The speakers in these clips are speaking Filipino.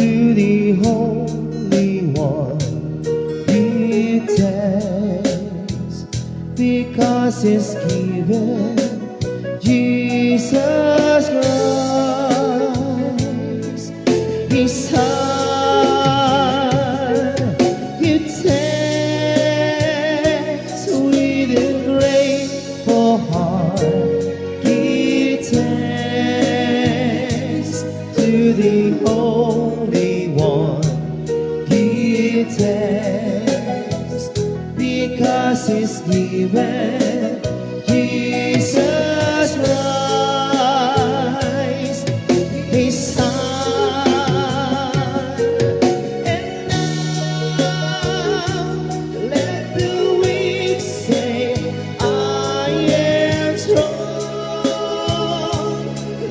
to the Holy One. Give thanks because He's given Jesus Christ, His Son. Give thanks with a grateful heart. Give thanks to the Holy One. Give thanks because He's given Jesus Christ, His Son. And now let the weak say, I am strong.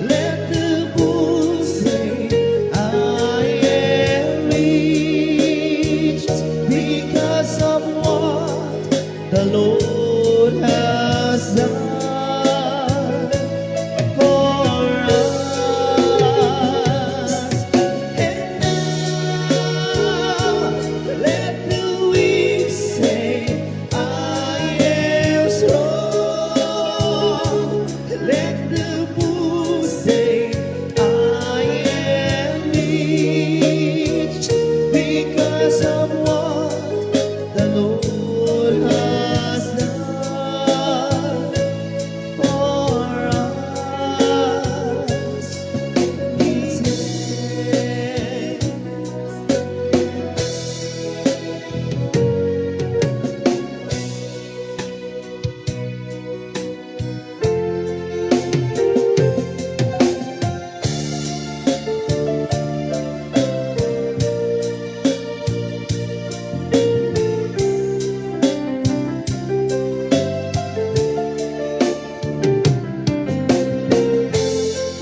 Let the poor say, I am rich because of what the Lord has done for us. And now let the weak say, I am strong. Let the poor say, I am rich because of what the Lord has done for us. His name.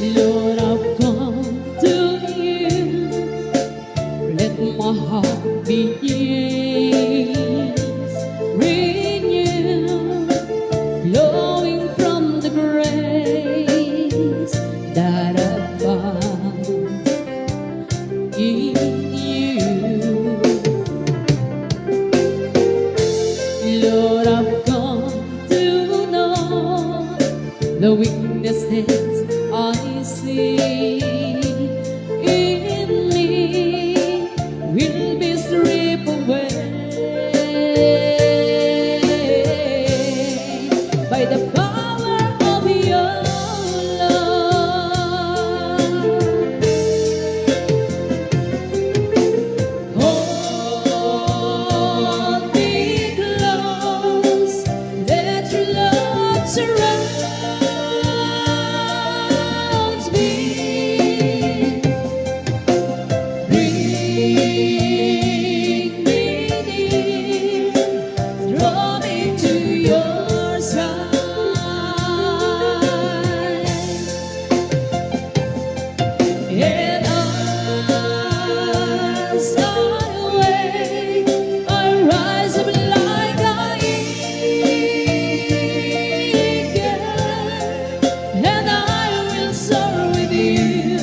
Lord, I've come to you. Let my heart begin renewed, flowing from the grace that I found in you. Lord, I've come to know the weaknesses I see in me will be stripped away by the power of your love. Hold me close, let your love surround me. Bring me near, draw me to your side. And as I wait, I rise up like an eagle, and I will soar with you.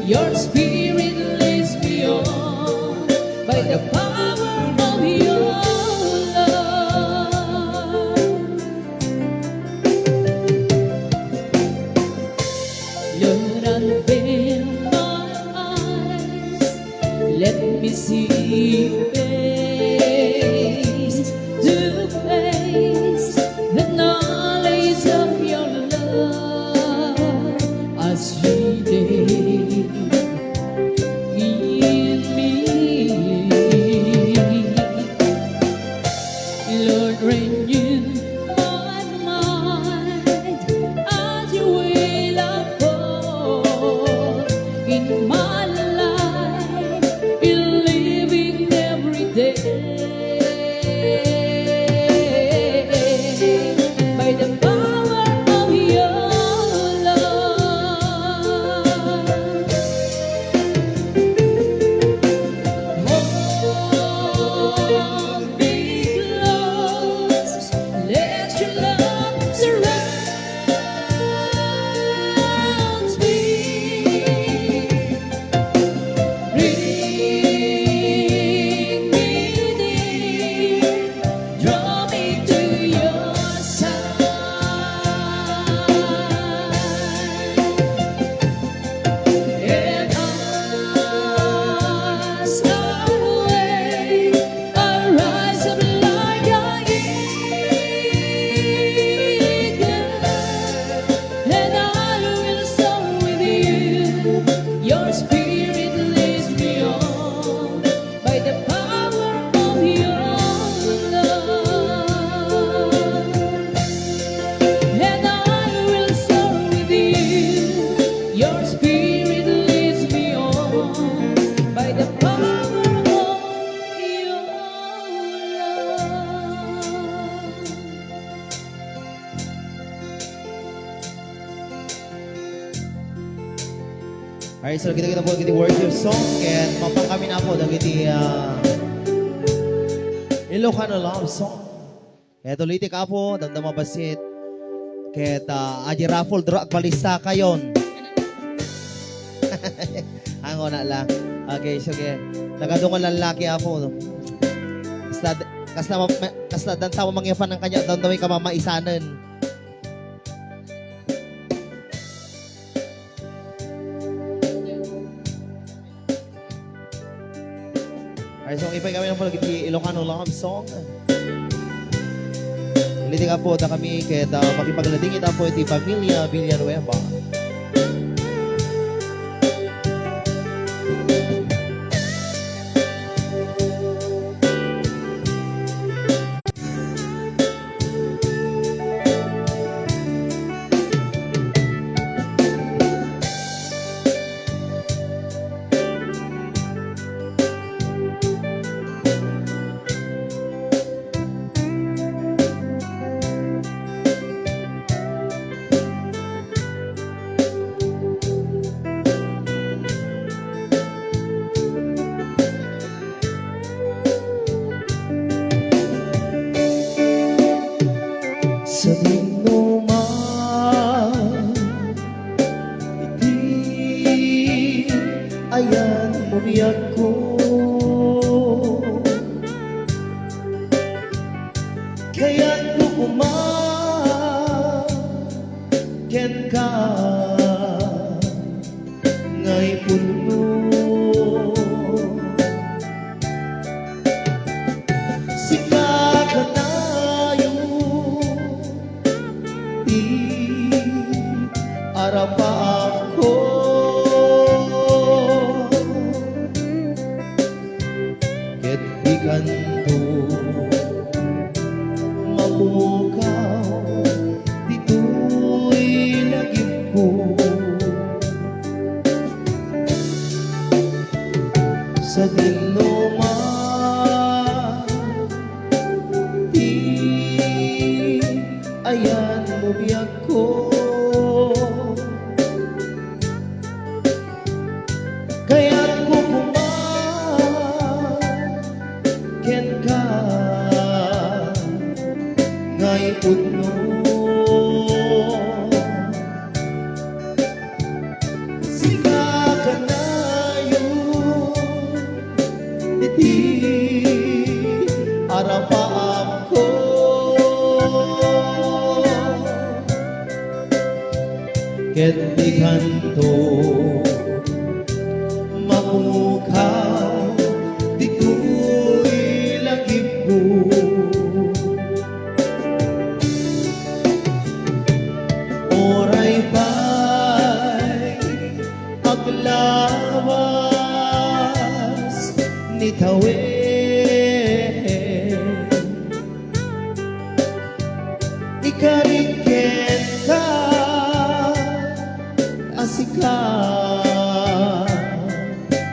Your spirit leads me on by the power of your love. Lord, unveil my eyes, let me see face to face the knowledge of your love as you did in me. Lord, renew my mind as you will unfold in my life, in living every day the power of your love. Alright, so kita po kiti worship song and mapang kami na po dagiti Ilocano love song. Kaya tuloy ka po, damdama basit. Kaya aji raffle draw balista kayon. Hango na lang. Okay, so kaya nagadungan lalaki ako. Kasla dan tawa mangyafan ng kanya daw ka mamaisanan. Alright, so ipay kami ng po lagi Ilocano love song. Liti ka po da kami kaya makipaglading ita po iti Pamilya Villanueva. Sa dinuman, iti ayan mo biyak ko. Kaya't kukumaken ka ngay puno. Arapa ako ket biganto mamukaw dito'y lagip ko sa dinuman di ayan mo biyak ko. Kaya't kukumaken ka ngay puno. Sika ka na yun, iti arapaam ko. Ket di kanto mamukaw dito'y lagip ko. Oray ba'y aglawas ni tawid ikariken ka asika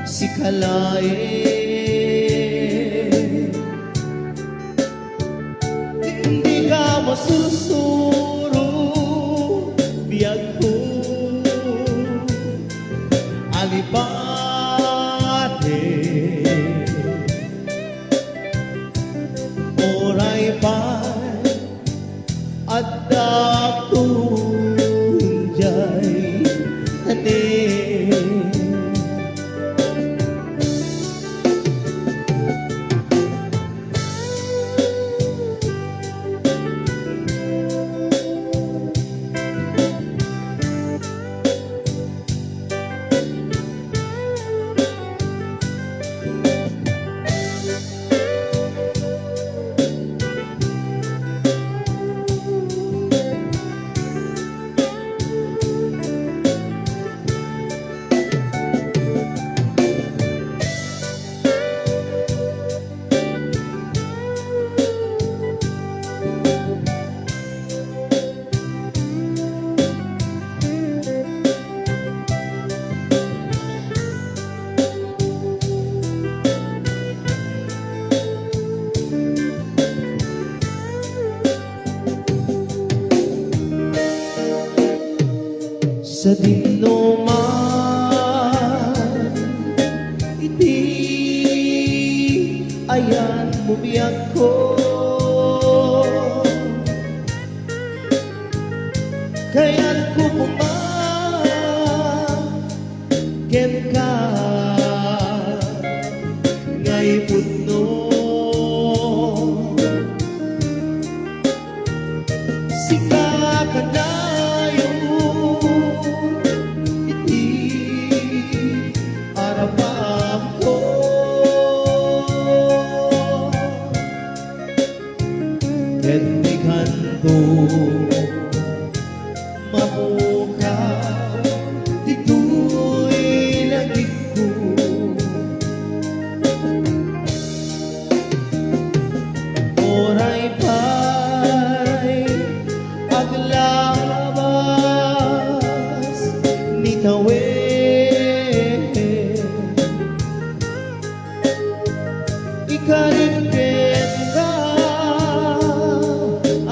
si kalae hindi ka masusuro biyag ko alibate oray pa at dapunjay ane. sa dinuman, iti ayan bumiyag ko. Kaya't ko ken ka ngay putno sika kanayon iti arapam ko ken di kanto mamuka dito'y langit ko. Oray pa'y aglabas ni tawid, ikaripin ka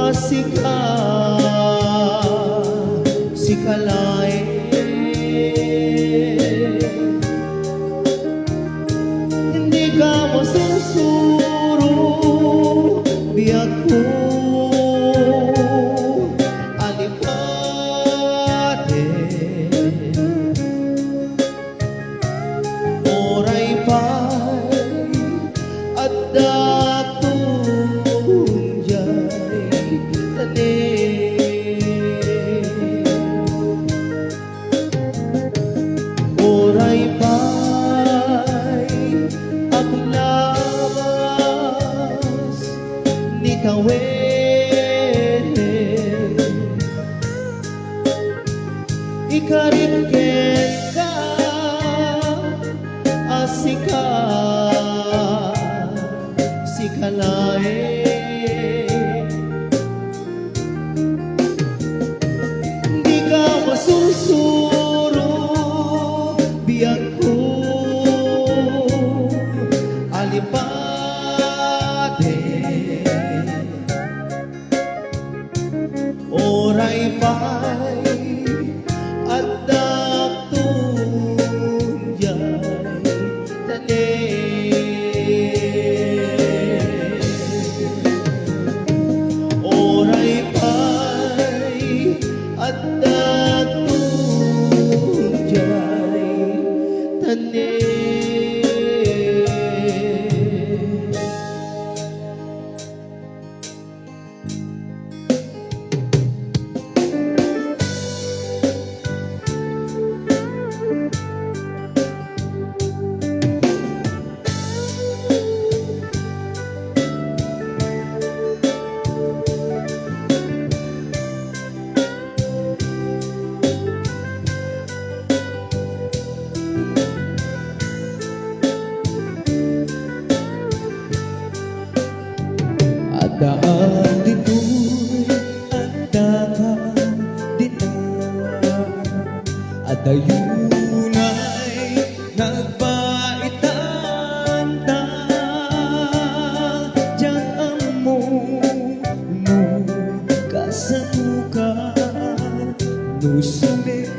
asika si kalay. Hindi ka masusuro biyak ko alipate. Oray pa'y at datong jay oray pa'y aglabas ni kawin, ikaripken ka asika si kalay. Di ka masusuro biyak ko alipate. Oray pa'y at datong jay tanim. Oray pa'y at datong jay tanim. Daan dito'y at daan dito, at ayunay nagbaitan ta diyan amo no kasanukan no sulit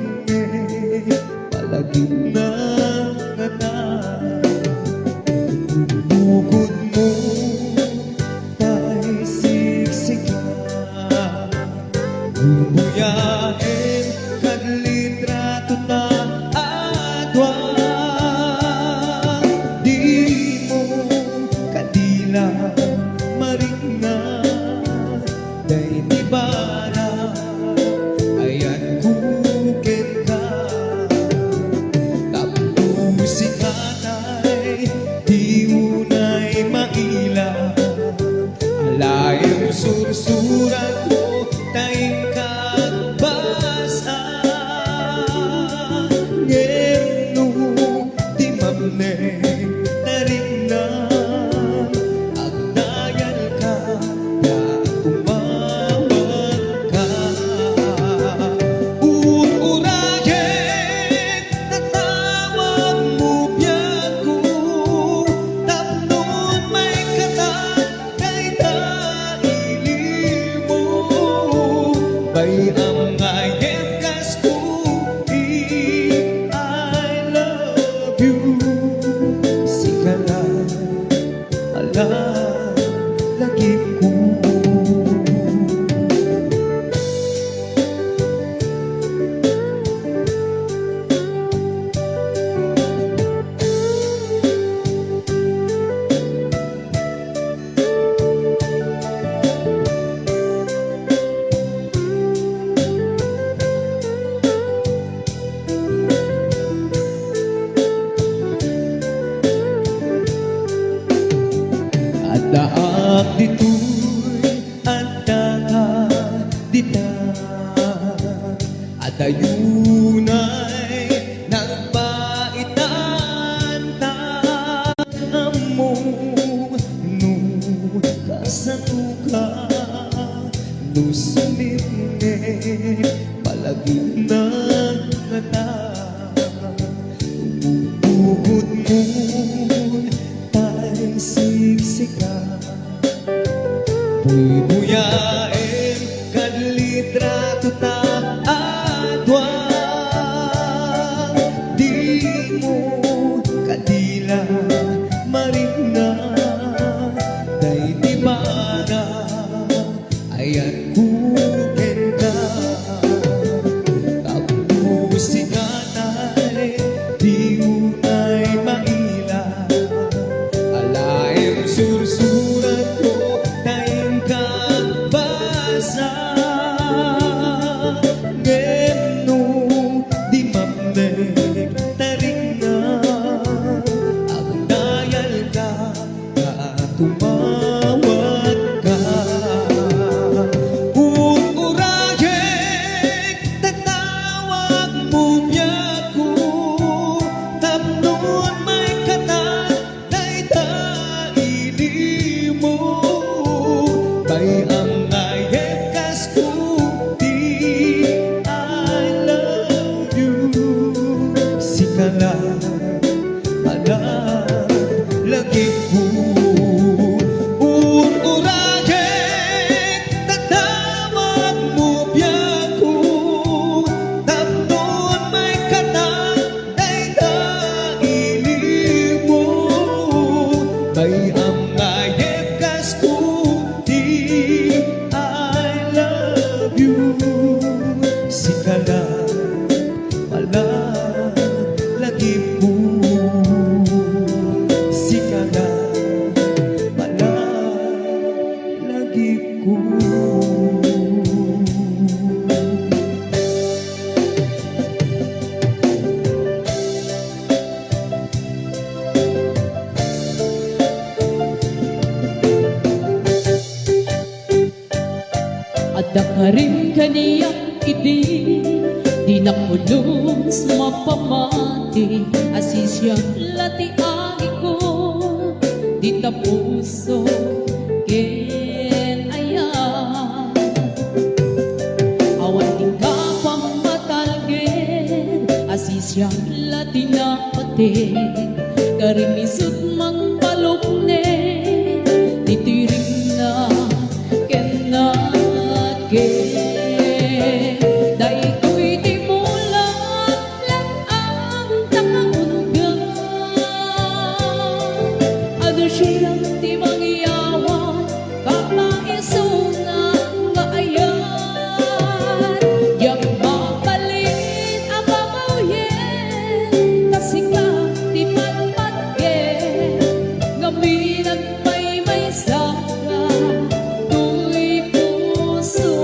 palaging na nganan bukod mo bubuyahin kadlitrato na adwa di mo kadila maringan day di bara ayan kukin ka tapusin kanay di unay maila alayong sursuran ko taing kagbasa ngeno di mamne narinan agdayan ka na tumawag ka uurayin natawag mo biyan ko tapnon may katan kay daili mo bay ang ngayem kas ko Laak dito'y antaka dita at ayunay nagpaitan ta amo no kasatuka no sumipne palaging nagkata bukod mo tay siksika buyain kadlitrato ta adwa di mo kadila marina day di mana ayan kuken ka tapos ikanay di unay maila alaim sursurat ko tayong kabasa ngeno di mamnek taringa ang dayal ka na tumawag ka urayek tatawag mo biyak ko tapnon may kata daydaili mo bay ang ayekas ko di I love you sikala ala lagi ko urayek tatawag mo biyak ko tapnon may kata daydaili mo bay ang ayekas ko di I love you sikala wala lagi po sikala wala lagi ko At dakarin kaniyang idi di nakulong mapamati asisya lati agi ko di tapuso ken aya awan di ka pamatalgen asisya lati na pati karimisut mang palukne titiring na ken na day ko'y di mo lang ang takaungan ado siyang di mangyawan kapaisunang maayan yak mapalit ang mamawyen kasi ka di patpatgen ngaminag may saka tuy puso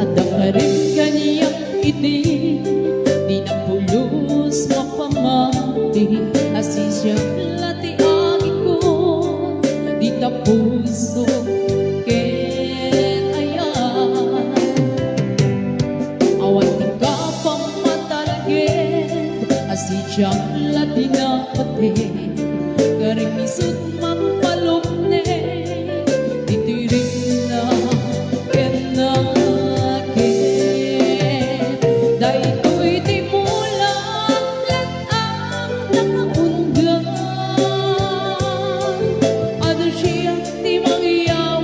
at dakarin kaniyang iti di na pulos mapamati asisya lati agi ko di tapuso ken ayan awan di ka pamatalgen asisya lati na pati karimisut mang palukne titiring na ken na day ko'y di mo lang ang nakaungan ano siya di mangyawan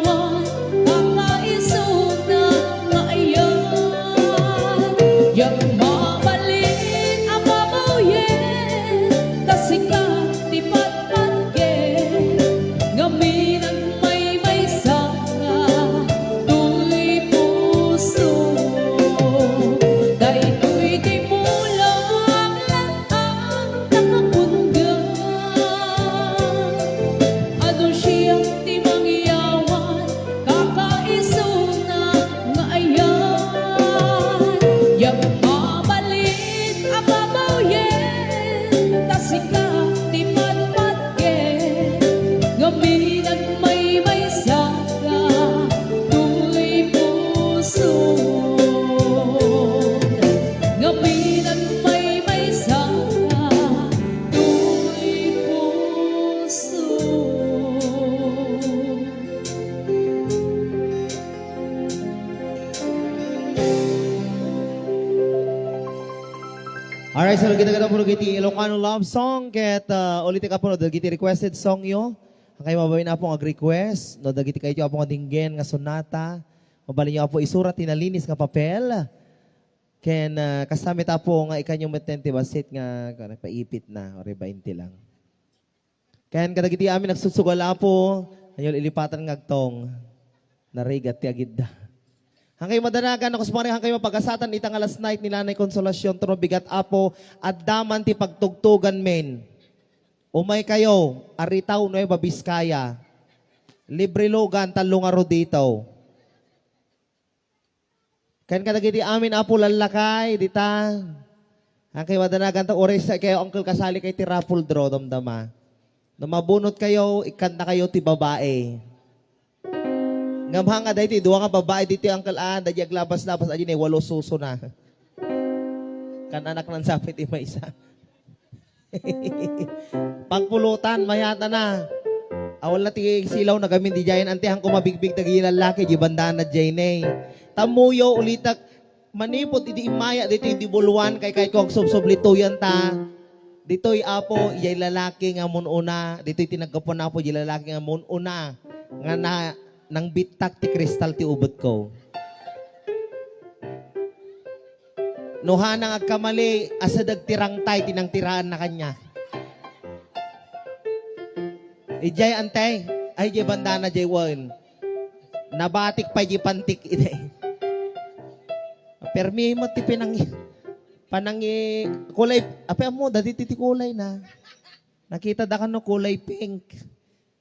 Alright, so kita po giti Ilocano love song ket ulit ka po no giti requested song yo. Ang kayo mabawin na po ang request no dagiti kayo po nga dinggen nga sonata. Mabali niyo po isurat tinalinis nga papel. Ken kasama ta po nga ikanyo metente basit nga paipit na or 20 lang. Ken kadagiti amin nagsusugala po ayol ilipatan ngagtong narigat ti agid da. Hangkay madanagan ako sumari hangkay mapag-asatan itang alas night ni Nanay Konsolasyon turo bigat apo at daman ti pagtugtugan men. Umay kayo, Aritaw Nueva Vizcaya. Libre logan talong aro dito. Kan kadagiti amin apo lalakay dita. Hangkay madanagan ta ores kayo uncle kasali kay ti raffle draw damdama. Na mabunot kayo, ikanta kayo ti babae. Ngamhanga dahi ti duwa nga babae dito ang kalaan dahi aglabas-labas aji ni 8 suso na. Kan anak nan sapit ima isa. Pangpulutan mayata na. Awal na ti silaw na gamin di jayan antihang kumabigbig dagi lalaki di bandana jayne. Tamuyo ulitak manipot idi imaya dito di buluan kay kog subsublituyan ta. Dito'y apo iyay lalaki nga mununa, dito'y tinagkapon apo iyay lalaki nga mununa nga na nang bitak ti kristal ti ubot ko. Nuhanang agkamali, asadag tirang tay, tinang tiraan na kanya. Ijay antay, ay jay bandana jay wan. Nabatik pa jay pantik ide. Permi mo ti panangi kulay, apa mo, dati ti kulay na. Nakita da ka no kulay pink.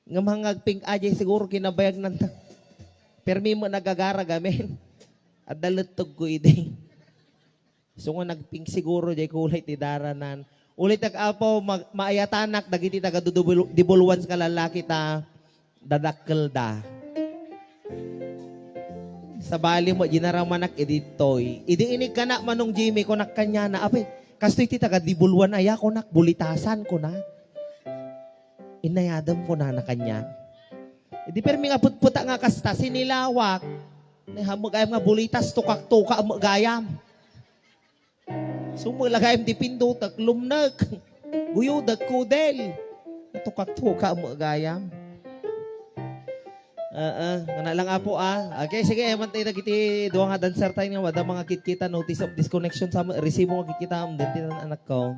Nga mga pink ajay siguro kinabayag ng permi mo nagagara gamin. At dalutog ko ide. So nga nagpink siguro jay kulay ti daranan. Ulit apo maayatanak dagiti taga dibuluan ka lalaki ta dadakkel da. Sa bali mo ginaramanak editoy. Idi inig ka na manong Jimmy ko nakanya na ape. Kastoy ti taga dibuluan aya ko nak bulitasan ko na. Inayadam ko na kanya. Idi permi nga putputa nga kasta sinilawak. Hamag ayam nga bulitas tukak-tuka gayam. Sumulagayam di pindutak lumnag. Guyudag kudel. Tukak-tuka gayam. Nga lang apo Okay, sige, mantay na kiti duwa nga dancer tayo nga wada mga kitkita notice of disconnection sa resibo nga kitkita din ng anak ko.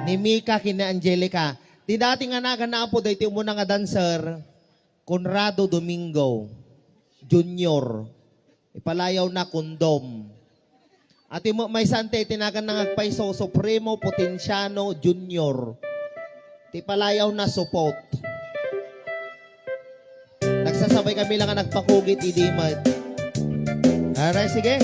Ni Mika kina Angelica. Di dati nga na po dahil yung muna nga dancer, Conrado Domingo Junior. Ipalayaw na kondom. At yung may sante, tinagan na ngagpaiso, Supremo Potenciano Junior. Ipalayaw na support. Nagsasabay kami lang nga nagpakugit, idimad. Alright, sige.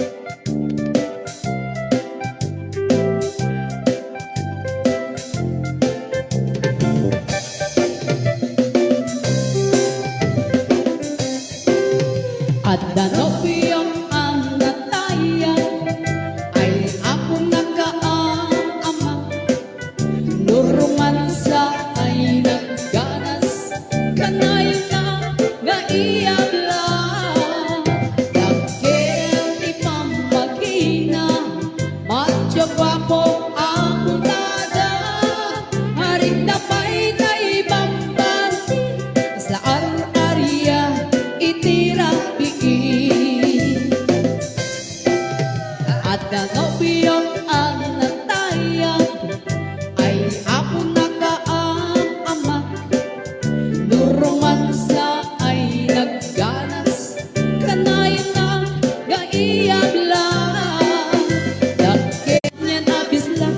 At danopiyong ang natayan ay ako nagkaama. Nurungan sa ay nagganas, kanay na gaiyak lang. Dagkil di pamagina, madyo gwapo ang dada. Haring napay na ibambanti, sa ar-arya itira. At danopiyong ang natayan ay ako nakaama. Nuruman sa ay nagganas, kanayan na gaiyak lang. Dakit niya nabislang,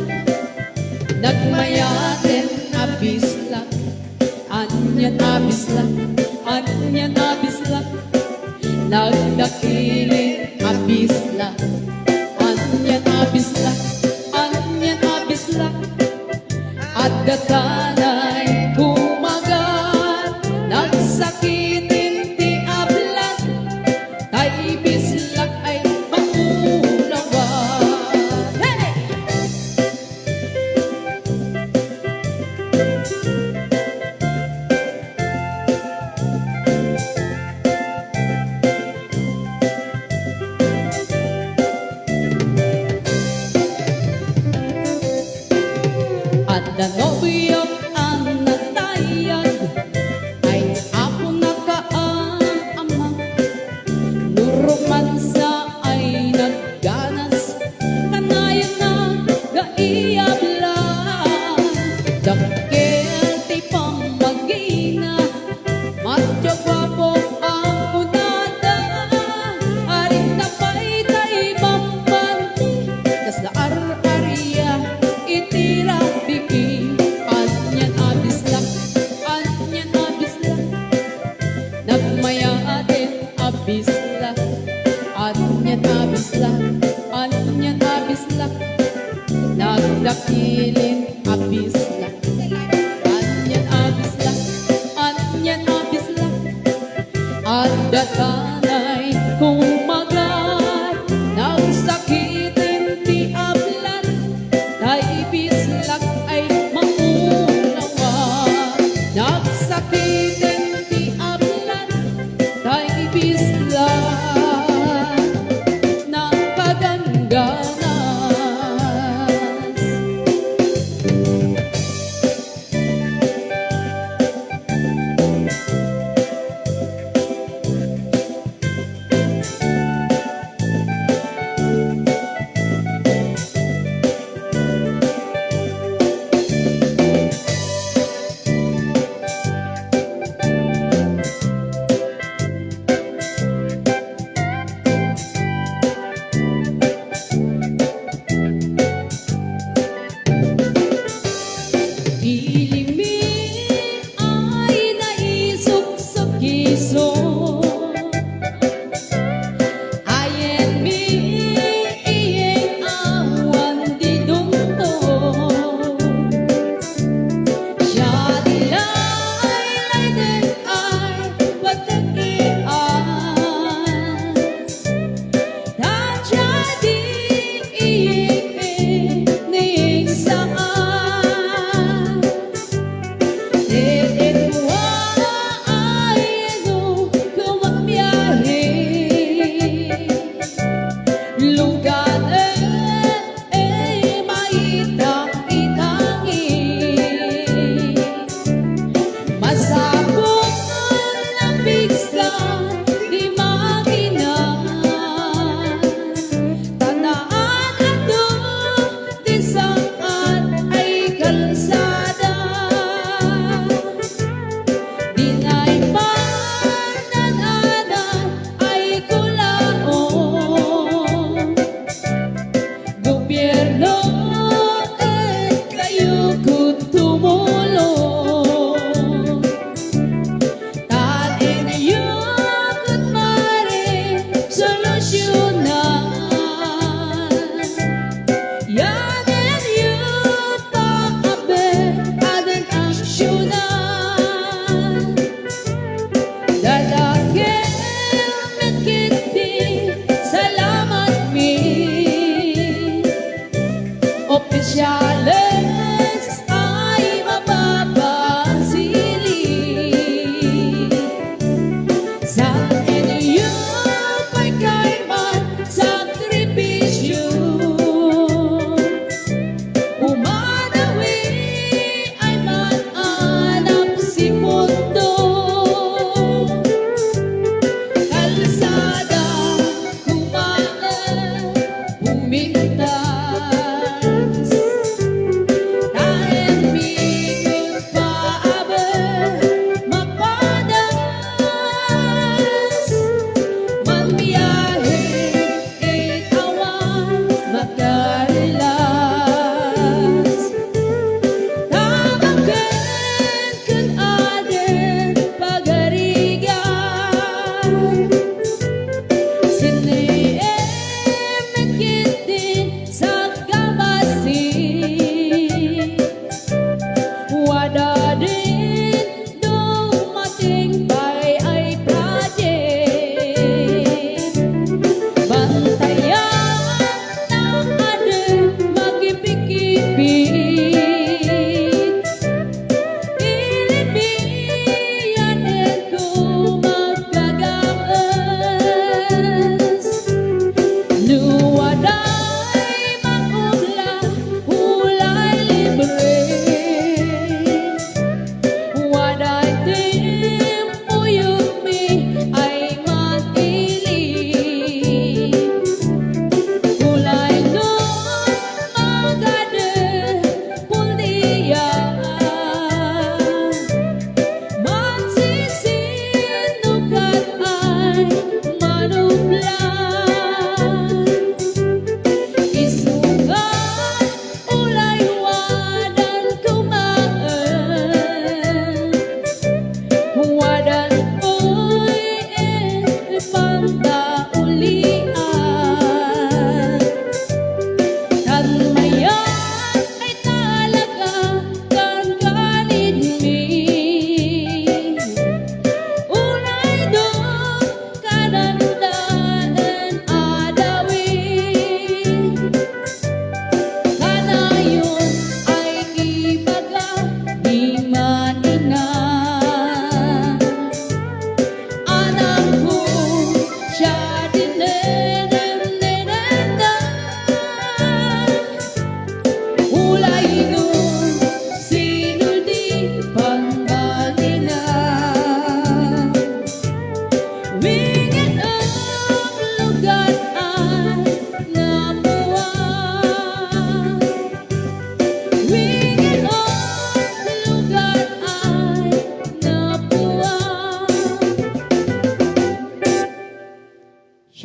nagmayaten nabislang. Anya nabislang, anya nabislang. Nagdakilin abisla, anya abisla, anya abisla. At datanay kumagat, nagsakitin ti ablat. Tay bislak ay maulawan. Hey! dakilin abis la. Anyan abis la, anyan abis la. At datanay kumagat, nagsakitin ti ablan, tay bislak ay maulawan. Nagsakitin ti ablan, tay bislak nakagangganas.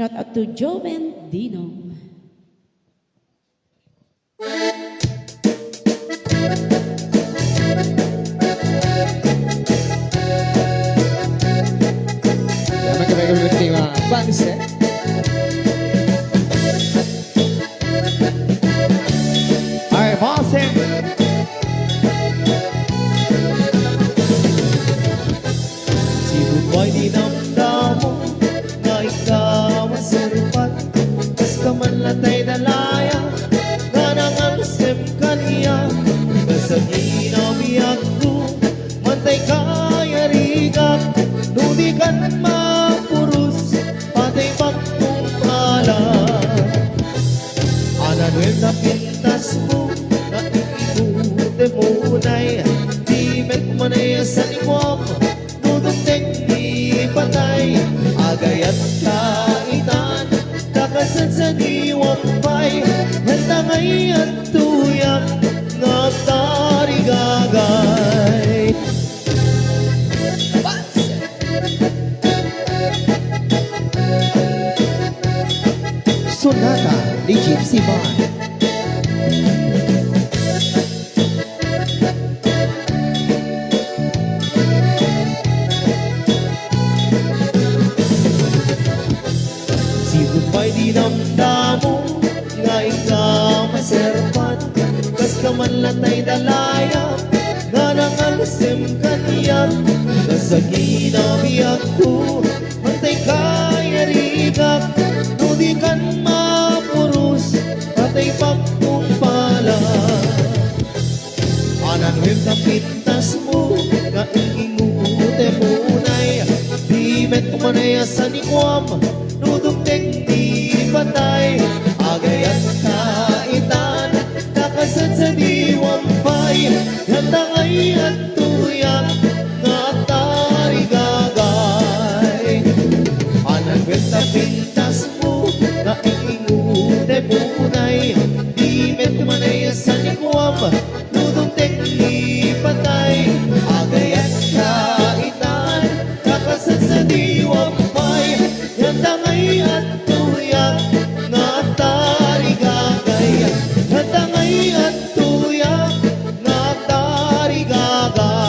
Shout out to Joven Dino. Yaman kami kami mga fans eh. Alright, bossing. Sino ba'y dinamdamo na ikaw ang saripat? Kas ka man latay dalaya, nga nangangasim kaniya. Kasagin ang biyak ko, mantay kaya rigak. Nudi kan mapurus, patay bakong pala. Ananuel na pintas mo, na ikikute mo na'y di met manay sa limok. Nudong di patay, agay at kaitan, kakasad sa diwang pay. Handa ngayon tuyang, nga tarigagay. Sonata ni Gypsy Band. Sino ba'y dinamdamo nga ikaw maserpan? Kas ka man latay dalaya, nga nangalsim kaniyan. Kasagin ang biyak ko, mantay kaya rigak. Nudi kan mapurus, patay bakong pala. Ananuel na pintas mo, nga ingingute mo na'y di met kumanay sa nikwam. Nudong di patay, agay at kaitan, kakasad sa diwang pay. Ganda ngay at tuyak, nga tarigagay. Ananuel na pintas mo, nga ingingute mo na'y di met kumanay sa nikwam. Nudong di patay, agay at kaitan, kakasad sa diwang pay. Ganda ngay at tuyak, nga tarigagay. Ganda ngay at tuyak, nga tarigagay.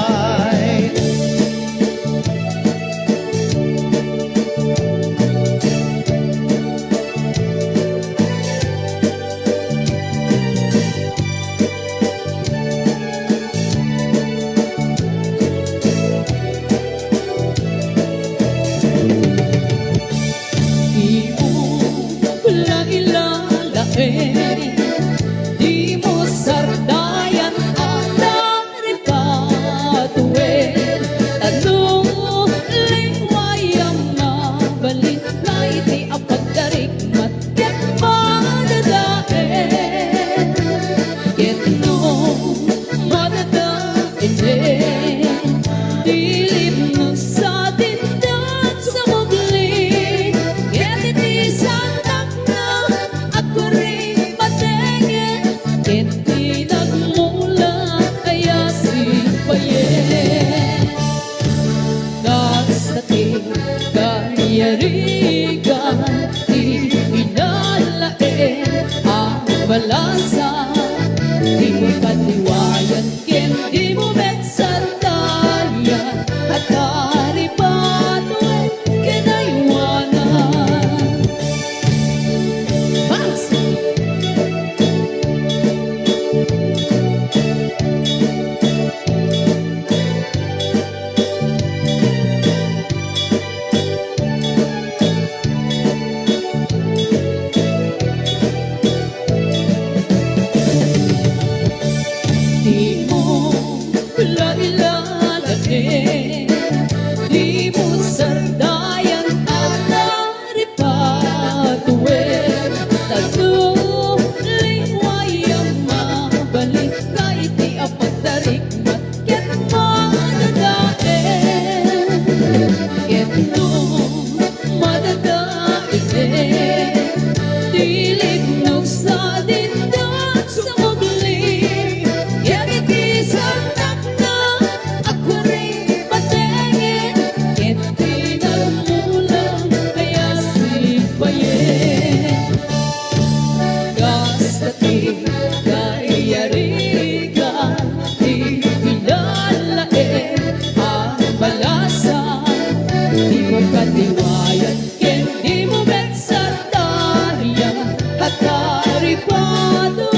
Di mo katiwayan, ken di mo bet sa dahya, at karipado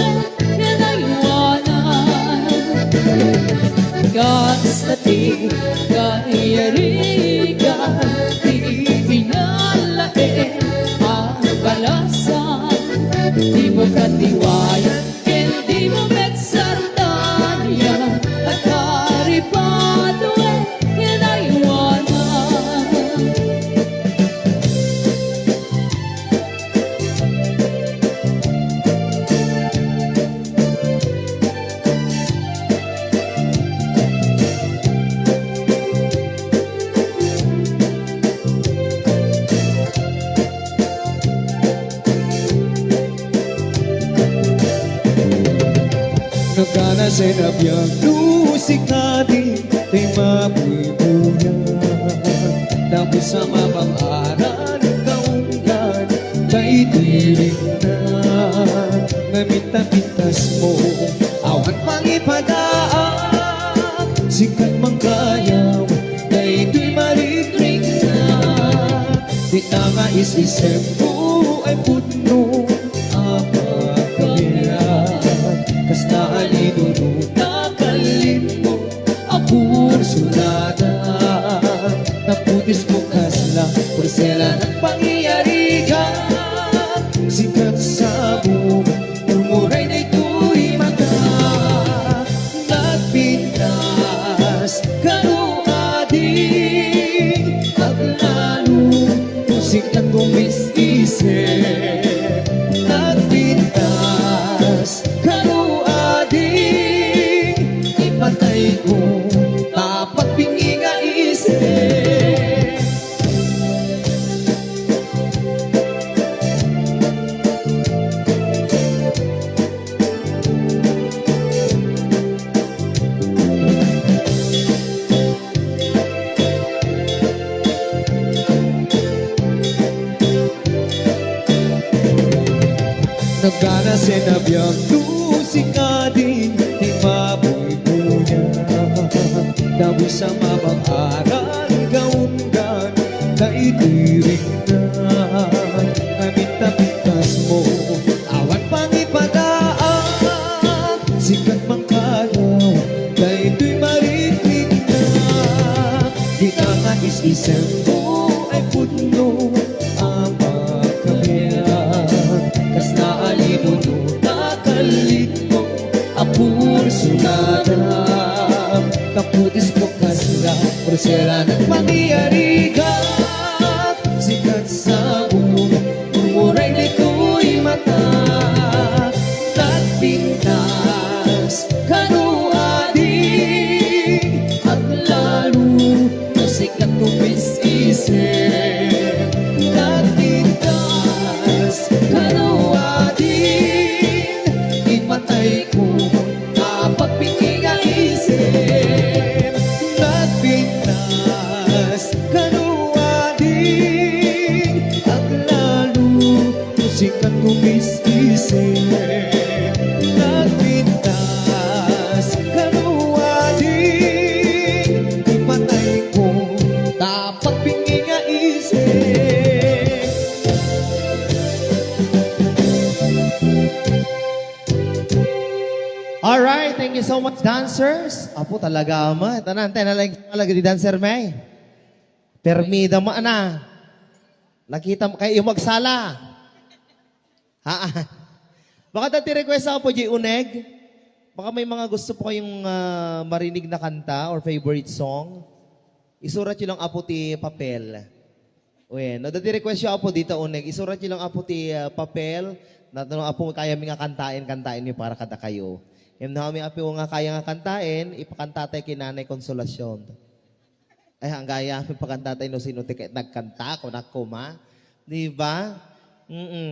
yan ang iwanan. Kastati, kaiyarigan, di pinalain ang balasan. Di mo katiwayan, ken di mo bet sa dahya, at karipado yan ang iwanan. Nagkana sa nabiyang lusikati Tay mabubuyan Tapos sa mapang-aral kaunggan Kay tiling na Namita-pitas mo Awan pang ipadaan Sikat mang kayaw Kay di marikring na Di nga is-isem mo ay puno Apa kaya Kas naalinuno nakalin mo Apur sulatan Naputis mo kasla Pursela ng pangyayarigan Sikat sa buwan Umuray na ito'y mata Nagpintas kanuading Paglalo Sikat kumis-isip Nagpintas kanuading Ipatay ko Tapat pinginga isip Nagkana sinabiyang lusikading Di mabubuyan Dabo sa mapang-aral kaunggan Kaitiring na Namita-pitas mo Awan pang ipadaan Sikat mang kalaw Kay ito'y marinig na Di ka nga is-isang mo ay puno Ang pagkabiyan Kas naalinuno nakalit mo Apur sulatan Kaputis mo kasla Pursela ng pangyayarigan Sikat sa buwan Umuray na ito'y mata Nagpintas kanuading At lalo na sikat kumis-isip Nagpintas kanuading Ipatay ko Dapat pinginga isip Nagpintas kanuading At lalo musikat kumis-isip Nagpintas kanuading Ipatay ko Dapat pinginga isip Alright, thank you so much, dancers. Apo talaga ama. Tanan, talaga di dancer may. Permida mo ana. Nakita mo kayo magsala. Ha? Baka dati request ako po, J. Uneg. Baka may mga gusto po kayong marinig na kanta or favorite song. Isurat nyo lang apo ti papel. Uy, no, dati request nyo apo dito, Uneg. Isurat nyo lang apo ti papel. Natanong apo kaya mga kantain nyo para kada kayo. Yung nami apo nga kaya nga kantain, ipakanta tayo kinanay konsolasyon. Ay, ang gaya amin pakanta tayo no sino ti nagkanta ko nakuma. Di ba?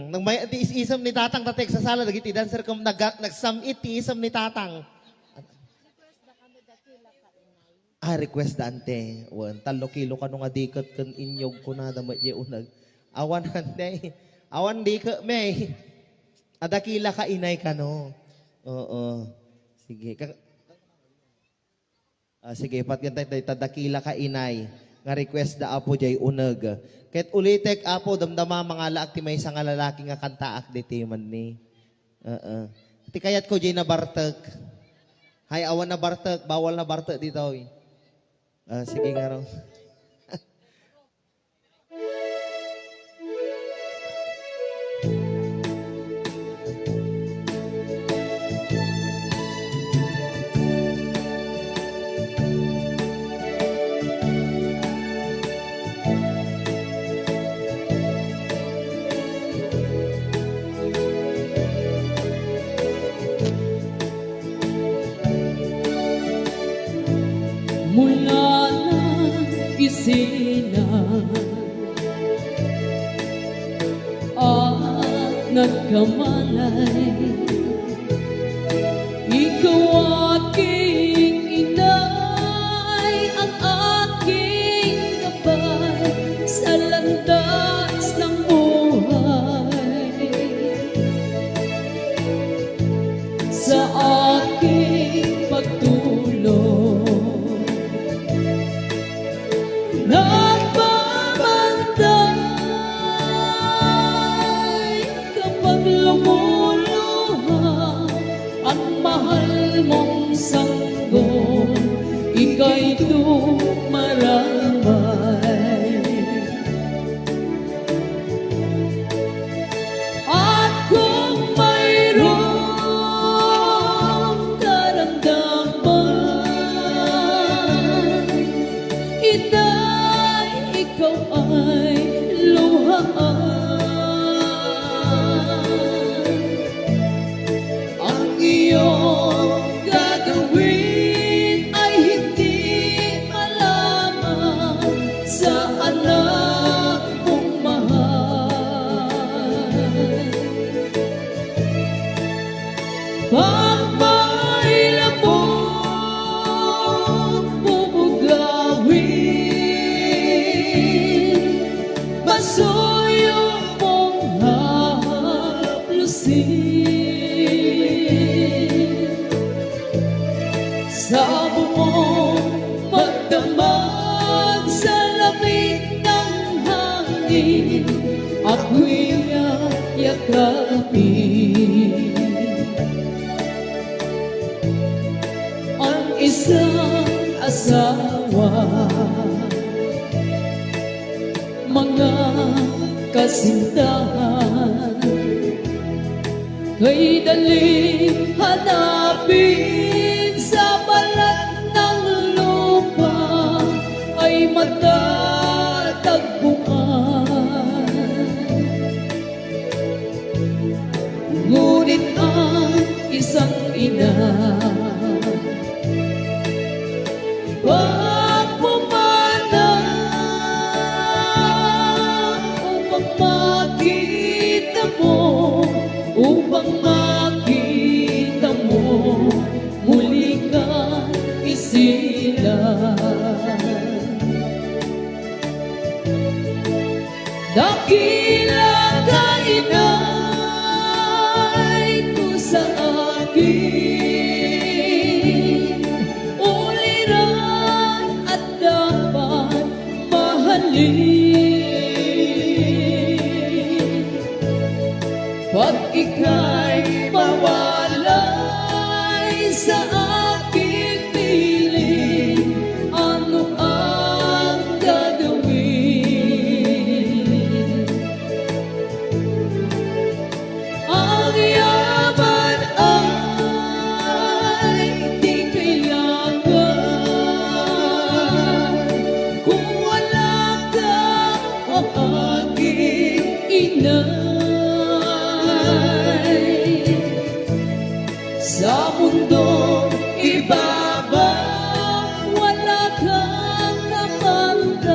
Nang may isam ni tatang tatek sa sala, nagiti dancer kam nagsamit ti isam ni tatang. Request da ante. Wan, 3 kilo ka nung adikot kan inyog ko na damat je unag. Awan ante. Awan di ka, may. Adakila ka inay ka no. Oo. Sige. Sige, patyan tayo tadakila ka inay. nga request da apo jay uneg. Ket ulitek apo damdama mga laak ti may nga lalaki nga kantaak diti man ni. Ti kayat ko jay na bartek. Hay awan na bartek, bawal na bartek dito. Sige nga raw. Mula ng gisina at nagkamalay, ikaw aking inay, ang aking gabay sa landas ng buhay, sa aking pagtulong. Nagpapantay kapag lumuluha ang mahal mong sanggol, ika'y tumaramay. At kung mayroong karamdaman, ikaw ay luhaan. Ang iyong gagawin ay hindi malaman sa anak mong mahal. Pag may labong bubugawin, pasuyo mong haplusin. Sa bumong magdamag sa lamig ng hangin, ako'y yakapin. Ang isang asawa, mga kasintahan, kay daling hanapin sa balat ng lupa ay matatagpuan. Ngunit ang isang ina, pag pumana upang makita mo, muli kang isilang. Dakila ka inay ko sa akin, uliran at dapat mahalin. Pag ika'y mawalay sa aking piling, ano ang gagawin? Ang yaman ay di kailangan kung wala ka, ang aking ina. Sa mundong ibabang wala kang kapantay,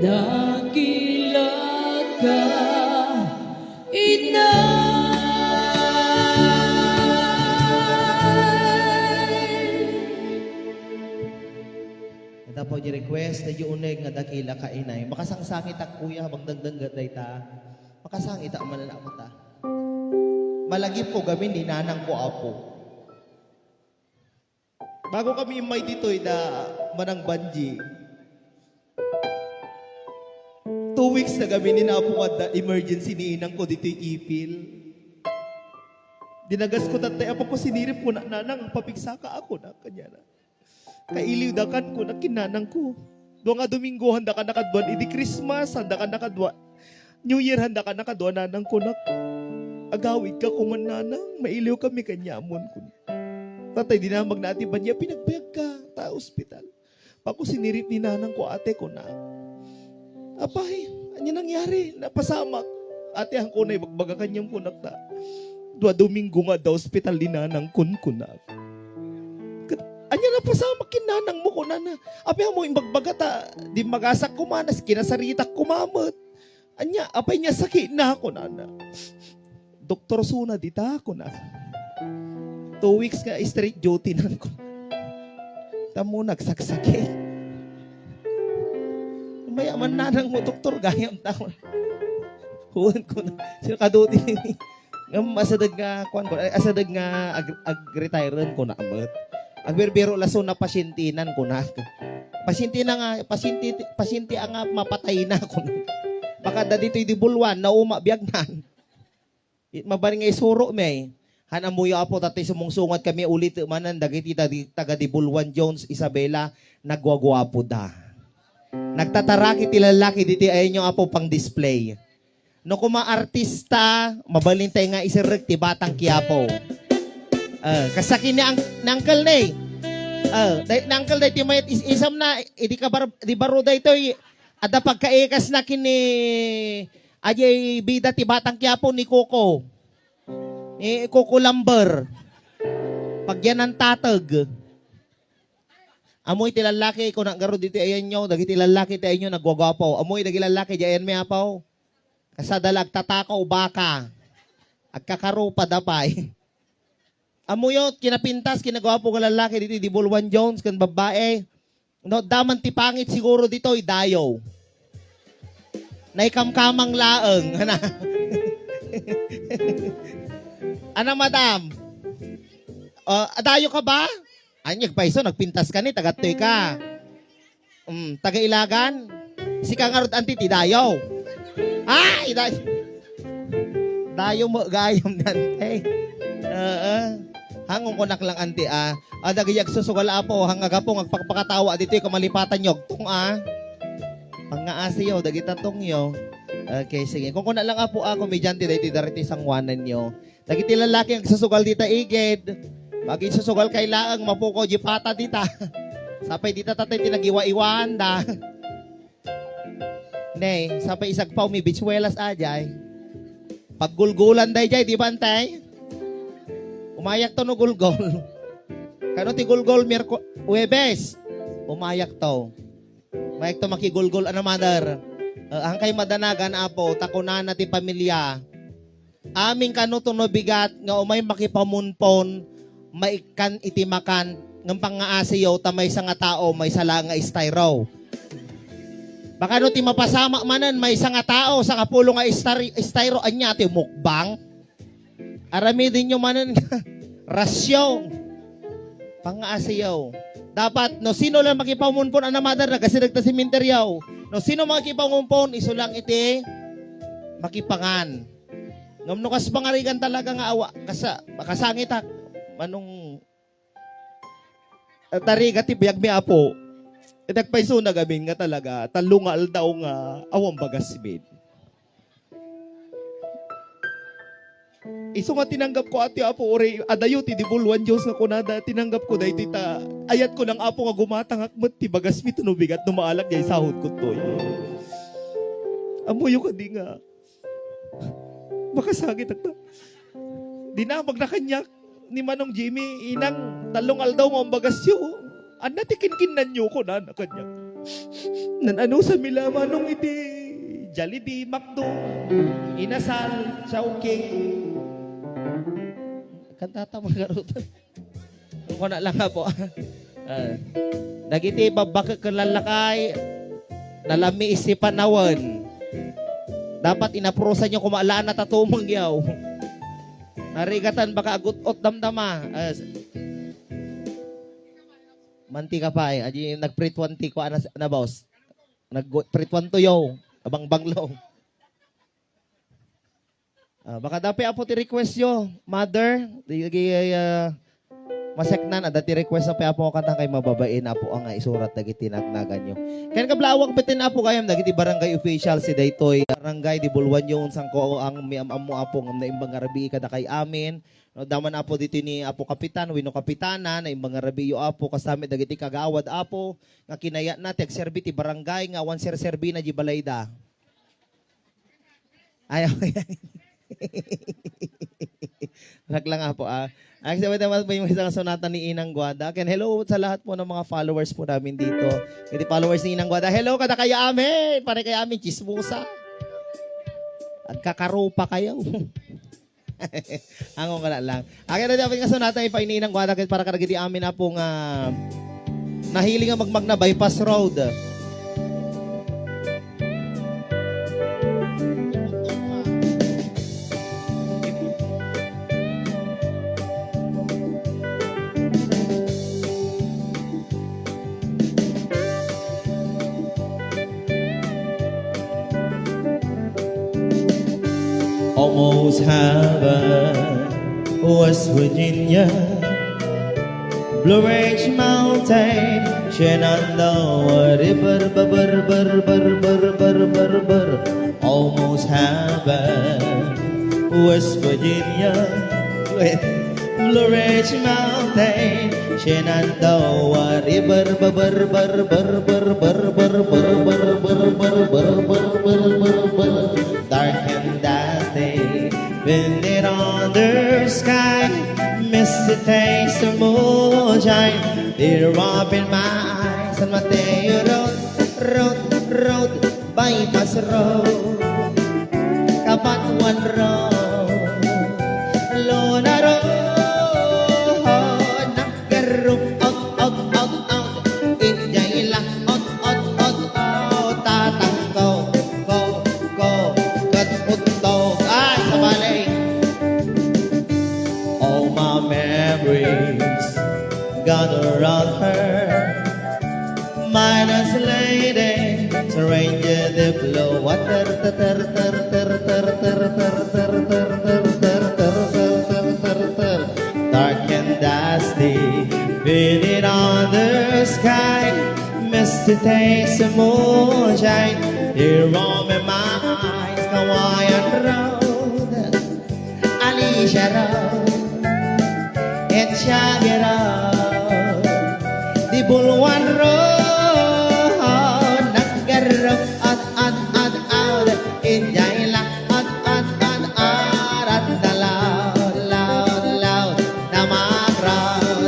dakila ka inay. Ito po yung request na yung uneg nga dakila ka inay. Makasangsangit ak kuya habang dagdanggat day ta. Makasangit ak manala mo ta. Malagi po gamin ni nanang ko apo. Bago kami may dito'y na manang banji. 2 weeks na kami ninapuan da emergency ni inang ko dito'y ipil. Dinagas ko tatay, apa ko sinirip ko na nanang, papigsa ka ako na kanya na. Kailiw dakan ko na kinanang ko. Doon nga Domingo, handa ka nakadwan. Idi Christmas, handa ka nakadwan. New Year, handa ka nakadwan. Nanang ko na agawid ka kuman nanang. Mailiw kami kanyamon ko. Tatay, dinamag natin ba niya? Pinagbayag ka. Ta ospital. Pako sinirip ni nanang ko, ate ko na. Apay, ano nangyari? Napasamak. Ate, ang kunay, magbaga kanyang kunak ta. 2 Domingo nga daw, ospital ni nanang kun kunak. Anya na pasama kinanang mo ko na. Apay mo imbagbaga ta, di magasak kumanas, kinasaritak kumamot. Anya, apay niya sakit na ako na. Doktor Suna, dita ako na. 2 weeks ka straight duty nan ko. Tamo nagsaksakit. Mayaman nanang mo, doktor, gayam tao. Huwan ko na. Sino kaduti ni. Asadag nga, asadag nga ag-retire ko na amat. Agberbero laso na pasyentinan ko na. Pasyente na nga, pasyente ang nga mapatay na ko na. Baka da dito'y dibulwan na umabiyagnan. Mabaring nga isuro may. Hanamuyo apo tatay sumungsungat kami ulit manan dagiti taga dibulwan Jones Isabela nagwagwapo da. Nagtataraki ti lalaki diti ay nyo apo pang display. No kuma artista, mabalintay nga isirek ti Batang Quiapo. Kasakin ni Uncle Nay. Uncle Nay, timayat isam na, di baro da ito, ada pagkaikas na kini, ajay bida ti Batang Quiapo ni Coco. Ni Coco Lumber. Pagyan ng tatag. Amoy ti lalaki, kung nagaro dito ayan nyo, dagi ti lalaki ti ayan nyo, nagwagwapo. Amoy dagi lalaki, di ayan may apaw. Kasadalag tatakaw baka. Agkakaro pa dapay. Amuyot, kinapintas, kinagawa po ka lalaki dito, di Bulwan Jones, kan babae. No, daman ti pangit siguro dito, dayo. Naikamkamang laeng. Ana, madam? Dayo ka ba? Anyag paiso, nagpintas ka ni, tagatoy ka. Taga-ilagan? Si Kangarod anti, ti dayo. Ay, dayo mo, gayom nante. Hangong kunak lang anti dagayag susugal apo hangaga po agpakpakatawa dito kamalipatan nyo tung pangaasiyo dagita tong yo. Okay, sige. Kung kuna lang apo ako medyante dito dariti sangwanan nyo. Dagiti lalaki ang susugal dita iged. Bagi susugal kay laang mapuko di pata dita. Sapay dita tatay tinagiwa-iwan da. Nay, sapay isagpaw mi bitsuelas ajay. Paggulgulan day jay di bantay. Umayak to no gulgol. Kano ti gulgol Huwebes. Umayak to. Umayak to makigulgol ana mother. Ang kay madanagan apo takunan na ti pamilya. Aming kano to no bigat nga umay makipamunpon maikan itimakan ng pangaasiyo ta may nga tao may sala nga styro. Baka no ti mapasama manan may nga tao sa kapulo nga styro anya ti mukbang. Arami din nyo manan rasyon. Pang-aasiyaw. Dapat, no sino lang makipamunpon ang namadar na kasi nagta simenteryaw. No sino makipamunpon, iso lang iti makipangan. Ngam no kas pangarigan talaga nga awa. Kasangit ha. Manong tariga ti biyag mi apo. Nagpaiso na gamin nga talaga. Talungal daw nga awang bagasbid. Iso nga tinanggap ko ati apo ore adayo ti dibulwan Diyos nga kunada tinanggap ko dahil tita ayat ko lang apo nga gumatang akmat ti bagas mi tunubigat numaalag jay sahod ko toy. Amoyo ka di nga. Makasagit akta. Dinamag na kanyak ni Manong Jimmy inang talungal daw ang bagasyo. Anna ti kinkinan nyo ko na kanyak. Nan ano sa mila Manong iti Jollibee, McDo, Inasal, Chowking. Kantata mga garutan. Kung na lang po. Nagiti babaka kalalakay, nalami isipan nawan. Dapat inaprosa nyo kumaalaan na tatumang yaw. Narigatan baka agut-ot damdama. Mantika pa eh. Aji nagpritwanti ko na boss. Nagpritwanto yo. Abang banglo. Baka dapat apo ti request yo, mother. Di maseknan ada ti request na pa apo kanta kay mababain apo ang isurat dagiti tinagnagan nyo. Kaya kablawag bitin apo kayam dagiti barangay official si Daytoy. Barangay di bulwan yung sangko ang miam-am mo apo ngam na imbang arabi kada kay amin. No, daman apo dito ni apo kapitan, wino kapitana na imbang arabi yo apo kasami dagiti kagawad apo nga kinaya na tek serbi ti barangay nga wan serbi na di balayda. Ayaw. Lang po Ay, sabi naman po yung isang sonata ni Inang Guada. Ken hello sa lahat po ng mga followers po namin dito. Hindi followers ni Inang Guada. Hello kada kaya amin. Pare kaya amin chismosa. At kakarupa kayo. Ang nga lang. Akin na dapat nga sonata ipa ni Inang Guada para karagiti amin na pong nahiling ang magmag na bypass road. Almost heaven, West Virginia, Blue Ridge Mountain, Shenandoah River, almost heaven, West Virginia, Blue Ridge Mountain, Shenandoah River, dark and dusty, painted on the sky, misty taste of moonshine, tear up in my eyes, San Mateo road, bypass road, Kapatuan road, Lona road, Nakaroon, out, Injayla, out, tatang go, katutog, sa balay. All my memories gather around her, minus lady, stranger the blow, water, dark and dusty, painted on the sky, misty taste of moonshine, here on my eyes, Kawayan Road, Alicia Road, Etchaga Road, Di Bulwan Road, Nagaro, out, Injayla, out, at the loud, Namag road.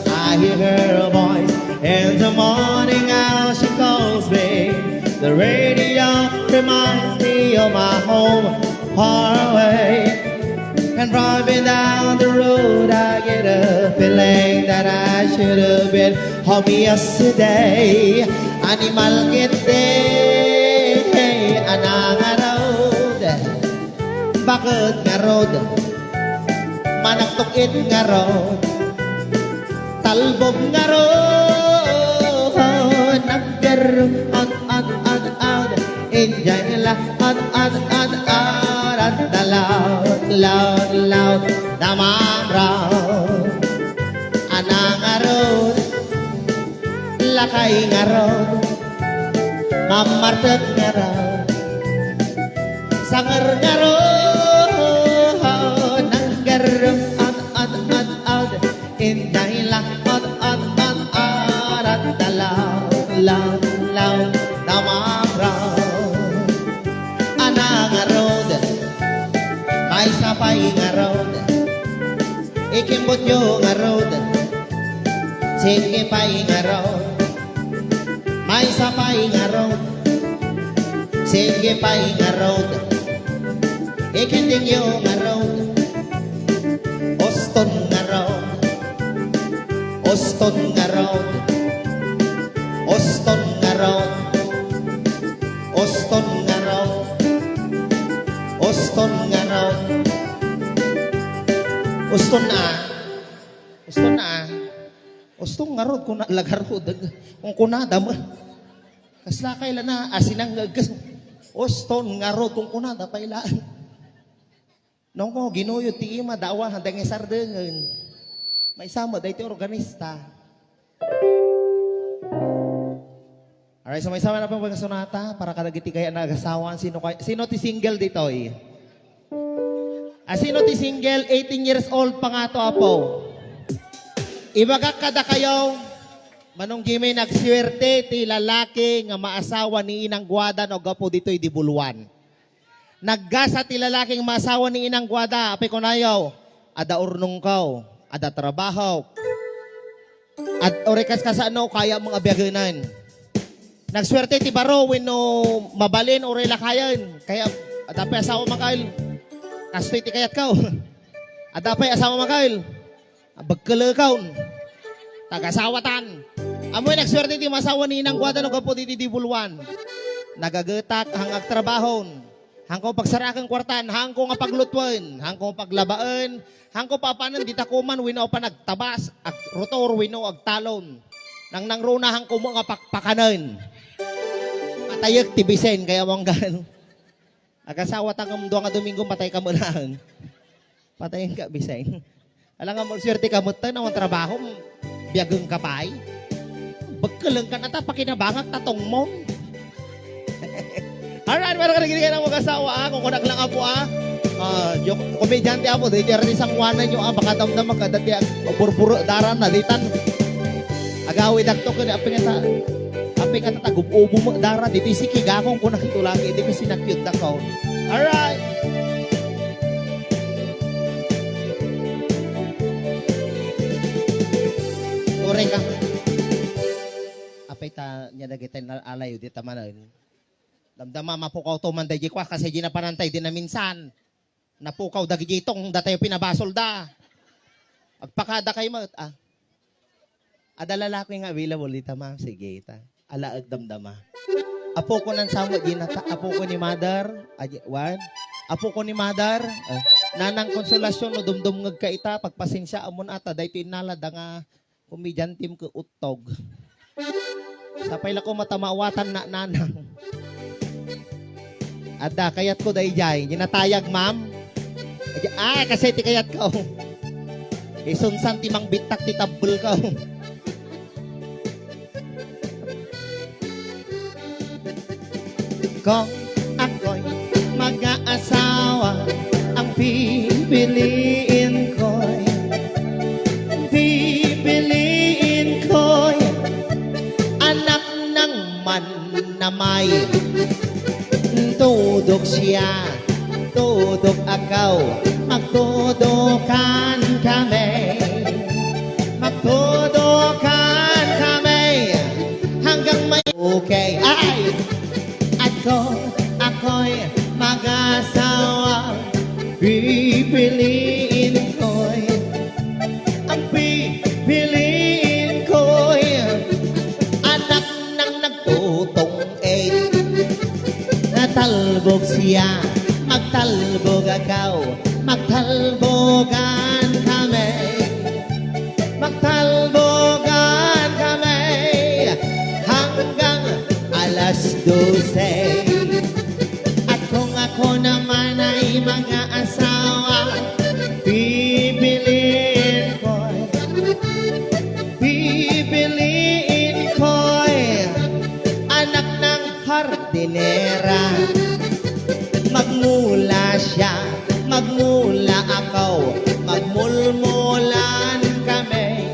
I hear her voice in the morning how she calls me. The radio reminds me of my home far away. And driving down the road, I get a feeling that I should have been home yesterday. Animal kitty, anang road. Bakit nga road? Manaktukit nga road. Talbog nga road. Nagkaroon, out. Injayla, out, at the loud, damang road. Anang road, lakay nga road, mamartag nga road, sanger nga road, nagkaroon, out, Injayla, out, at the loud, damang road. Anang road, may sapay nga road, ikimbot yo nga road, sige pay nga road, may sapay nga road, sige pay nga road, ikinding yo nga road, Oston nga road, Oston nga road, Oston nga road, Oston nga road, Oston nga road, Uston na. Ustong nga rod, kung lagarod, kung kunada mo. Kasla kailan na, asinang gagas. Uston nga rod, kung kunada, pailaan. Nung ko, ginuyo, ti ima, dawa, handang isardengan. May sama, dahi ti organista. Alright, so may sama na pang sonata para kadagiti kaya nagasawan. Sino ti single dito eh? Sino ti single? 18 years old pa nga to, apo. Ibagak kada kayo, manong gimi nagswerte ti lalaki nga maasawa ni Inang Guada no gapo dito'y dibuluan. Naggasa ti lalaking maasawa ni Inang Guada, api ko nayaw, ada urnong kaw, ada trabaho, at orekas ka sa ano, kaya mga biyaganan. Nagswerte ti baro, no mabalin o relakayan, kaya adapay asawa makail, kastoy ti kayat kaw, adapay asawa makail, bagkalakaw, tagasawatan. Amoy nagswerte ti masawa ni Inang Guada no gapo di dibuluan. Nagagetak hangag trabahon. Hangko pagsarakan kwartan, hangko nga paglutwen, hangko paglabaan, hangko papanan di takuman wino pa nagtabas, ag rotor wino ag talon. Nang nangruna hangko mo nga pakpakanan. Matayag tibisen kaya manggan. Agasawa tangam duwa nga Domingo patay ka mo lang. Patayin ka bisay. Alang nga mo swerte ka mo tayo trabaho, biyagang kapay. Bagkalang ka na ta, pakinabangag tatong mo. Alright, meron ka nagiging ng mga asawa, kung kunak lang apo komedyante apo, dahil dyan rin isang wanan nyo, baka damdam ka, dati burburo, daran, nalitan. Agawi dakto ka, aping nga tatagub-ubo mo, daran, di pisiki, gakong kunak ito lagi, di pisi na-cute na ka. Alright. Ure ka. Apay ta niya dagitin alayo di tamanan. Damdama mapukaw to man dahi kwa kasi di na panantay din na minsan. Napukaw dagi itong datayo pinabasol da. Agpakada kay mo. Ada lalaki nga available dita ma'am. Sige ta. Alaag damdama. Apo ko nang samo di na apo ko ni mother. Wan. Apo ko ni mother. Nanang konsolasyon no dumdum ngag ka ita pagpasensya amon ata dayto inala da nga komedyantim ko utog. Sapay lako matamawatan na nanang. Ada kayat ko day jay, ginatayag ma'am. Kasi ti kayat ka. Isunsan ti mang bitak ti tabel ka. Kung ako'y mag-aasawa, ang pipiliin ko'y anak ng manamay. Tudok siya, tudok akaw, magtudukan kami. Magtudukan kami hanggang may okay. Ay! Ako'y mag-asawa, pipiliin ko'y ang pipiliin ko'y anak ng nagtutong natalbog siya, magtalbog akaw, magtalbogan kami. Magtalbogan kami hanggang alas 12. At kung ako naman ay mag-aasawa, pipiliin ko'y anak ng hardinera. Magmula siya, magmula ako, magmulmulan kami.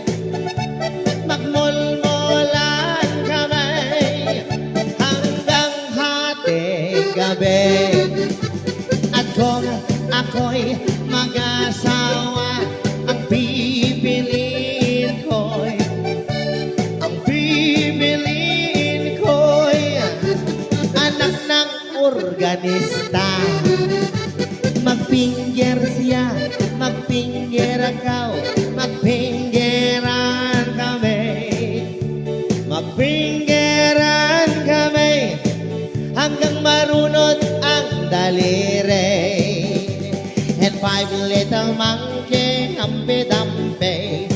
Magmulmulan kami hanggang hating gabi. At kung ako'y mag-asawa, ang pipiliin ko'y anak ng organista. Magpinger siya, magpinger akaw, magpingeran kami. Magpingeran kami hanggang marunot ang daliri. And 5 little monkey, hampi-dampi,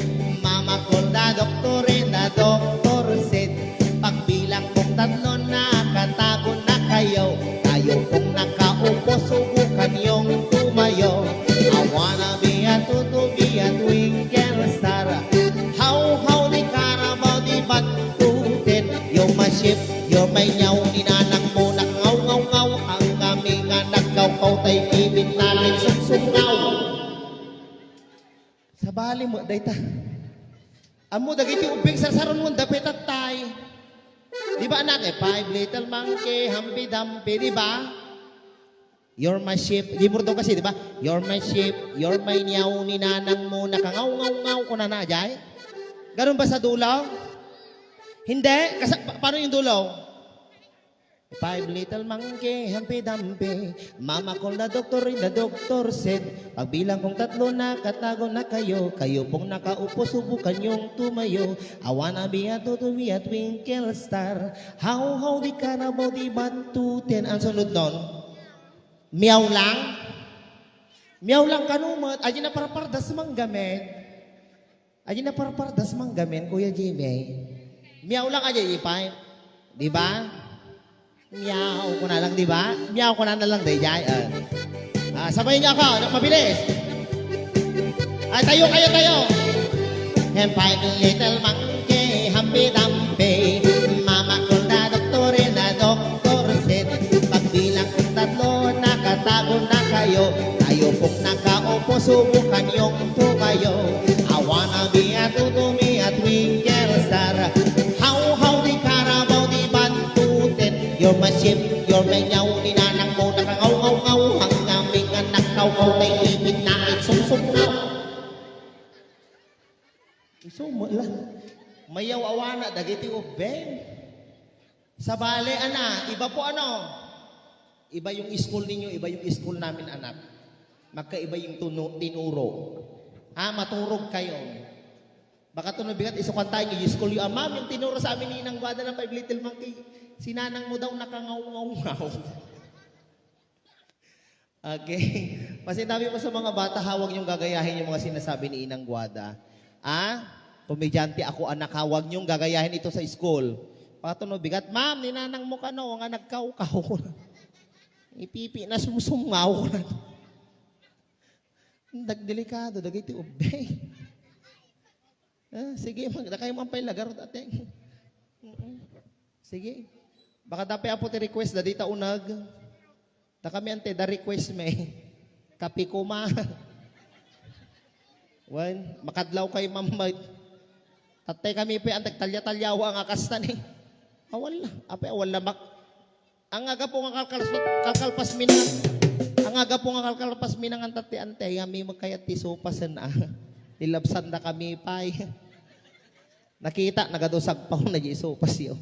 mama kuldado doktor na doktor said, pagbilang kong tatlo nakatago na kayo. Tayo pong nakaupo, subukan yung tumayo. I wanna be a tutu, be a twinkle star. How di Carabao, di batutin. You're my ship, you're my nyaw, ninanang mo nakangaw-ngaw-ngaw. Ang kami nga nagkaw-kaw, tay ibig namin sumsungaw. Sa bali mo, dayta. Amo, dagiti ubing sasaron mo, dapit at tay. Di ba anak eh? Five little monkey, humpy dumpy, di ba? You're my sheep. Di mo daw kasi, di ba? You're my sheep, you're my nyaw, ninanang mo, nakangaw-ngaw-ngaw ko na najay. Ganun ba sa dulo? Hindi. Paano yung dulo? Five little monkey, humpy dumpy. Mama called the doctor said, pagbilang kong tatlo nakatago na kayo. Kayo pong nakaupo, subukan yung tumayo. I wanna be a tutu, be a twinkle star. How di Carabao, di batutin. Ang sunod nun, miyaw lang. Miyaw lang kanumot. Ayan na parapardas manggamen. Ayan na parapardas manggamen, Kuya Jimmy. Miyaw lang aja ipay. Di ba? Miyaw ko na lang, di ba? Miyaw ko na lang, di jay. Sabayin niyo ako, mabilis. Ay, tayo kayo, tayo. And five little monkey, humpy dumpy. Mama called the doctor said, pagbilang kong tatlo, nakatago na kayo. Tayo pong nakaupo, subukan yung tumayo. I wanna be a tutu, me a twinkle star. How di Carabao, di batutin. You're my ship, you're my nyaw, ninanang mo, nakangaw-ngaw-ngaw. Ang aming anak, kaw-kaw, tay ibig na sumsungaw. So, mayaw awana, dagiti ubeng. Sa bale, ana, iba po ano? Iba yung school ninyo, iba yung school namin, anak. Magkaiba yung tinuro. Maturog kayo. Baka ito nabigat, isukan tayo yung school yung ma'am, yung tinuro sa amin ni Inang Guada ng Five Little Monkey, sinanang mo daw nakangaw-ngaw-ngaw. Okay. Pasinabi mo sa mga bata, hawag niyong gagayahin yung mga sinasabi ni Inang Guada. Komedyante ako, anak, hawag niyong gagayahin ito sa school. Baka ito nabigat, ma'am, ninanang mo ka no, nga nagkaw-kaw ko na. Ipipi na sumusungaw ko na. Dagdelikado, dagiti ubay. Sige, magda kayo mampay lagarot ate. Sige. Baka dapat apo ti request da dita unag. Da kami ante da request may kapi kuma. Wan, makadlaw kay mamay. Tatay kami pa antag talya-talyawa ang akasta ni. Awal, awal lamak. Ang aga po nga kalkalpas minang. Ang aga po nga kalkalpas minang ang tate-ante, kami magkayat ti sopasan Nilabsan na kami pay. Nakita, nagadusag pa ko na di sopas yun.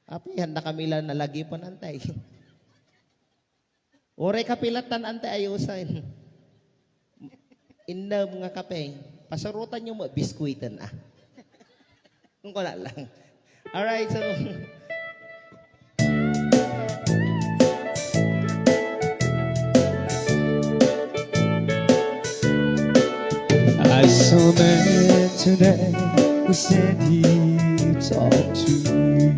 Apihan na kami lang nalagi po nantay. Oray kapilatan antay ayusan. Indam nga kape. Pasarutan nyo mo, biskwitan Kung ko lang. Alright, so... I saw a man today who said he talked to you.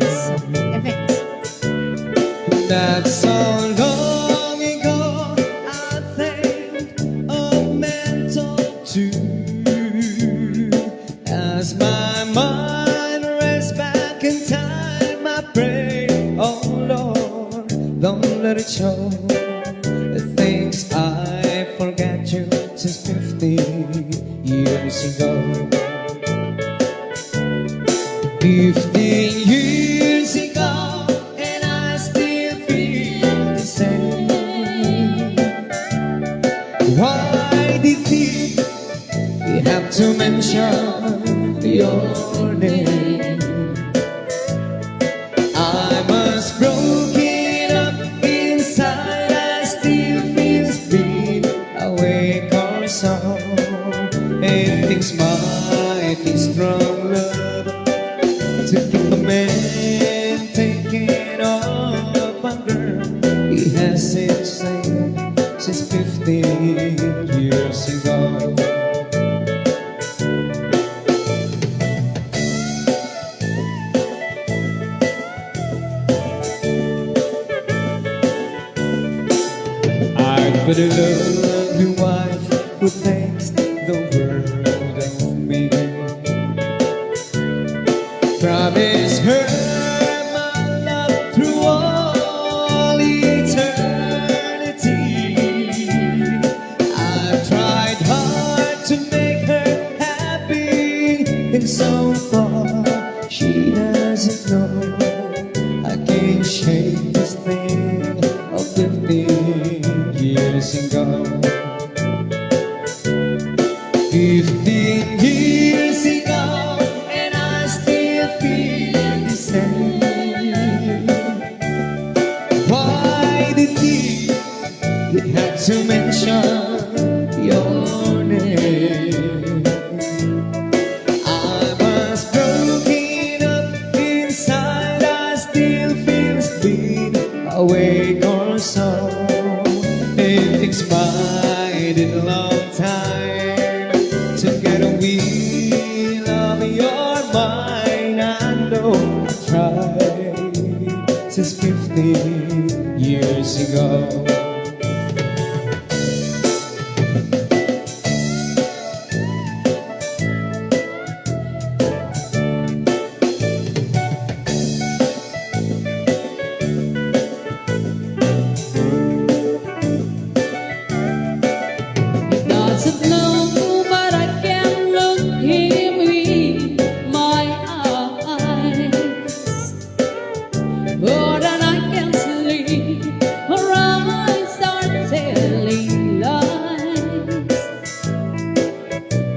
Not so long ago, I think a man talked to you. As my mind rests back in time, I pray, oh Lord, don't let it show the things I forgot you since 50 years ago. 15 years ago, and I still feel the same. Why did he have to mention your name? I must broken up inside, I still feel being awake or so. And things might be strong love to keep a man thinking of a girl he hasn't seen since 15 years ago. a lovely wife who thanks the world on me. Promise her my love through all eternity. I've tried hard to make her happy, and so far she doesn't know I can't shake this thing of 15 years ago. 15 years ago, and I still feel the same. Why did you have to mention your name? I was broken up inside, I still feel split awake or so. It expired in a long time. Together we love your mind. I know I tried since 15 years ago. Doesn't know, but I can look him in my eyes. More than I can sleep, her eyes start telling lies.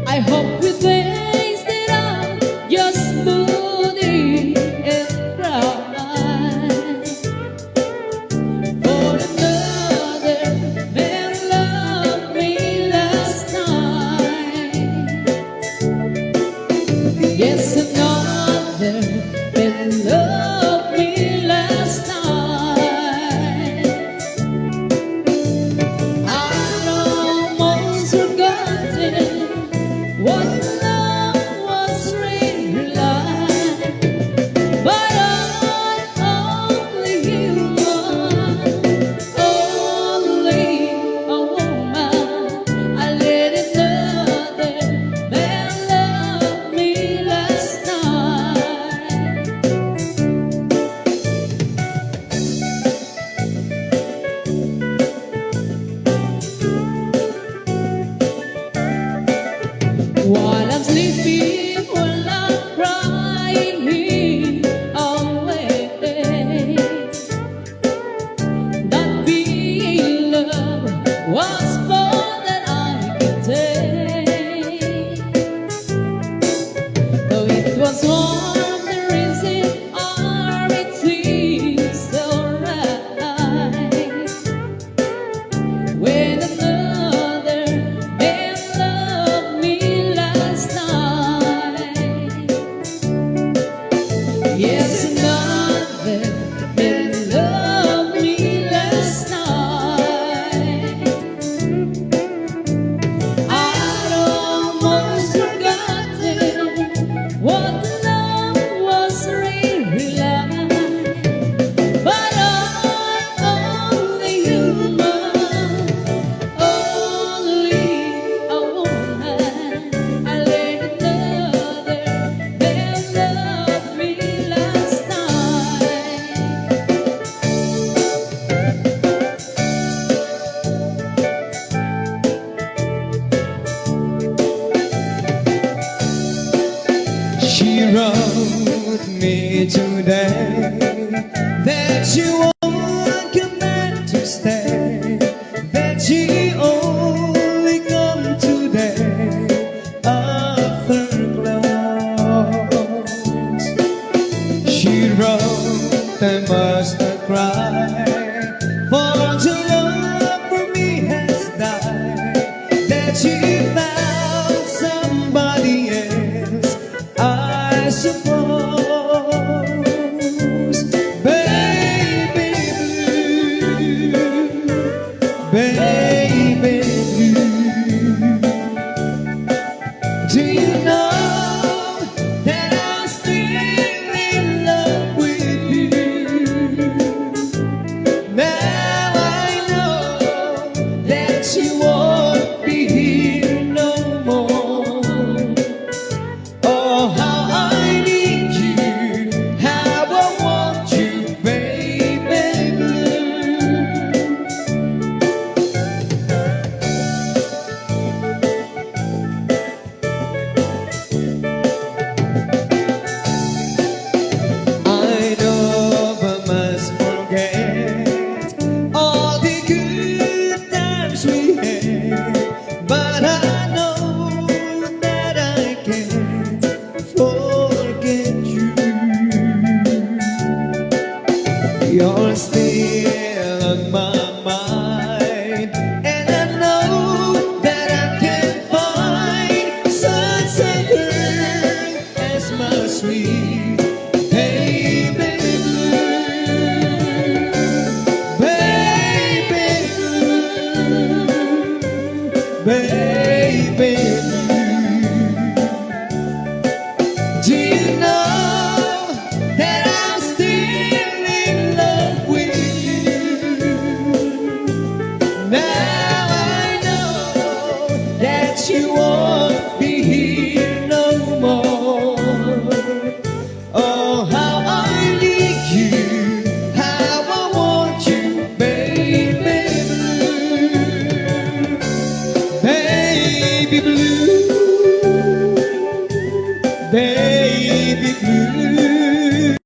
I hope you think that I'm just moody and bright. For another man loved me last night. Yes, another man loved me last night. I'd almost forgotten what love was really like. But I'm only human, only a woman. I let another man love me last night. While I'm sleeping, while I'm crying away, that being love was more than I could take. Though it was warm, the reason everything so right. When another man loved me last night. Yes, another man loved me last night. I'd almost forgotten what love was really like. But I'm only human, only a woman. I let another man love me last night. She wrote me today that you won't come back to stay, that she only come today after close. She wrote I must not cry, for the love for me has died, that she found somebody else, I suppose. Baby blue, baby blue, do you know that I'm still in love with you? You're still on my mind, and I know that I can find such a girl as my sweet baby blue, baby blue, baby blue. Do you know that I'm still in love with you? Now I know that you won't be here no more. Oh, how I need you, how I want you, baby blue, baby blue. Baby blue,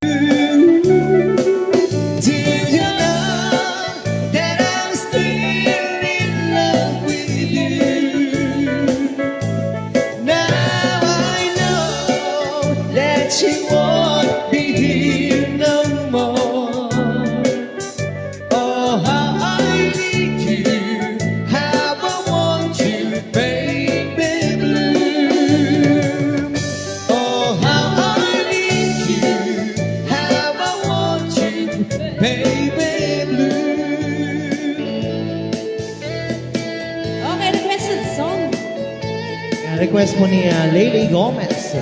do you know that I'm still in love with you? Now I know that you won't be here no more. Oh, how I need you, how I want you, baby blue. Oh, how I need you, how I want you, baby blue. Okay, requested song. Request po ni Leila Gomez.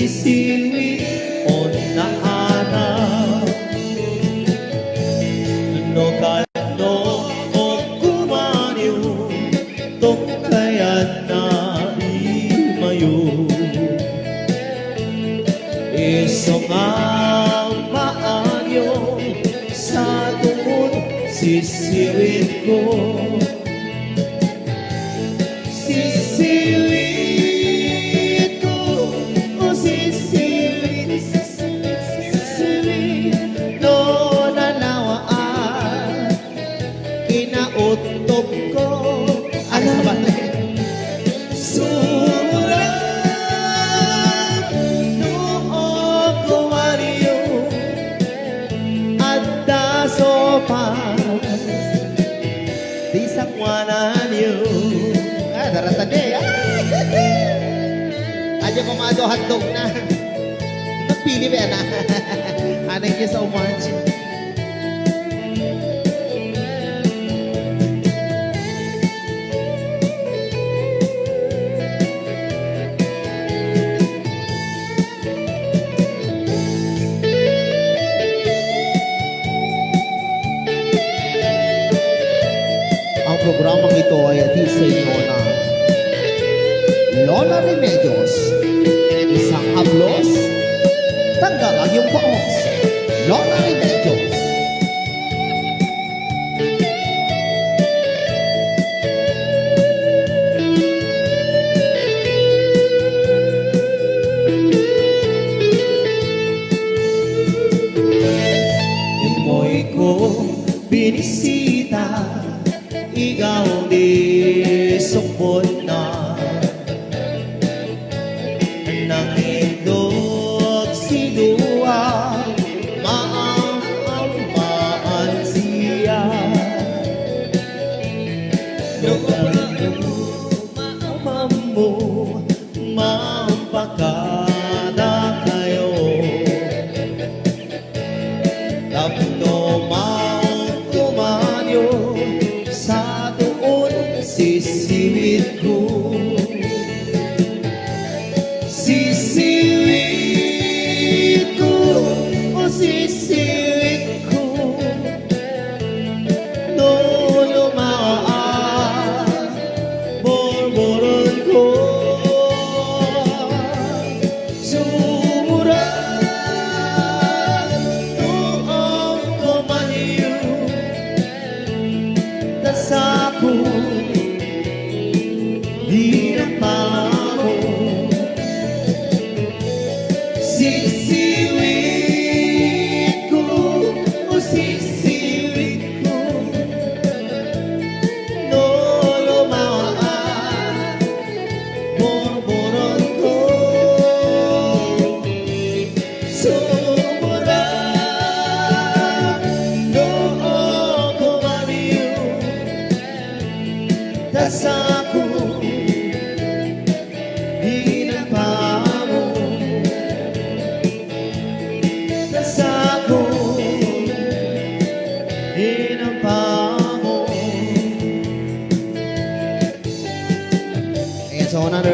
Sisiwi o nahanap no kano o kumaniw tungkayan na imayo isong ang maanyo sa tungod sisiwin ko sisiwin ko o sisiwin no nanawaan kinautok ko ano ba sulat noong kumariyo at dasopan di sakwanan yun daratade aja komado hotdog na magpili ba yan thank you so much. Ang programang ito ay hatid sa inyo ng Lola Remedios. Isang hablos, tanggal ang iyong paos. Lola Remedios. Imoy ko binisita ikaw di sukod na nang indog si Dua maan siya nung mo mampakada kayo tapno mang kumanyo sa doon sisiwit ko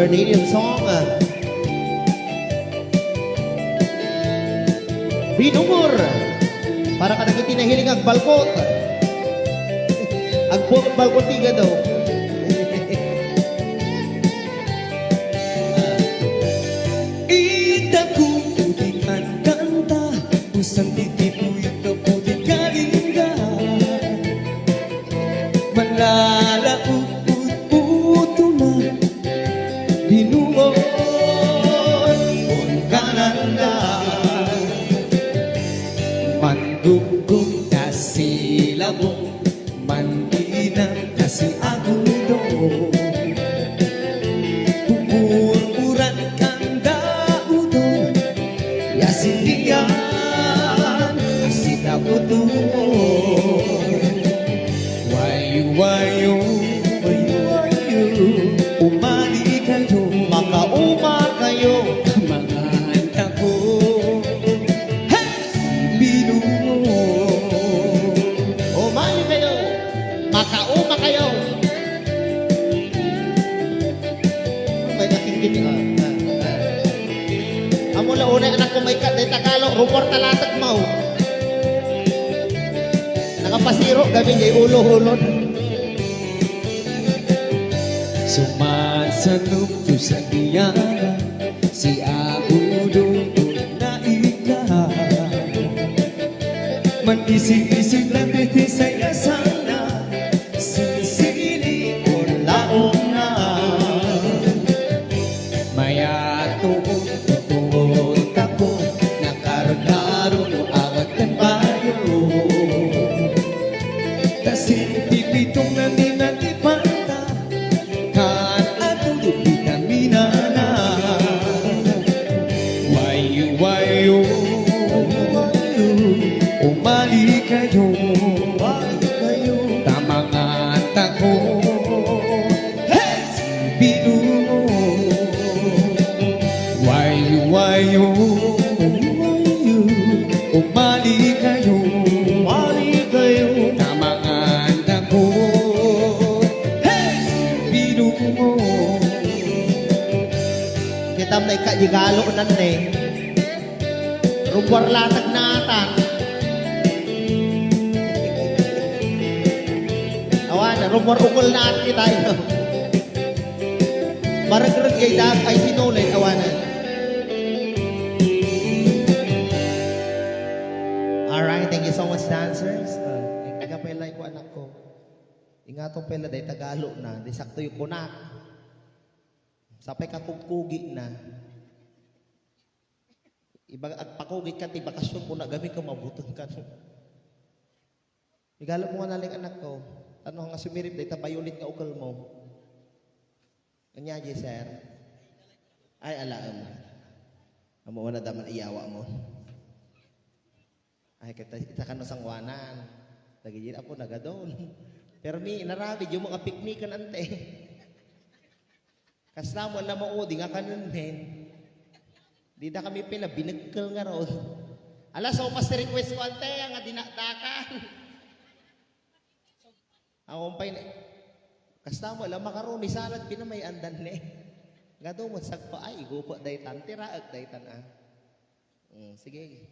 Bernardian song. Binumor. Para ka naging tinahiling ang balkot. Ang buong balkotiga daw. Ida kuputingan kanta Usang titipuy kaputin kalinga Malalauput-puto na Binungon Kung kananda Mandugong na silabong Mandinang na si Agudong Pupurpuran kang daudong Yasindiyan Asin ako Wayu, wayu, wayu, wayu Umali kayo Makauma kayo. Mga anak ko Hey! Binungo Umali kayo. Makauma kayo. May nakikita. Amo la una anak ko may kat Tagalog rumor talatag mo. Nakapasiro gabi jay ulo-ulod. Sumasalup to sa tiyana Si Agudong na ika Man-isig-isig lang dito sa'yo sana Sisili o laong na Maya tuon ako Nakaragaro no awat kan bayo Kasi pipitong na ninatipanta Kan ato vitamina na Wayu, wayu, wayu Umali kayo Tamang atako Hey! Binungo Wayu, wayu, wayu Umali kayo Tamang atako Hey! Binungo Kita may kajigalo nan eh. Rumor latag natan. Awan, rumor ukol na at kita ito. Marag-rag kay dag ay sinulay, awanan. Alright, thank you so much dancers. Ikapelay ko anak ko. Ingatong pela day Tagalog na, di sakto yung kunak. Sapay ka kugi na. Iba at pakugit ka ti bakasyon ko na gamit ka mabuton ka. Igalo mo nga naling anak ko. Ano nga sumirip day tabayulit nga ukal mo. Kanya di sir. Ay alaam. Amo na daman iyawa mo. Ay kita ka no sangwanan. Lagi apo nagadon. Pero mi narabi yung mga piknikan ante. Kasama na mo di nga kanon men. Di na kami pila binagkal nga ron. Alas so pas request ko ante nga dinadakan. Ako pay kasama la makaron ni salad pinamay andan ne. Nga do mo sagpa ay gupo daytan tiraag daytan ah. Sige.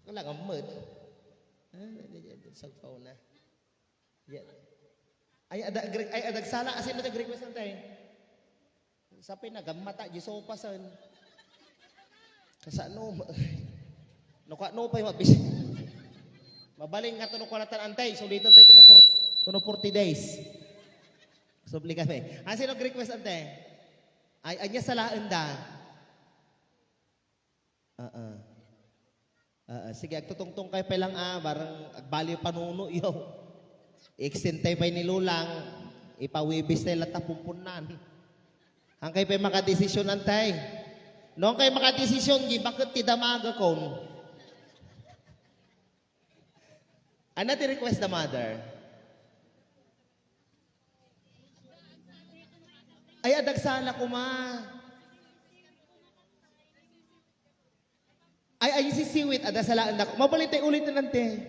Wala kang mood. Sagpa na. Ay adag sala asin na request ante. Sapay nagamata di sopasan. Kasano no pa mabis. Mabaling nga tuno kunatan antay sulitan tay tuno 40 days. Subli kami. Sino request ante? Ay anya salaan da. Sige agtutungtong kay pelang barang agbali panuno yo. Extend tay pay ni lulang ipawibis tay lata pumpunan. Ang kay pay makadesisyon antay. Noong kay makadesisyon, bakit ti damaga kon? Ano ti request the mother? Ay, adagsala ko ma. Ay, sisiwit, adasalaan na ko. Mabalit tayo ulit na nante.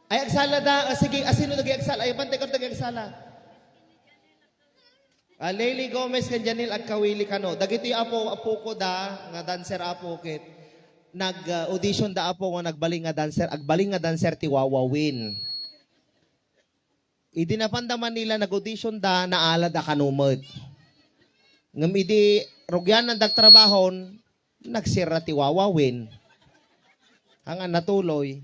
Ay, agsala da, sige, asino nag-agsala? Ay, bantay ko nag-agsala. Leili Gomez kan Janil Agkawili kano. Dagiti apo ko da nga dancer apo kit. Nag-audition da apo nga nagbaling nga dancer, agbaling nga dancer ti Wawawin. Idi napandaman nila nag-audition da naala da kanumod. Ngam idi rugyan ng dagtrabahon, nagsira ti Wawawin. Hangan natuloy.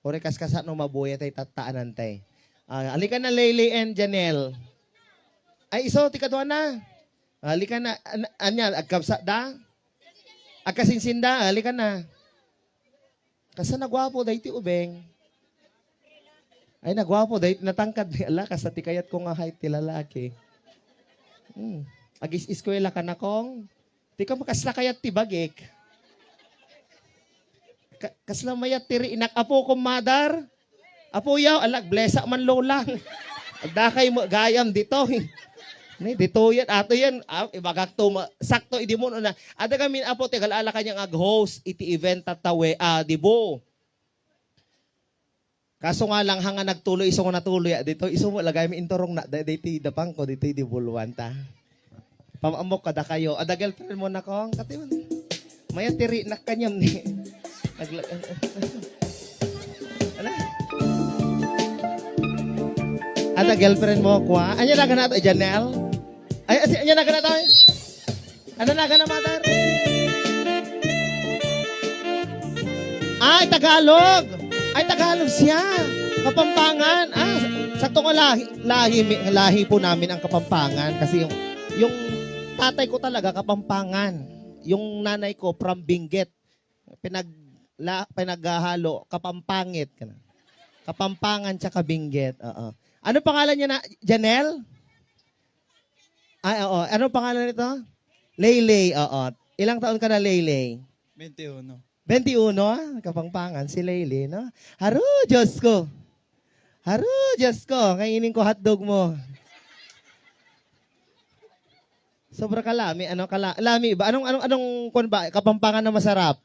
Ore kaskasa no mabuya tay tataanan tay. Alika na Leili and Janelle. Ay iso ti kadwa na. Alika na anya agkabsa da. Agkasinsinda, alika na. Kasa nagwapo dahi ti ubeng. Ay nagwapo dahi natangkad ni ala kasa ti kayat ko nga height ti lalaki. Agis eskwela ka na kong. Di ka makasla kayat ti bagik. Kasla mayat tiri inak apo kong madar. Apo yaw, alag, blesa man lolang. Agdakay mo, gayam dito. Dito yan, ato yan. Ibagak to, sakto, idi mo na. Ada kami, apo, tegalala kanyang ag-host, iti event tatawe, dibo. Kaso nga lang, hanga nagtuloy, iso nga natuloy. Dito, iso mo, lagay mi intorong na, dito dapang ko, dito di buluan ta. Pamamok kada kayo. Ada girlfriend mo na kong, katiman. Maya tiri na kanyam ni. Ano? Ada girlfriend mo kwa? Anya na ganat Janelle? Ay anya na ganat ay? Ano na ganat matar? Ay Tagalog. Ay Tagalog siya. Kapampangan. Sakto nga lahi po namin ang Kapampangan kasi yung tatay ko talaga Kapampangan. Yung nanay ko from Benguet. Pinaghalo Kapampangit kana. Kapampangan tsaka Benguet. Oo. Ano pangalan niya na? Janelle? Ay, oo. Ano pangalan nito? Leyley, oo. Ilang taon ka na, Leyley? 21. 21? Kapangpangan si Leyley, no? Haru, Diyos ko. Haru, Diyos ko. Kainin ko hotdog mo. Sobra kalami. Ano kalami ba? Anong kun ba? Kapampangan na masarap?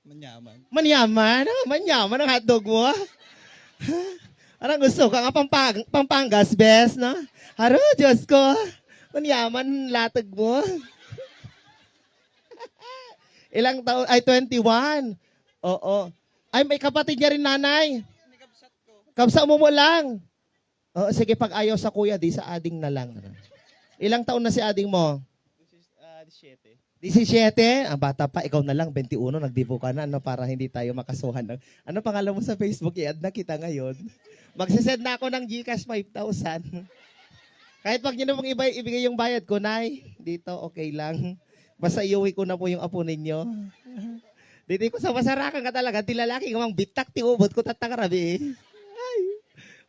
Manyaman. Manyaman? Manyaman ang hotdog mo? Anong gusto ka nga Pampangas, best, no? Haro, Diyos ko. Manyaman latag mo. Ilang taon? Ay, 21. Oo. Ay, may kapatid niya rin, nanay. Kabsa mo lang. Oo, sige, pag ayaw sa kuya, di sa ading na lang. Ilang taon na si ading mo? 17? Ang bata pa, ikaw na lang, 21, nagdibo ka na, ano, para hindi tayo makasuhan. Ano pangalan mo sa Facebook? I-add na kita ngayon. Magsisend na ako ng GCash 5,000. Kahit pag nyo namang ibigay yung bayad ko, Nay, dito, okay lang. Basta iuwi ko na po yung apo ninyo. Dito ko sa masarakan ka talaga, tilalaki kamang bitak, tiubot ko tatakarabi. Ay,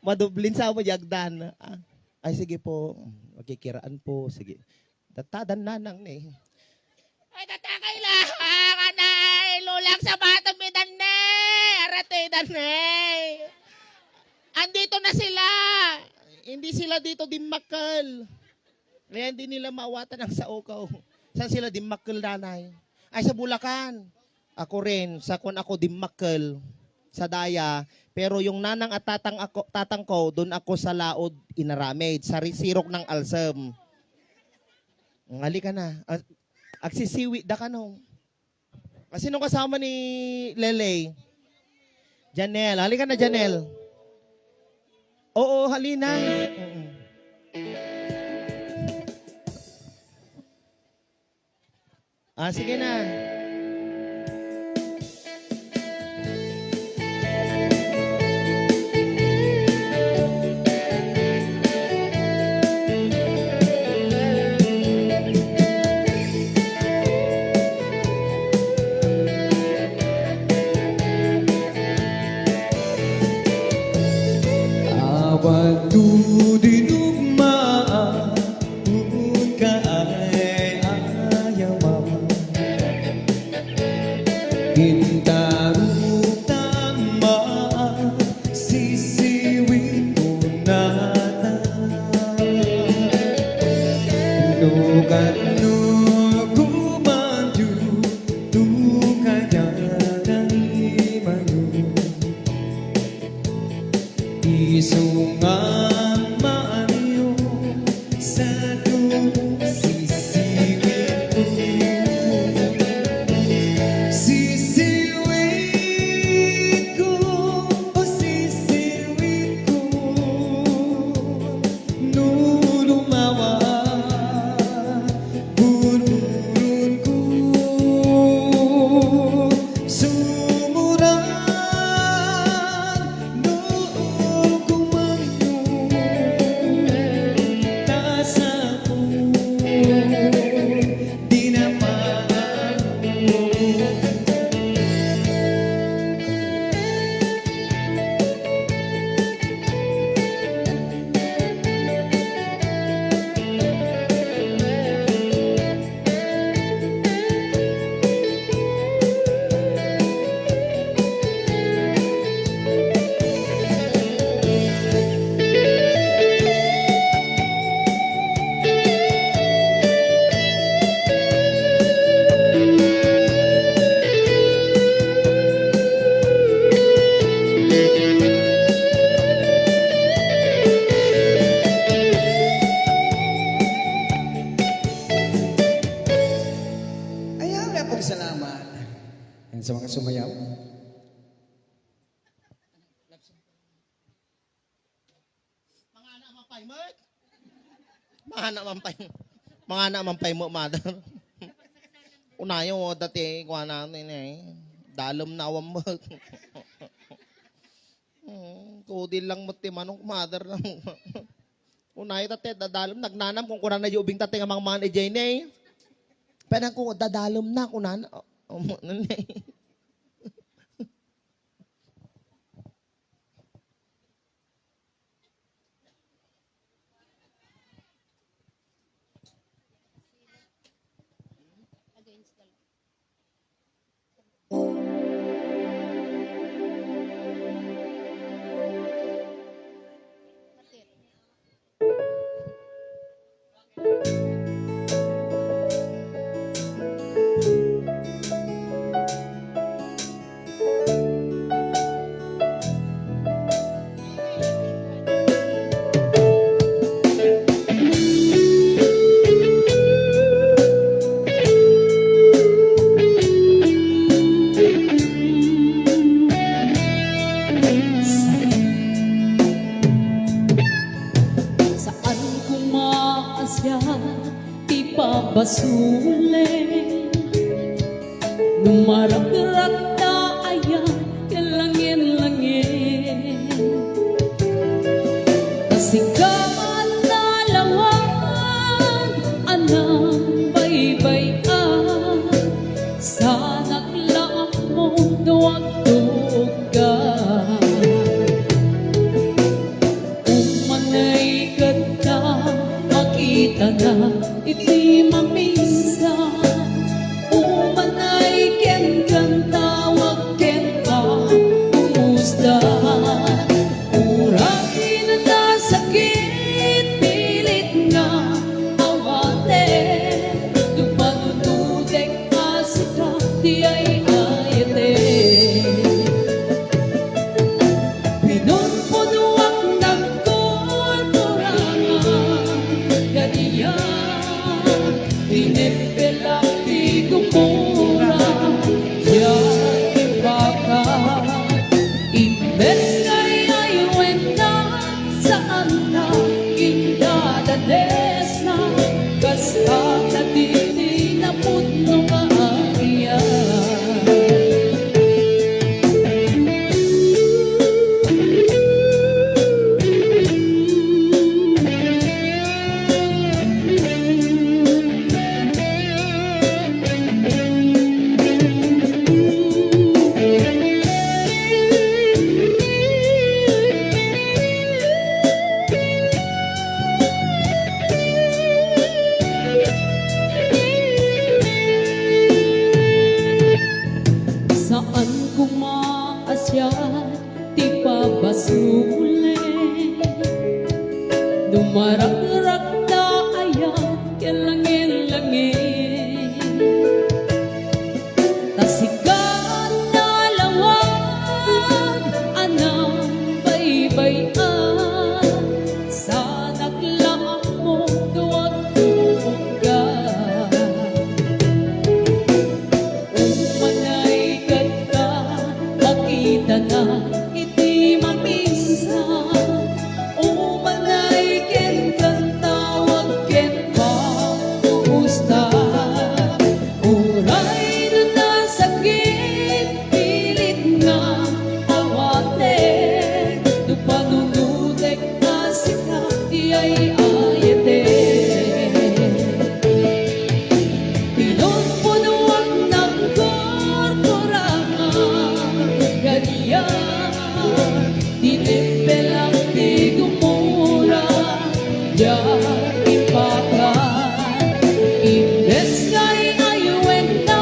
madublin sa mo, yagdan. Ay, sige po, magkikiraan po, sige. Tatadan na nang ni. Ay, tatakay lang! Kanay! Lulang sa batang midanne! Arate, danne! Andito na sila! Hindi sila dito dimmakal. Kaya hindi nila maawatan ang saukaw. Saan sila dimmakal, nanay? Ay, sa Bulacan. Ako rin, sa kun ako dimmakal. Sa Daya. Pero yung nanang at tatang ko, doon ako sa Laod, Inaramid. Sa Sirok ng Alsem. Ngali ka na. Agsisiwi da ka no. Kasi nung kasama ni Lele, Janelle. Halika na, Janelle. Oo, halina. Sige na. Awag tu dinugmaan kung kaay ayawan. Gintarong tamaan sisiwin ko nata. Nugat no kumando tukaya dari mayo. Isungan maayo sa Mga na mampay mo, mother. Unayo mo dati, kuha natin eh. Dalom na awam mo. Kudil lang mo timanong mother. Unayo dati, dadalom. Nagnanam kung kunan na yubing dati nga mga manager niya eh. Pero kung dadalom na, kunan. Saan kumaasya ipabasule Numaragrak na ayan kalangin-langin Kasigaman na lawan anang baybayan Sanak lang mo duwag-dugan Umanay ganda, makita na, iti mamisa. Umanay ken ganda, wag ken ka, umusta. Uray na nasakit, pilit nga, awate. Dupanunudek asika, di ay ayate. Pinunpunuak ng kulturangan Ganyan, pinipilak di gumura Yan ibaka Imbes ngay ayuin na Saan na indadades na Kasta na dini na puno nga ariyan Saan kumaasya ti pabasule Dumaragrak na ayan kalangin-langin Tasigan na lawan anang baybayan Sanak lang mo duwag-dugan Umanay ganda, makita na, iti mamisa. Umanay ken ganda, wag ken pa, umusta. Uray na nasakit, pilit nga, awate. Dupanunudek asika, iyay ayete. Pinunpunuan ng korporangan Ganyan, dinipelang di gumura Diyan ipakan Imbes ngay ayuin na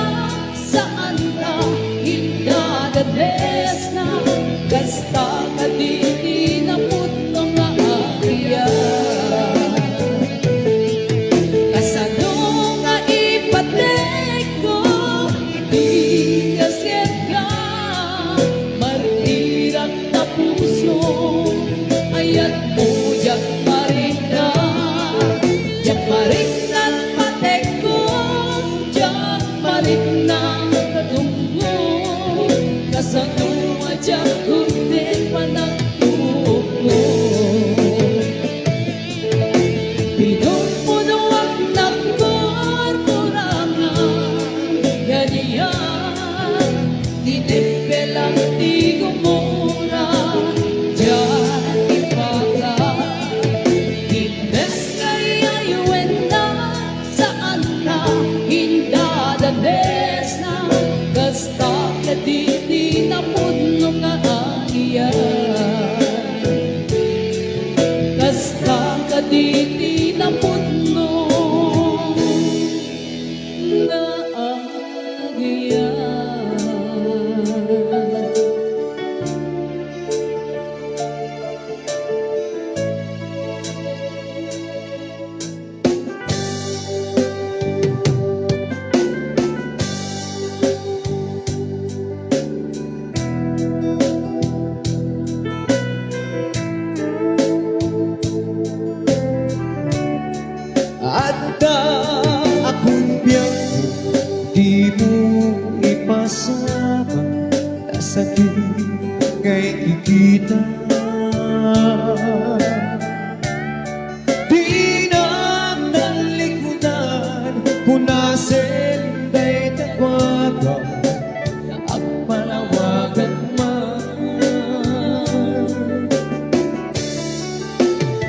Saan ka indadades na Kasta ka di na puto nga ariyan Kasano nga ipatek ko, di kasket ka, martirang na puso, ayat mo jak marina, jak marinan patek ko, jak marinan katungo, kasano nga jak kuntin panagtuko.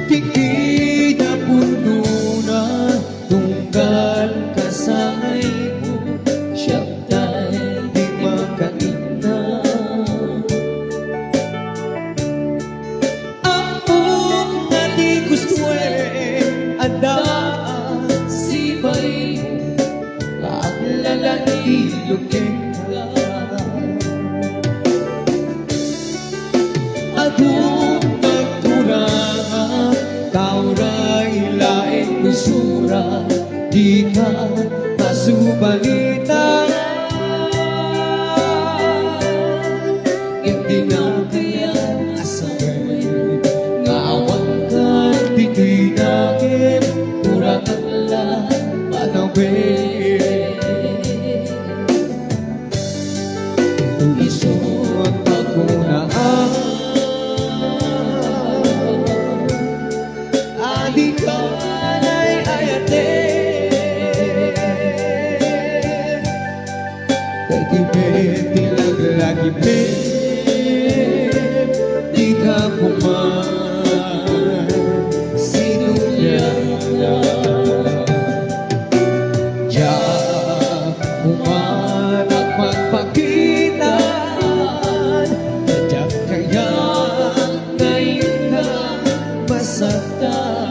Di inapuno na tunggal kasay mo, siya tayo di makaina. Ang nga di gusto adaan si bay mo, kaaglalang ka. Adung nagturang kauray laing kusura, di ka masubalita. Hindi na kaya asaway, ngawang ka di nakin, kurang ala panawin. Isot ako na adik ka na'y ayate. Kay tipid lagi di ka kuman sinulyanan. Diyan kuman at magpakitaan, diyan kaya ngayon ka masaktan.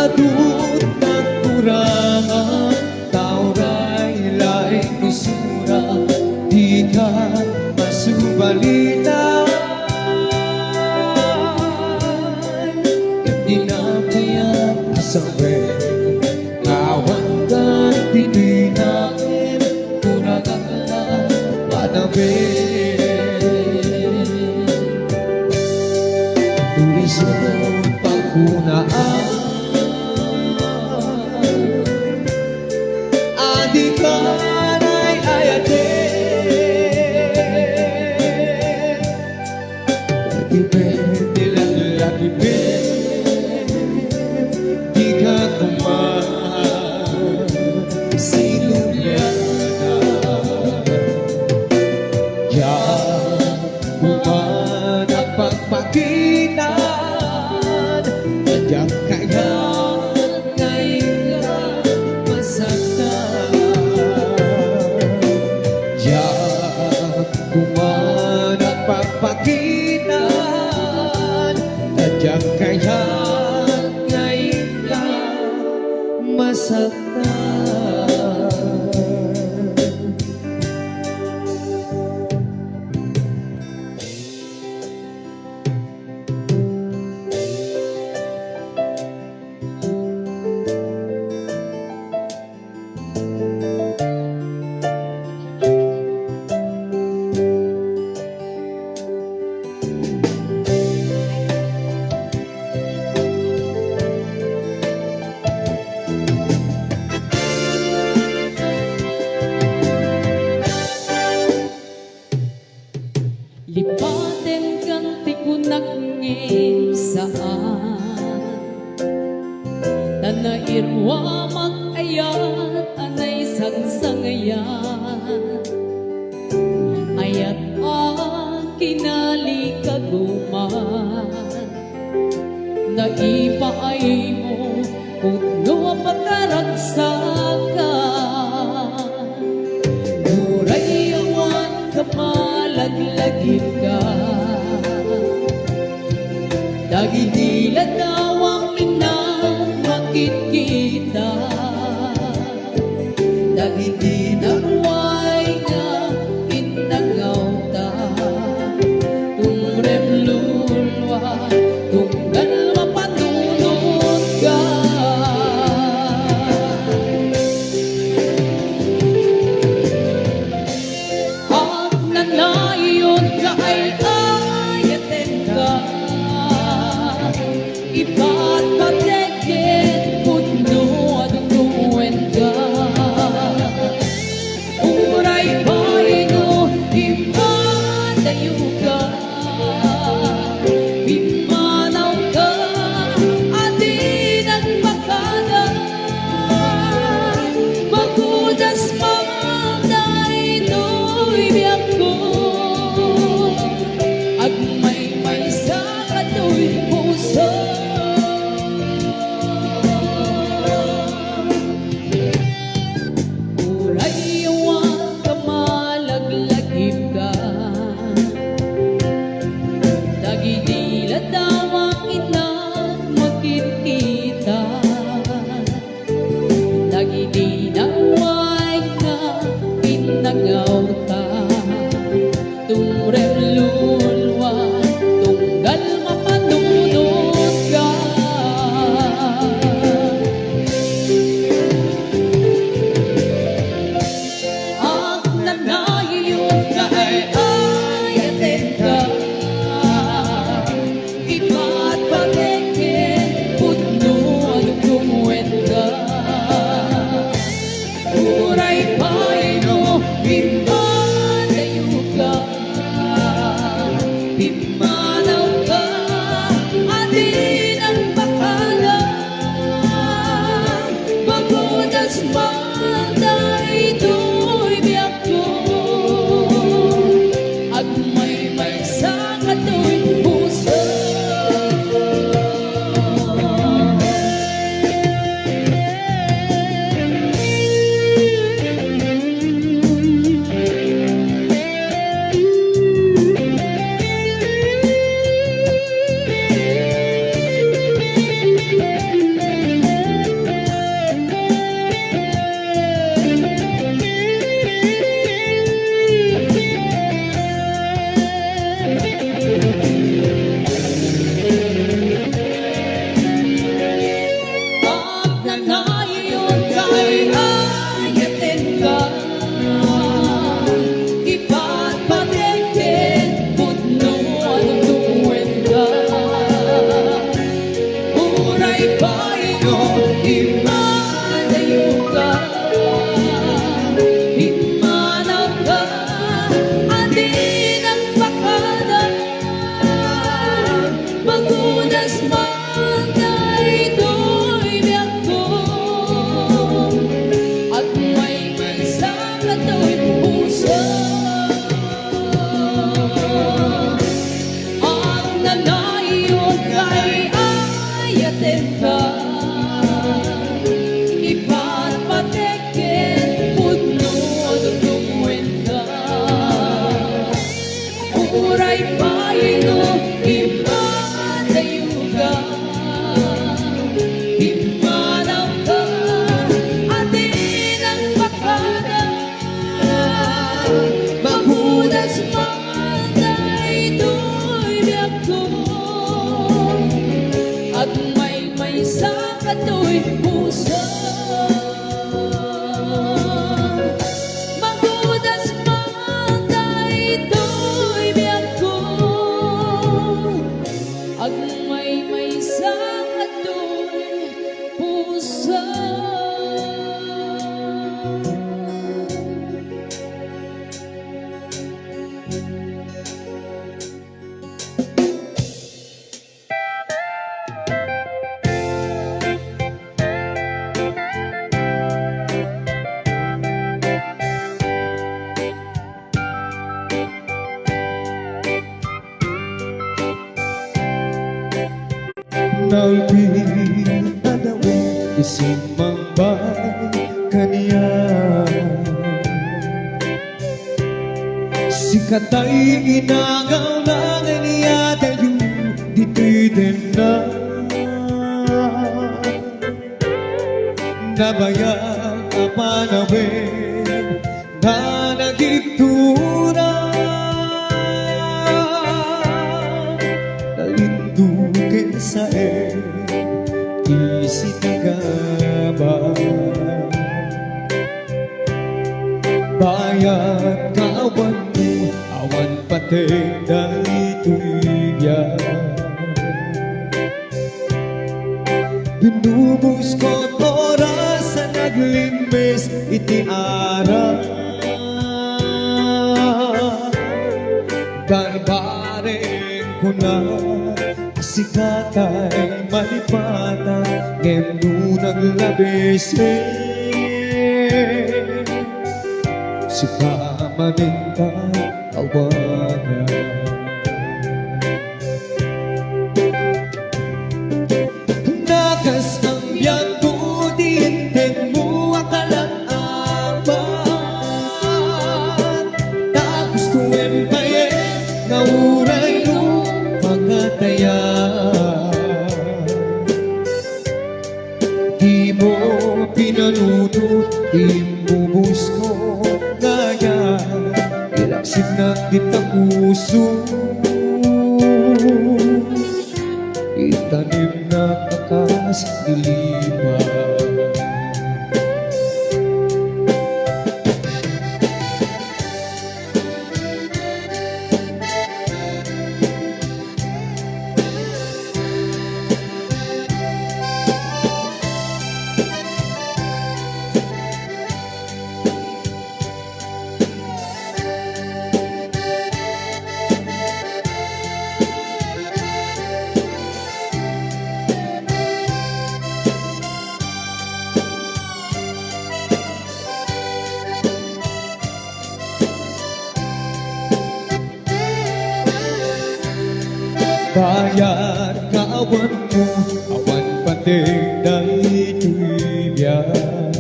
Adut nagkurangan, tauray laing kusura, di ka masubalita. Hindi na kaya asawe, kawan ka di nakin, kurang akala panawin. Tulisong pagkunaan, adik ka na'y ayate. Lagipin nilang lagipin, di ka kuman sinulyanan. Diyan kuman at pagpakitaan, diyan kaya ngayon ka masaktan. Diyan kuman at pagpakitaan, diyan kaya ngayon ka masaktan. Lipaten kang tikunak ngin saan, tanairwa mag-ayat anay sangsangayan. Ayat kinali kaguman, naipaay mo puno pakaragsakan. Muray awan kamalaglagin ka, dagiti ladawang minangakit kita, dagiti narway nga inagaw ta. Tumrem lulwa tunggal mapatulog ka. At nanayon ka ay ayaten ka, Mabudas man daytoy biyak ko, at may mansang ato'y puso. Ang nanayon kay ayatin ka, ipatpateket pudno tutungin ka. Uray paino ipatayo ka, himalaw ka, atin ang bakada. Mabudas man daytoy biyak ko, at may sakato'y puso. Mabudas man daytoy biyak ko, at may sakato'y puso. Nalpin adawin ising mambay kaniya, sikatay inagaw na niya tayo dito'y din na nabayang apanawin na nagigtunan. Nalindukin sa isinagaba, bayat kaawan mo, awan patay daytoy biyak. Binubos ko't oras sa naglimbis iti araw, barbaring ko na sikatay malipatan ngem no naglabis si kamaninta awagan. Nakas ang biyak ko dintin mo akalang aman, na gusto empaye na uray no magkataya. Di mo pinanunod, di mo gusto kaya ilaksin na kita puso, itanim na kakas nilipan. Bayar kaawan mo, awan pating daytoy biyak.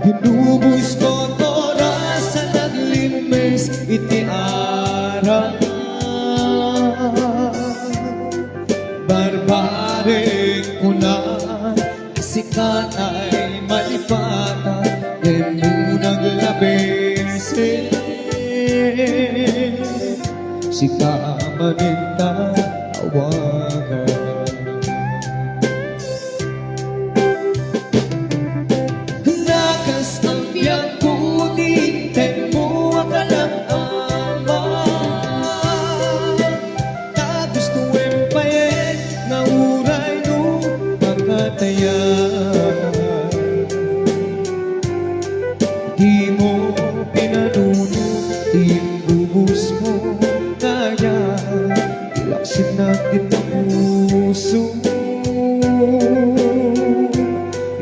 Hinubos ko't oras sa naglimbis iti araw, barbaring ko na sikat ay malipatan ngem no naglabis si kamaninta awagan. Nakas ang biyak ko dintin mo akalang aman, na gusto empaye na uray no magkataya. Di mo pinanunod, di bubus mo kaya Laksin natin ang puso,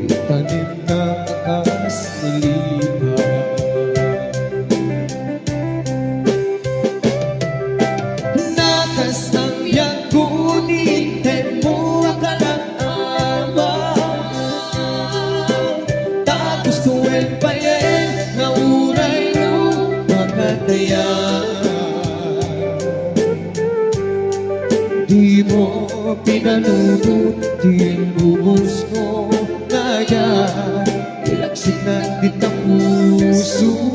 itanim ng akas nilipan. Nakas ang iyang kunitin mo akalang ama, tapos tuwin pa yan na uray mo makataya. Di mo pinanunod yung bubos ko na yan, ilaksik natin ang puso,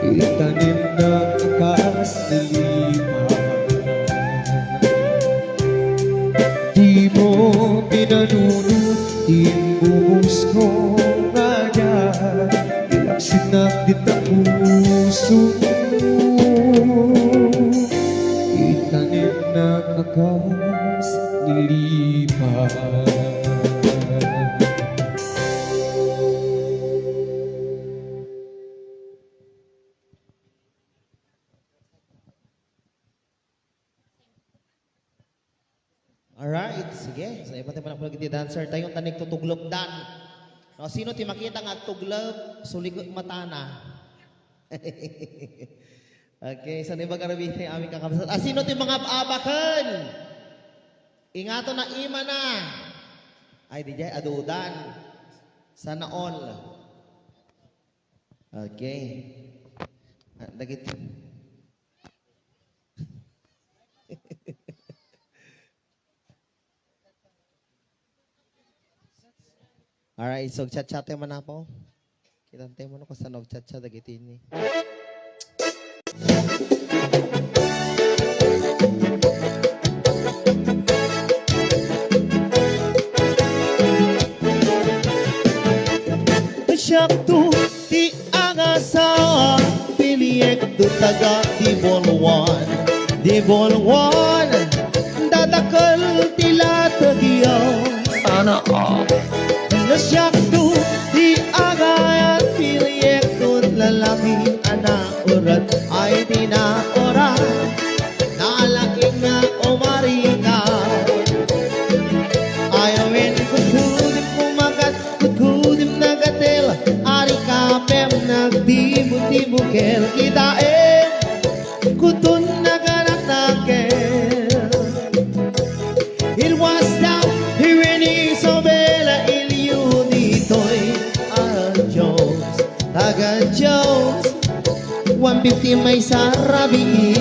itanim ng akas nilipan. Di mo pinanunod yung bubos ko na yan, ilaksik natin ang puso, itanim ng akas nilipan. Alright, sige. Sa iba't ibang mga dancer, tayong tanig tutuglog dan. No, sino ti makita nga tuglog, suligot mata na. Okay, sa iba karabin ni aming kakabsat. Sino ti mga abakan? Ingato na ima na. Ay, di jay, adudan. Sana all. Okay. Dagit. Alright, so chat-chat mo na po. Kitantay mo na kung saan nag-chat-chat dagitin ni. Syakto ti angasa piliyek do taga di bolwan dadakal tila tagiyaw sana all. Nasyakto di agayat piliyek do lalaki anak urat ay tinaoran nalaking nga umarika ayawin kukudim kumagat kukudim nagatel ari kapem nagdibut-dibukel kitae kutun naganak nakel. It was now here in Isabela Ilio ditoy Jones taga Jones 150 may sarabi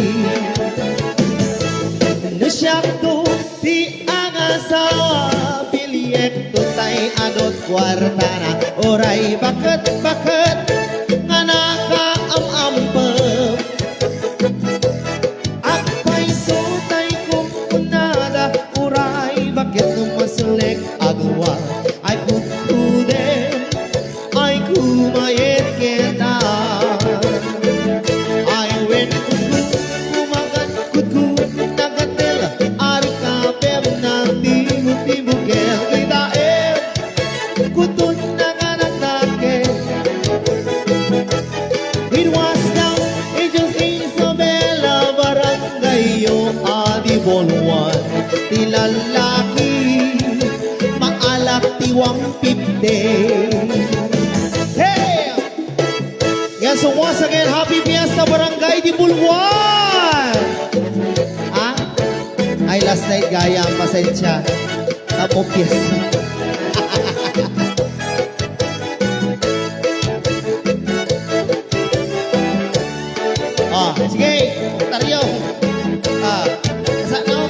nasyakto di angasawa piliyek tutay adot kwartana oray bakit nga nakaam-ampep akpay sutay kung unada oray bakit numaselek agawa ay kukude ay kumayet kita ay wen kumagat kukud nagatel ari kapem nang timut-timukel kita kutun naganatake. It was down Angels Isabela Barangay yung Adi Bolwan tilalaki maalak tiwang pipde. Hey! Yan, so once again, happy fiesta Barangay di Bulwan! Ah? Ay, last night gaya ang pasensya. Tapo fiesta. Sige, Taryo. Saan no?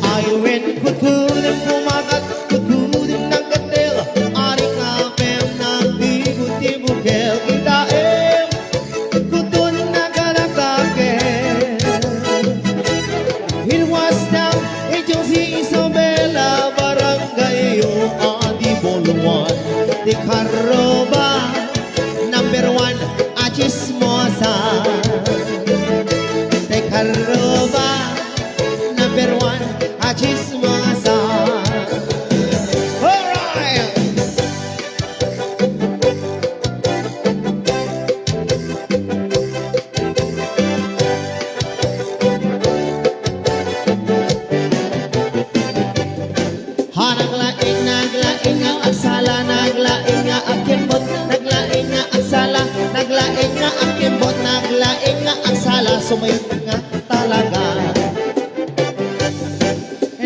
Ayuin, kukulim kumagat, kukulim ng katil, ari kapem ng tibut-tibukel, kitaem, kutun na galakakel. It was now sumayo nga talaga.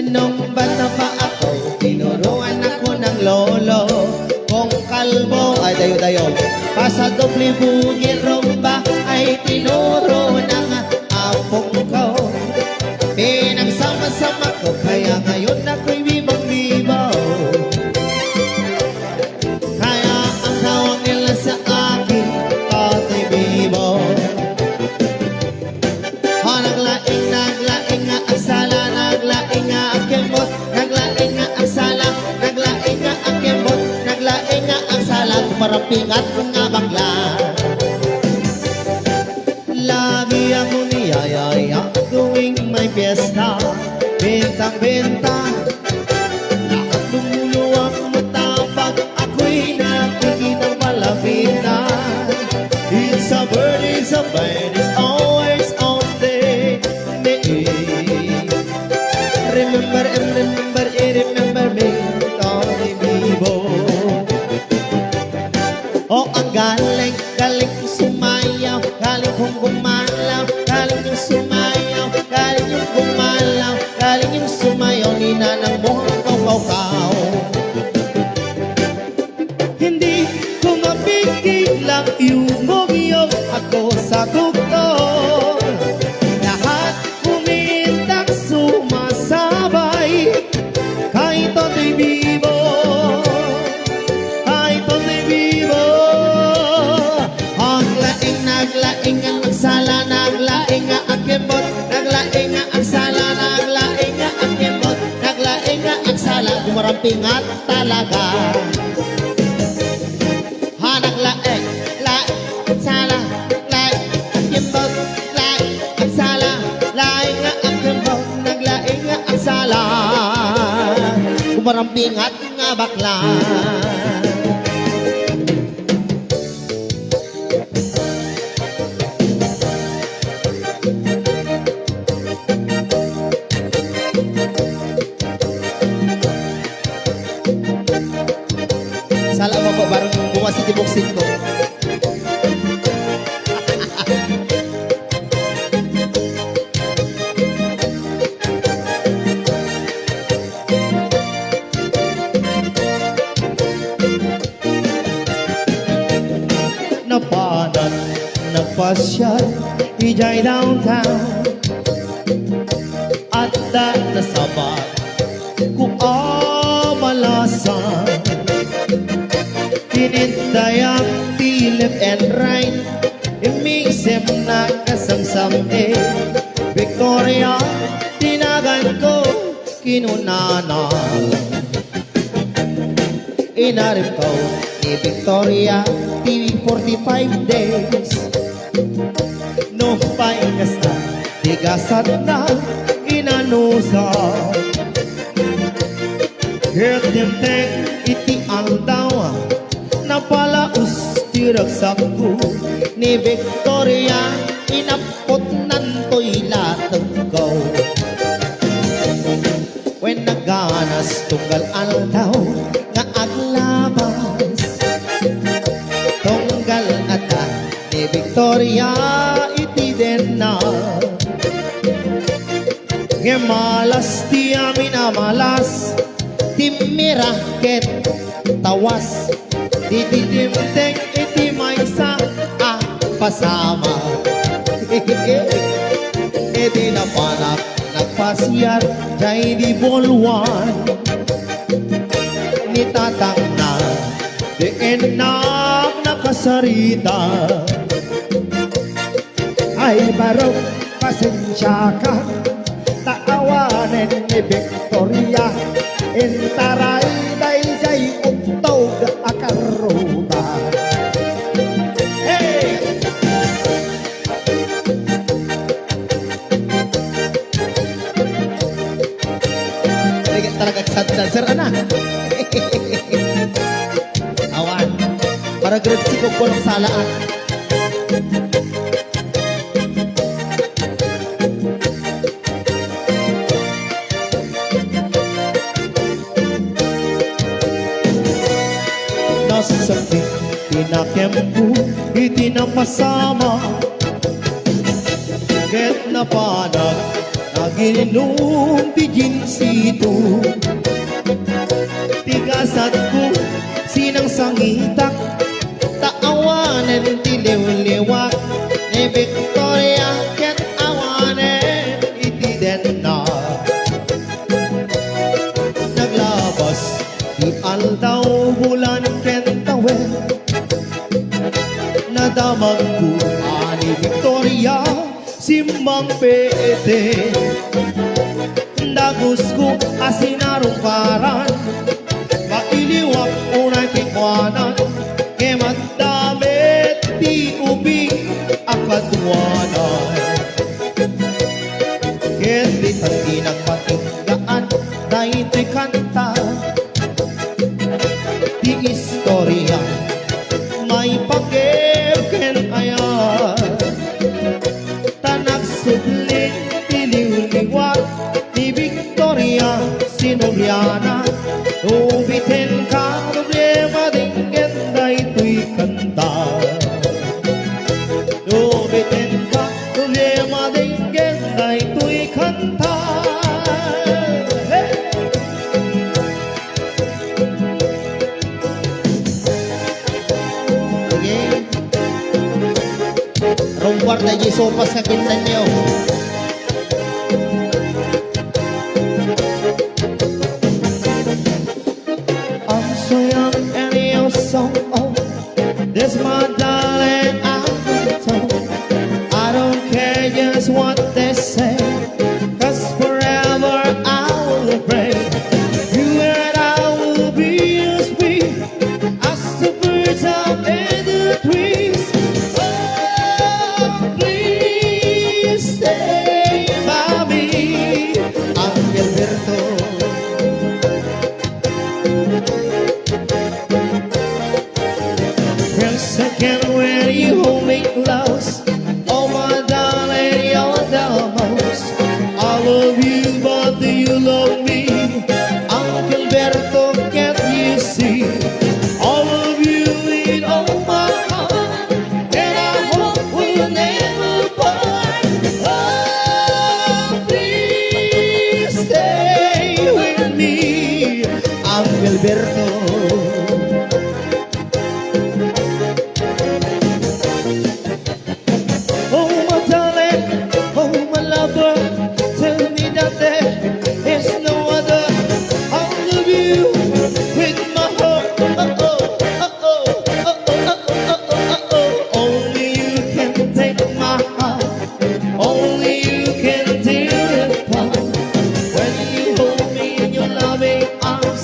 Nung bata pa ako, tinuruan ako ng lolo. Kung kalbo, ay dayo-dayo, pasa doble bugil rumba, ay tinuro ng apong ko. Pinagsama-sama ko, kaya ngayon ako'y bibang-bibaw. Kaya ang tawag nila sa akin, Tatay Bibo. Naglaing nga ang sala, naglaing nga ang kembot, naglaing nga ang sala, naglaing nga ang kembot, naglaing nga ang sala, kumarapingat nga bakla. Lagi ako niyayaya tuwing may piyesta, bentang-benta, lahat lumuluwag matapag, ako'y nakikita palapitan. It's a bird, it's a bird, it's always on the remember me, Tony Bibo. Oh, ang galing kong sumayaw, galing kong gumalaw, galing yung sumayaw, galing yung gumalaw, galing yung sumayaw, ni nanang mukhang kaw-kaw. Hindi ko mapigilang yung ako sa tuktok. Lahat umitak sumasabay kay Totoy Bibo, kay Totoy Bibo. Ang laing naglaing ang sala, naglaing ang kembot, naglaing ang sala, naglaing ang kembot, naglaing ang sala, kumarampingat talaga. Naglaing, laing, sala, laing, ang kembot, laing, ang sala, laing, ang kembot, naglaing, ang sala, kumarampingat nga bakla. Sala mo po, barang bumas si tibuksin ko. Napanan, nagpasyal, ijay downtown, at nasabat kung amalasan. Tinintay ang tilip and right, imisim na kasamsam Victoria, tinagan ko, kinunana. Inarim ko ni Victoria, TV 45 days. No paigas na, tigasat na, inanusa. Hirtim-ting, iti ang dawa, napalaus tiragsak ko ni Victoria, inapot nantoy latag ko. When naganas tunggal aldaw nga aglabas, tunggal ata ni Victoria, iti den na. Gemalas ti amin amalas, timira ket tawas, dididimteng iti maysa pasama. Iti napanak nagpasyar jay di bolwan, ni tatang na di enak nakasarita. Ay barok pasensya ka, taawanen ni Victoria, entaray day jay untog akaruta. Hey! Hindi talaga sad dancer na. Awan. Para grade 5 ko ng salaan. Nasasakit, tinakempo, itinapasama. Ket napanag naginom ti ginsito. Tigasat ko sinang sangitak, taawanan ti liwliwak ni Victoria ket awanen iti Denmark. Naglabas di aldaw bulan ket tawen, nadamag ko ani Victoria simbang pete. Dagus ko asinarong paran, mailiwak unay kikwanan, ke magdamit ti ubi akadwanan. Keti tanginang patinggaan, dahil ti kanta, ti istorya, may pagkeken ayan. Tanak sudling tiliwliwat, ti Victoria Sinuriana, ubitin ka problema dinggen da ito'y kanta. Ubitin ka problema dinggen da ito'y kanta. Hey! Sige. Rumbar na yung sopas ka kintan niyo. I'm so young and you're so old. This my darling, I'm told. I don't care just what they say, 'cause forever I will pray. You and I will be as free as the birds up in the trees. Oh, please stay by me, Uncle Berto. Second when you hold me close, oh my darling, you're the most. I love you, but do you love me? Uncle Berto, can't you see? I love you with all my heart, and I hope we'll never part. Oh, please stay with me, Uncle Berto. Oh my darling, oh my lover, tell me that there is no other. I love you with my heart. Oh oh oh oh oh oh oh oh oh. Only you can take my heart. Only you can tear it apart. When you hold me in your loving arms,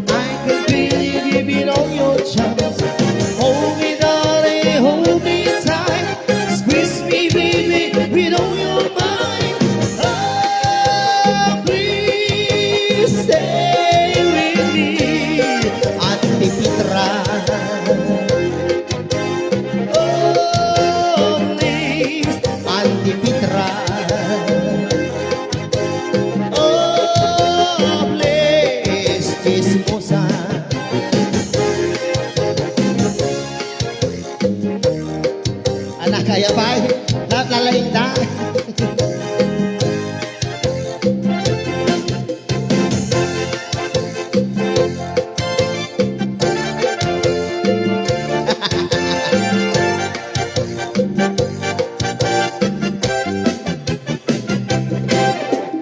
I can feel you giving all your charms. Hold me, darling, hold me tight. Squeeze me, baby, with all your might. Oh, please stay with me, Auntie Petra. Oh, please, Auntie Petra. Oh, please, chismosa. Anak kaya ba? Lalaing da.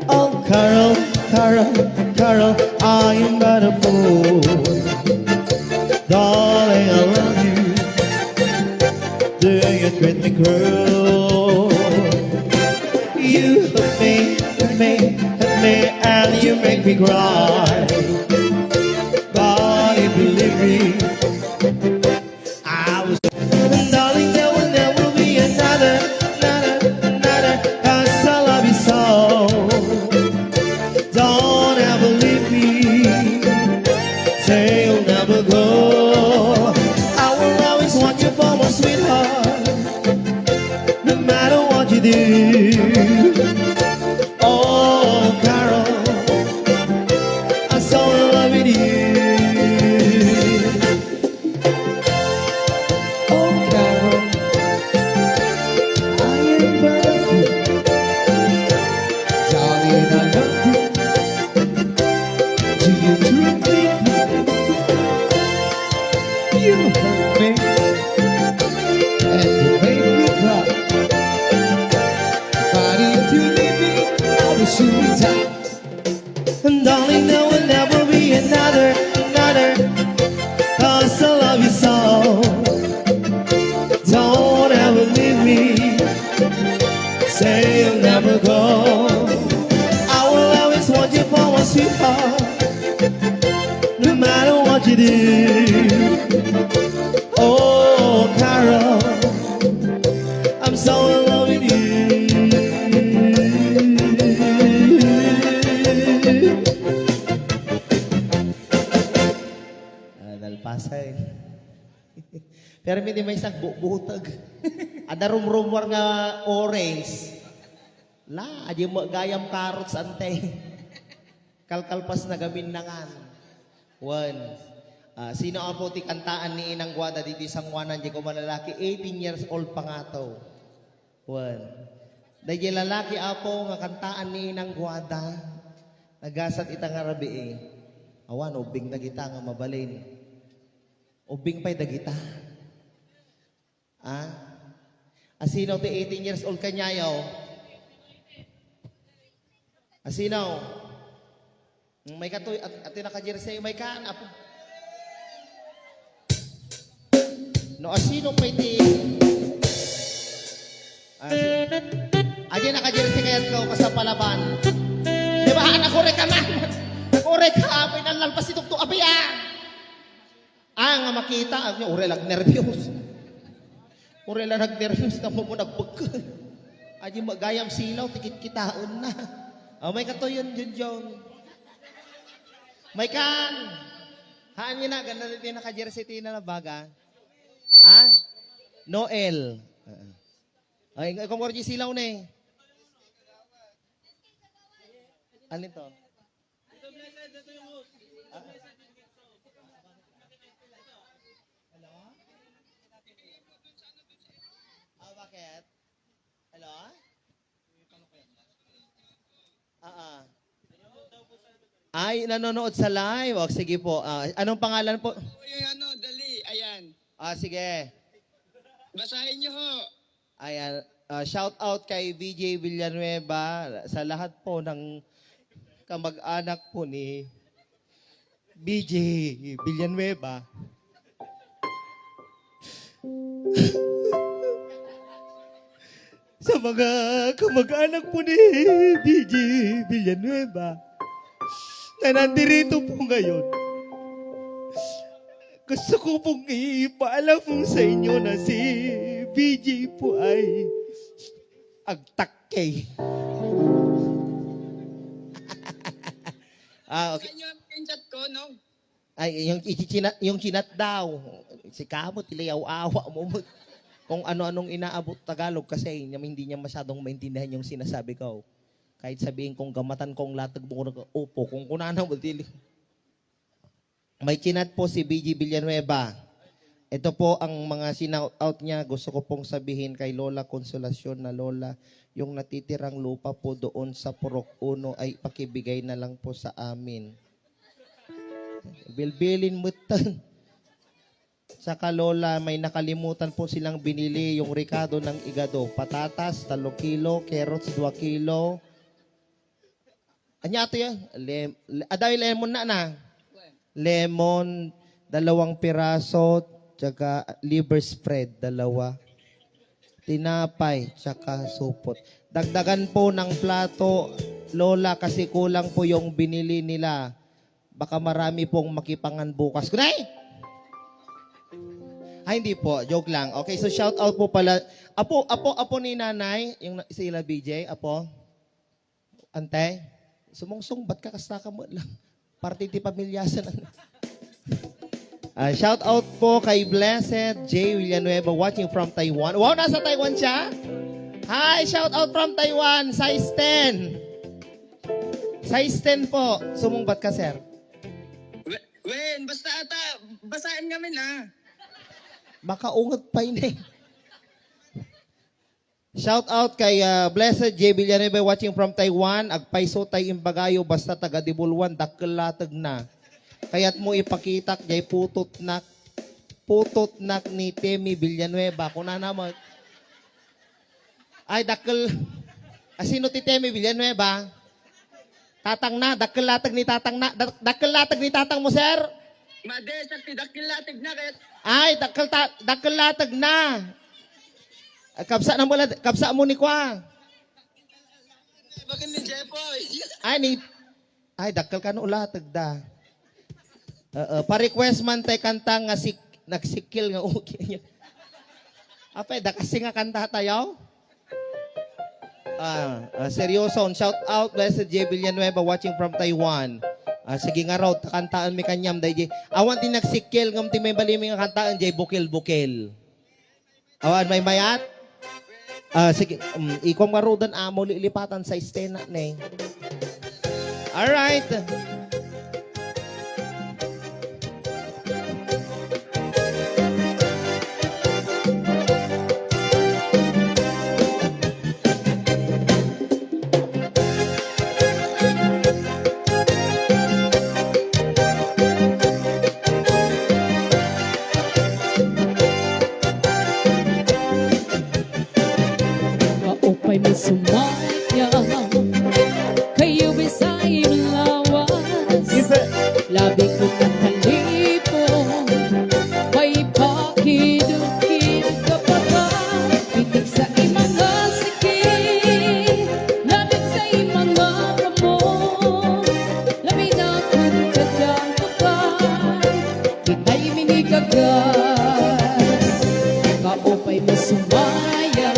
Oh, Carol, Carol, Carol, I am but a fool. Darling, I love you. Do you treat me cruel? You hurt me, and you make me cry. But if you leave me, I was. Darling, there will never be another, 'cause I love you so. Don't ever leave me. Say you'll never go. I will always want you for my sweetheart, no matter what you do. Oh, Carol, I'm so in love with you. Oh, Carol, I am but a fool. Pero hindi may isang butag. Ada rumrumwar nga orange. La, adi mo gayam carrots ante. Kalkalpas na gamin nangan. One. Sino ang puti kantaan ni Inang Guada dito isang wanan di ko malalaki 18 years old pa nga to. One. Dahil lalaki apo nga kantaan ni Inang Guada. Nagasat itang arabi eh. Awan, ubing na kita nga mabalin. Ubing pa'y dagita. Asino ti 18 years old kanyayaw? Asino? May katoy, at naka-jersey, may kan, apo. No, asino pa'y ti... Ayan naka-jersey kaya't ko kasapalaban. Di ba, nakure ka man? Nakure ka, pinalalpas itong to, abi nga makita, ure lang nervyos. Ure lang nag-nervyos na mo nagpagkan. Ayan magayam silaw, tikit kitaon na. May katoyon yun. May kan. Haan yun na, ganda rin naka-jersey tina na baga. Noel. Ay, kung orji silaw na eh. Alin to? Bakit? Hello? Ay, nanonood sa live. O, sige po. Anong pangalan po? Yung dali, ayan. Sige. Basahin niyo ho. Ayan. Shout out kay VJ Villanueva sa lahat po ng kamag-anak po ni BJ Villanueva. Sa mga kamag-anak po ni BJ Villanueva na nandirito po ngayon. Gusto ko pong ipaalam po sa inyo na si BJ po ay agtakkay. Okay. Saan yung pinchat ko, no? Ay, yung chinat daw. Si Kamot, tilayaw-awa mo. Kung ano-anong inaabot Tagalog kasi hindi niya masyadong maintindihan yung sinasabi ko. Kahit sabihin kong gamatan kong latag mo upo, kung kunana mo, may chinat po si BJ Villanueva. Ito po ang mga sinout niya. Gusto ko pong sabihin kay Lola Consolacion na Lola, yung natitirang lupa po doon sa Purok 1 ay pakibigay na lang po sa amin. Bilbilin mo tan. Saka Lola, may nakalimutan po silang binili yung Ricardo ng Igado. Patatas, 3 kilo, carrots, 2 kilo. Anya ito yan? Adawi lemon na. Lemon, 2 piraso, tsaka liver spread, 2. Tinapay, tsaka supot. Dagdagan po ng plato, Lola, kasi kulang po yung binili nila. Baka marami pong makipangan bukas. Kunay! Ay, hindi po. Joke lang. Okay, so shout out po pala. Apo ni nanay, yung sila BJ, apo. Ante, sumungsong, ba't ka kastaka mo lang? Parte di pamilyasan. Shout out po kay Blessed J. Villanueva watching from Taiwan. Wow, nasa Taiwan siya? Hi, shout out from Taiwan. Size 10. Size 10 po. Sumungbat ka, sir. Wen, basta ata, basahin kami na. Makaungat pa yun eh. Shout out kay Blessed J. Villanueva watching from Taiwan. Agpaiso tay imbagayo basta taga Dibulwan dakkelatag na. Kaya't mo ipakita jay putot nak ni Temi Villanueva. Kuna naman. Ay dakkel. Sino ti Temi Villanueva? Tatang na, dakkelatag ni tatang na. Dakkelatag ni tatang mo, sir? Made, sakti dakilatig na kaya. Ay, dakkelatag na. Kapsa mo ni Kwa. Bakit ni Jepoy? Ay, dakkel ka no ulatag da. Pa-request man tay kanta nga nagsikil nga okay. Apay, da kasi nga kanta tayo. Seryoso, shout out Blessed J. Villanueva watching from Taiwan. Sige nga raw, kantaan mi kanyam day jay. Awan tin nagsikil ngam ti may bali mi nga kantaan jay bukil-bukil. Awan may mayat. Sige, ikom nga rodan amo lilipatan sa estena ne. Alright. Kaupay may sumaya, kayo ba'y sa iyong lawas? Labi ko katalipo, may pakidukid ka pa ba? Pitig sa imanga sikit, labig sa imanga kamo, labi na kung kadyang kapay, kita'y minigagay. Kaupay may sumaya,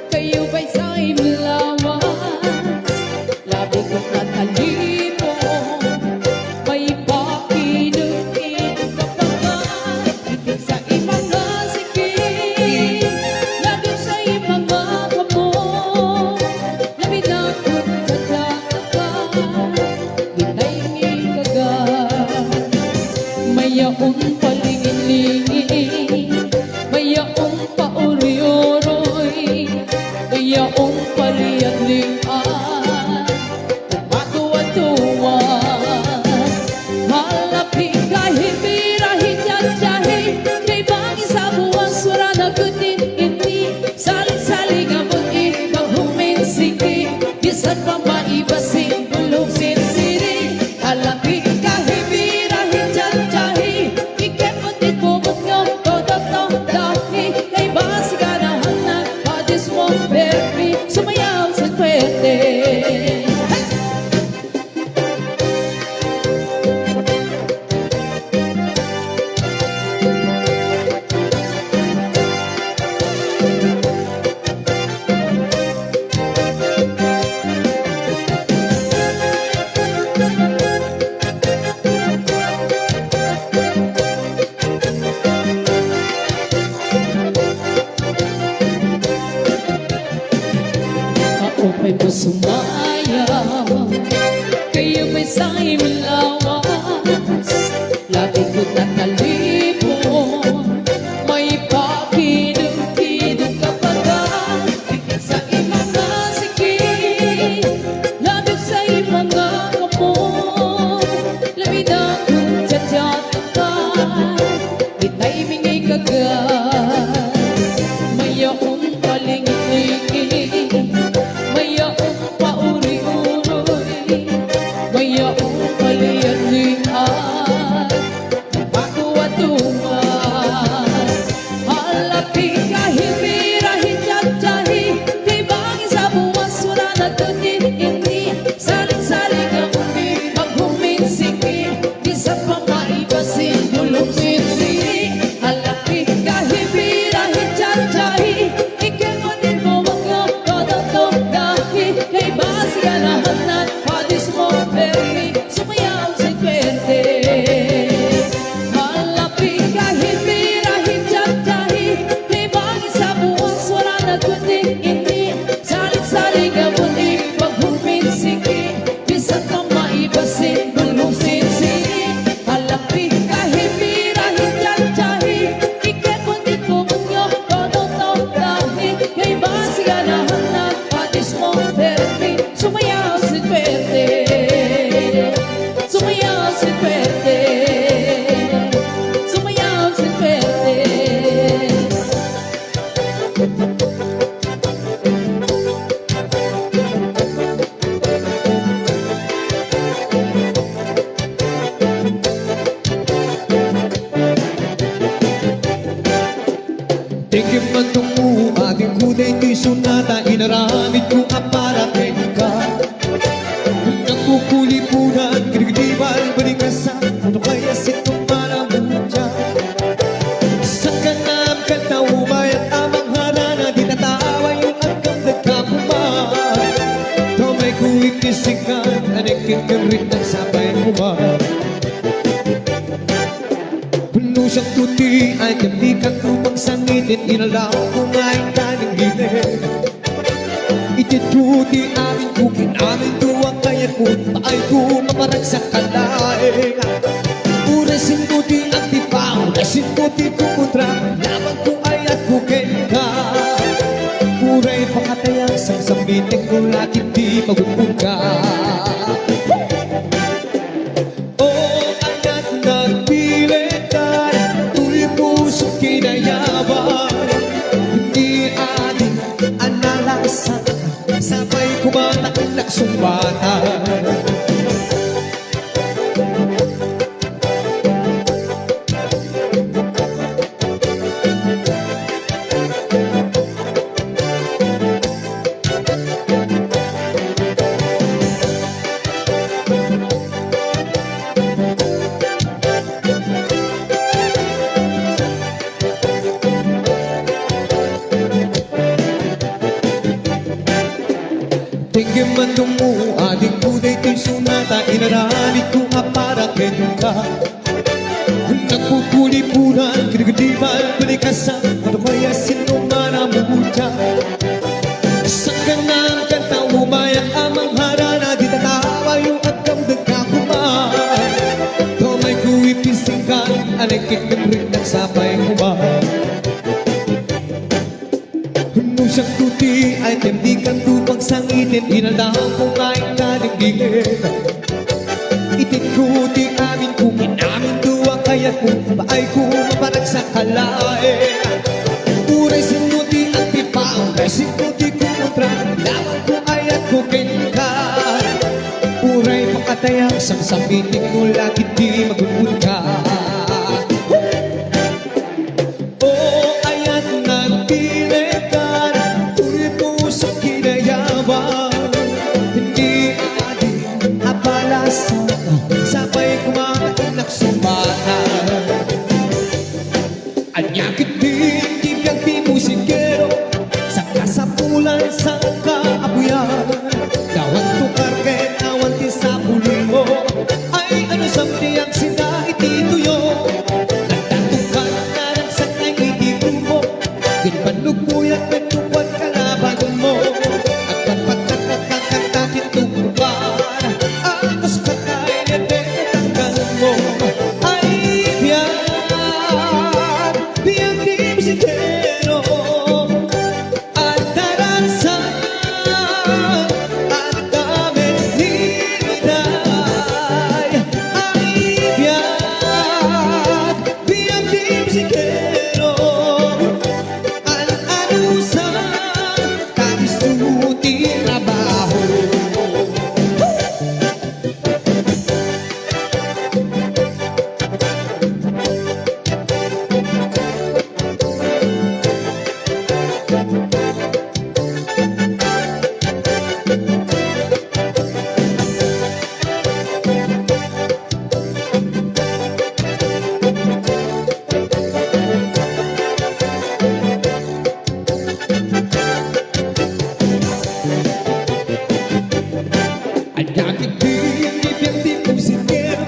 kayo ba'y sa'y malawas? Labi ko katalino, may pakinukit ka pa ba? Itig sa imanga sikit, labi sa'y mga kamo, labi na kung katakakay, kita'y ngikagay. May akong palingin-lingin, may akong pauri-uroy, may akong paliad-lian, matuwa-tuwa. Malapit kahit birahin yan tiyahin, kay bangin sa buwan sura na gutin ini, saling-saling amot ibang huminsiki, bisan pa maibasin bulong sinsiri. Malapit kahit birahin yan tiyahin, ikemot itbubot nga totoo dahil kay basi ganahan na padis mo baby, sumayaw sa kwete. Kaupay mo sumayaw, kayo ba'y sa'y malawas? Labi ko tatalipon, may pakiduk-kiduk ka pa ba? Tigil sa imanga sikit, labi sa'y mga kamo, labi na kung tiyat-yatakay, kita'y mingigagay. May akong palingit-lingit, may akong pauri-uroy, may akong paliad-lian, matuwa-tuwa. Halapit kahit birahin yan tiyahin, kay bangin sa buwan sura na tutin ini, saling-saling ang umi maghuminsiki, isa pa maibasin bulong sinsiri. Halapit kahit birahin yan tiyahin, ikemot mo mga totoo dahil kay basi ganahan na padis mo baby, sumayaw sa kwente. Malapit kahit birahin yan tiyahin, kay bangin sa buwan wala na kundi ini, saling-saling amon ipaghuminsiki, bisan pa maibasin bulong sinsiri. Malapit kahit birahin yan tiyahin, ikemot mo mga totoo dahil kay basi ganahan na padis mo baby, sumayaw sa kwente. Sumayaw sa kwente. Sumayaw sa kwente. Tingin man tungo ating kuday kay sunata, inaramid ko ang parating ka. Nagkukulipunan, kinigdibal, balikasa, ano kaya sitong maramudya? Sa kanam kataway at amang harana, di natawa yung agam nagkapuman. Ito may kuwik kisikan, Anekit ka rin ng sabay kumar Puno siyang tuti ay hindi ka tupang sangitin Inalaw ko nga'y kaning gilid Itituti amin ko Kinamin tuwang kaya ko Paay ko maparag sa kalaing Urasin ko di ang tipa Urasin ko di kumuntra Laban ko ay at kukin ka Uray pakatayang Samsamitin ko lagi di magpupunta Oh, anak nagpilitan Tuloy puso kinayabang Hindi ating analasan Sabay kumatak na sumbatan Tingin man mo, adik ko dito'y sunata Inaranig ko nga para kita Nagpupuli-pulan, kinagadiban, balikasan Ano kaya sino man ang mucha Sa kanang kanta, umayak amang harana Di tatawa yung agam nagkakuman Tomay ko ipisingkan, anekit ng rin ng sabay kuman Nung siyang tuti ay temdikan tupang sangitin Inalaw ko nga'y kaligigin Itikuti amin kung inamin tuwang kaya kung Paay ko maparag sa kalain Uray sinuti ang tipa Uray sinuti kumontra Laban ko ay at kukin ka Uray pakatayang Samsamitin ko lagi di magulul ka Oh, ayan nagpilitan Tuloy puso kinayabang Hindi ating apalasan Sabay kumakain sumbatan Anyakit din, tibiyang di musikero Sa kasapulan, sa kaapuyan Dawan tukar kay awan di sa puling mo Ay ano sa tiyang sina itituyo Nagtatukan na ng sakay ititumo Ginpanugbuyan at tuwan kalaban mo At pagpagkakakakakakit tukupan Ang kasukatay na tinatanggal mo Ay biyang di musikero At daransan At dami nilay Ay biyang di musikero At anusan Kaisuti trabaho Anyakit din, bibiyang di musikero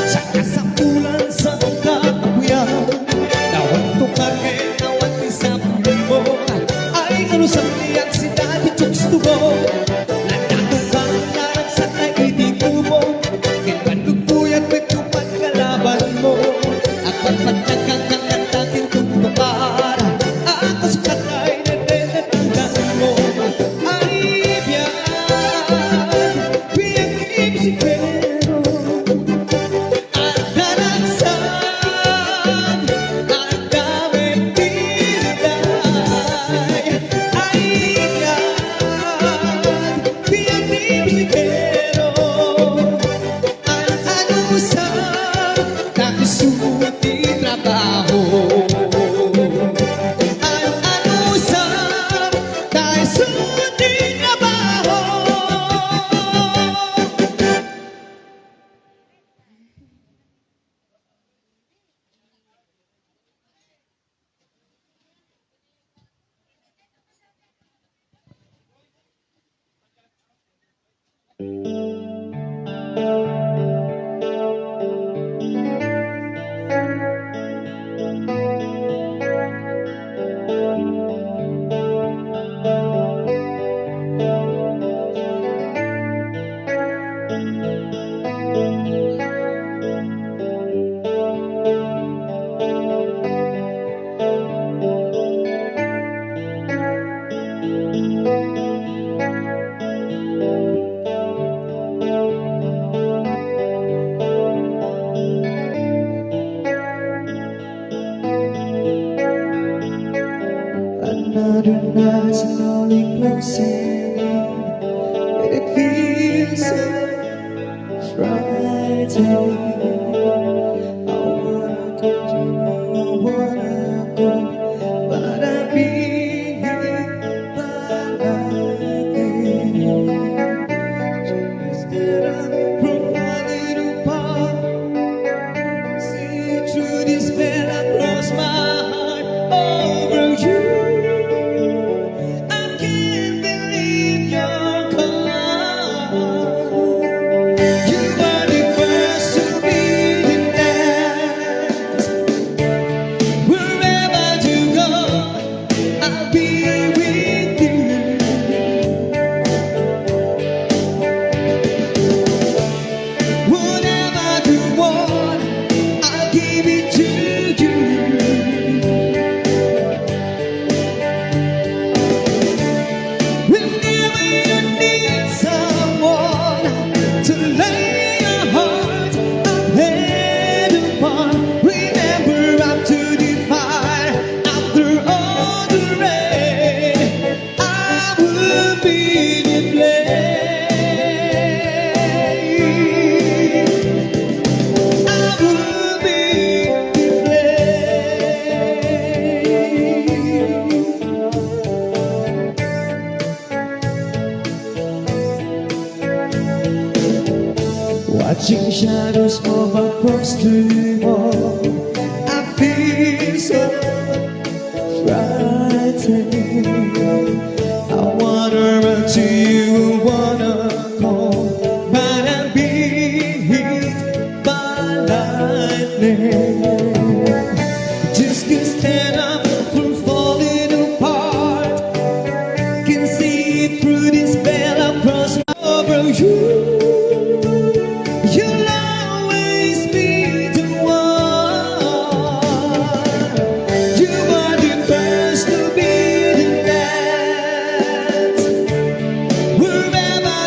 Sa kasapulan, sa kakapuyan Dawan tukar kay awan di sa puling mo Ay ano sa tiyak si Daddy Chokes to go Nagtatukang larang sa naitikumo Kinpanugbuyan may tupan kalaban mo At pagpagkakakakatakin tutukar Ako sa katay na tinatanggal mo Ay biyang di musikero At daransan At dami nilay Ay Another night slowly closing in, and it feels so frightening. I wanna go, but I'm being hit by lightning. Just that I'm falling apart. See through this spell across my heart over you. I can't believe you're gone. You are the first to be the last. Wherever you go, I'll be with you. Whatever you want, I'll give it to you. Whenever you need someone to lay your heart ahead upon, remember I'm to the fire after all the rain. I will be the flame. I will be the flame. Watching shadows move across the wall, I feel so frightened. I wanna run to you, wanna call, but I'm being hit by lightning. Just can't stand up from falling apart. Can see it through this veil across my over you. You'll always be the one. You are the first to be the last. Wherever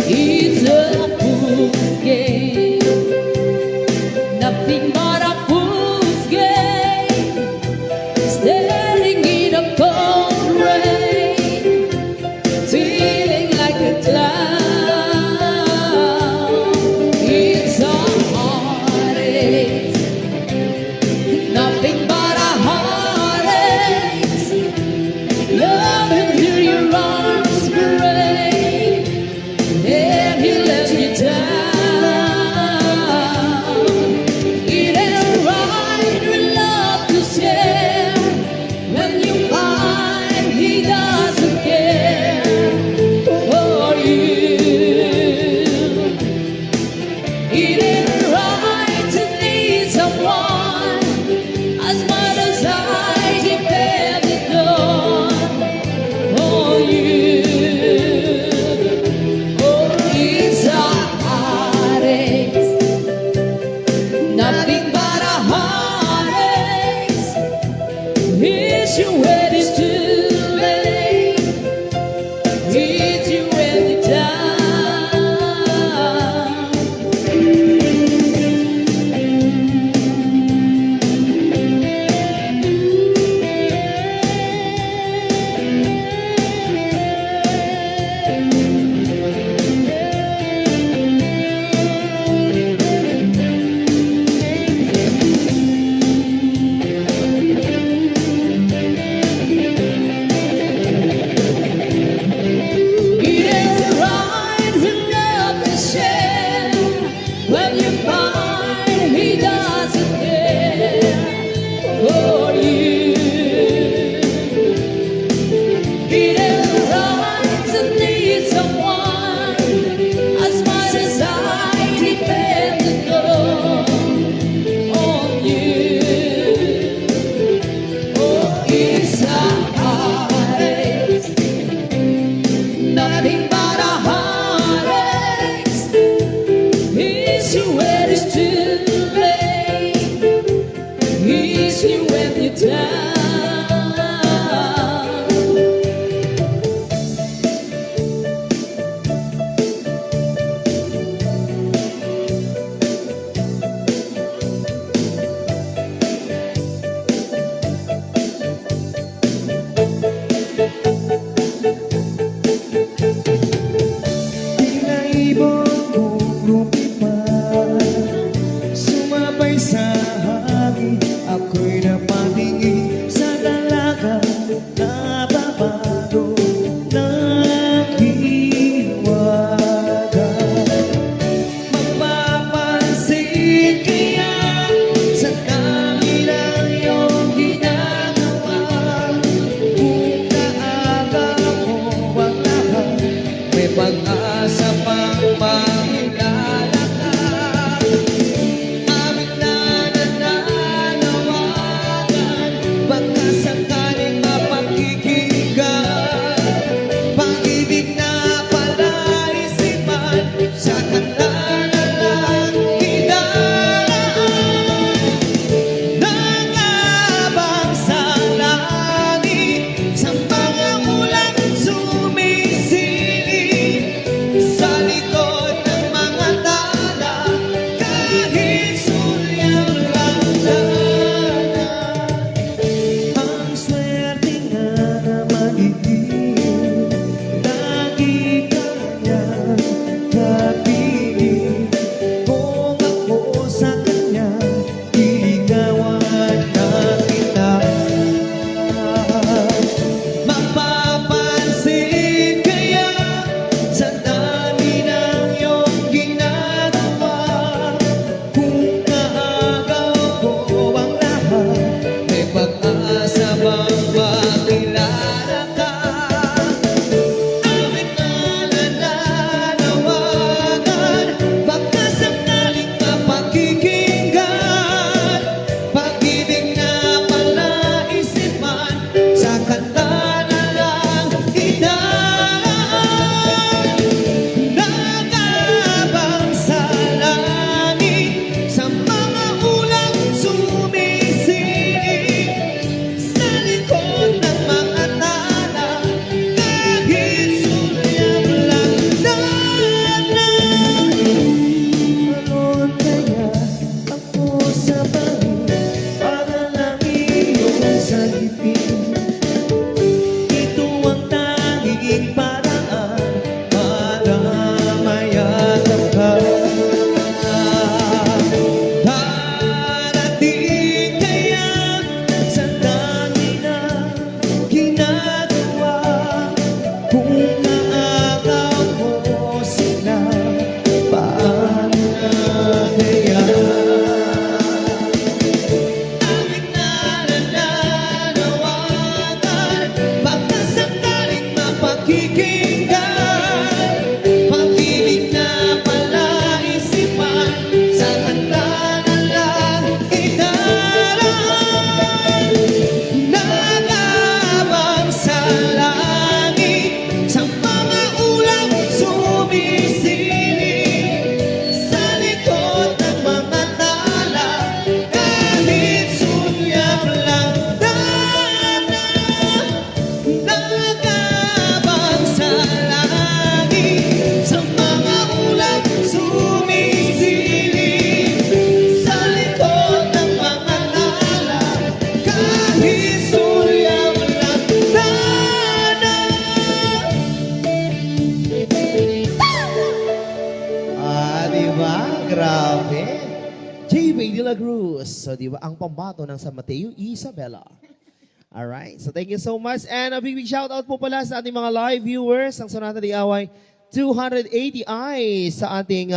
It's a fool's game, nothing but a fool's game. Standing in a cold rain, feeling like a clown. It's a heartache, nothing but a heartache. Love until your arms break, and he lets you down. It ain't right with love to share when you find he doesn't care for you. It ain't right to need someone as much as I depended on you. Oh, it's a heartache, nothing but a heartache. It's you when it's too late. It's you when it's down. It ain't right for love to share when you find he doesn't care for you. It ain't right to need someone as much as I depended on you. Oh, it's a heartache, nothing but a heartache. It's you when it's too late. It's you when you're down. Pinaibon kong lumipad, sumabay sa hangin. Ako'y napatingin sa dalaga na babado ng hiwaga. Mapapansin kaya sa dami ng iyong ginagawa, kung kaaga mo ang lahat, may pag-asa pang di ba? Grabe. JB De La Cruz. So, di ba? Ang pambato ng San Mateo, Isabela. Alright. So, thank you so much. And a big shout out po pala sa ating mga live viewers. Ang Sonata di Away 280 eyes sa ating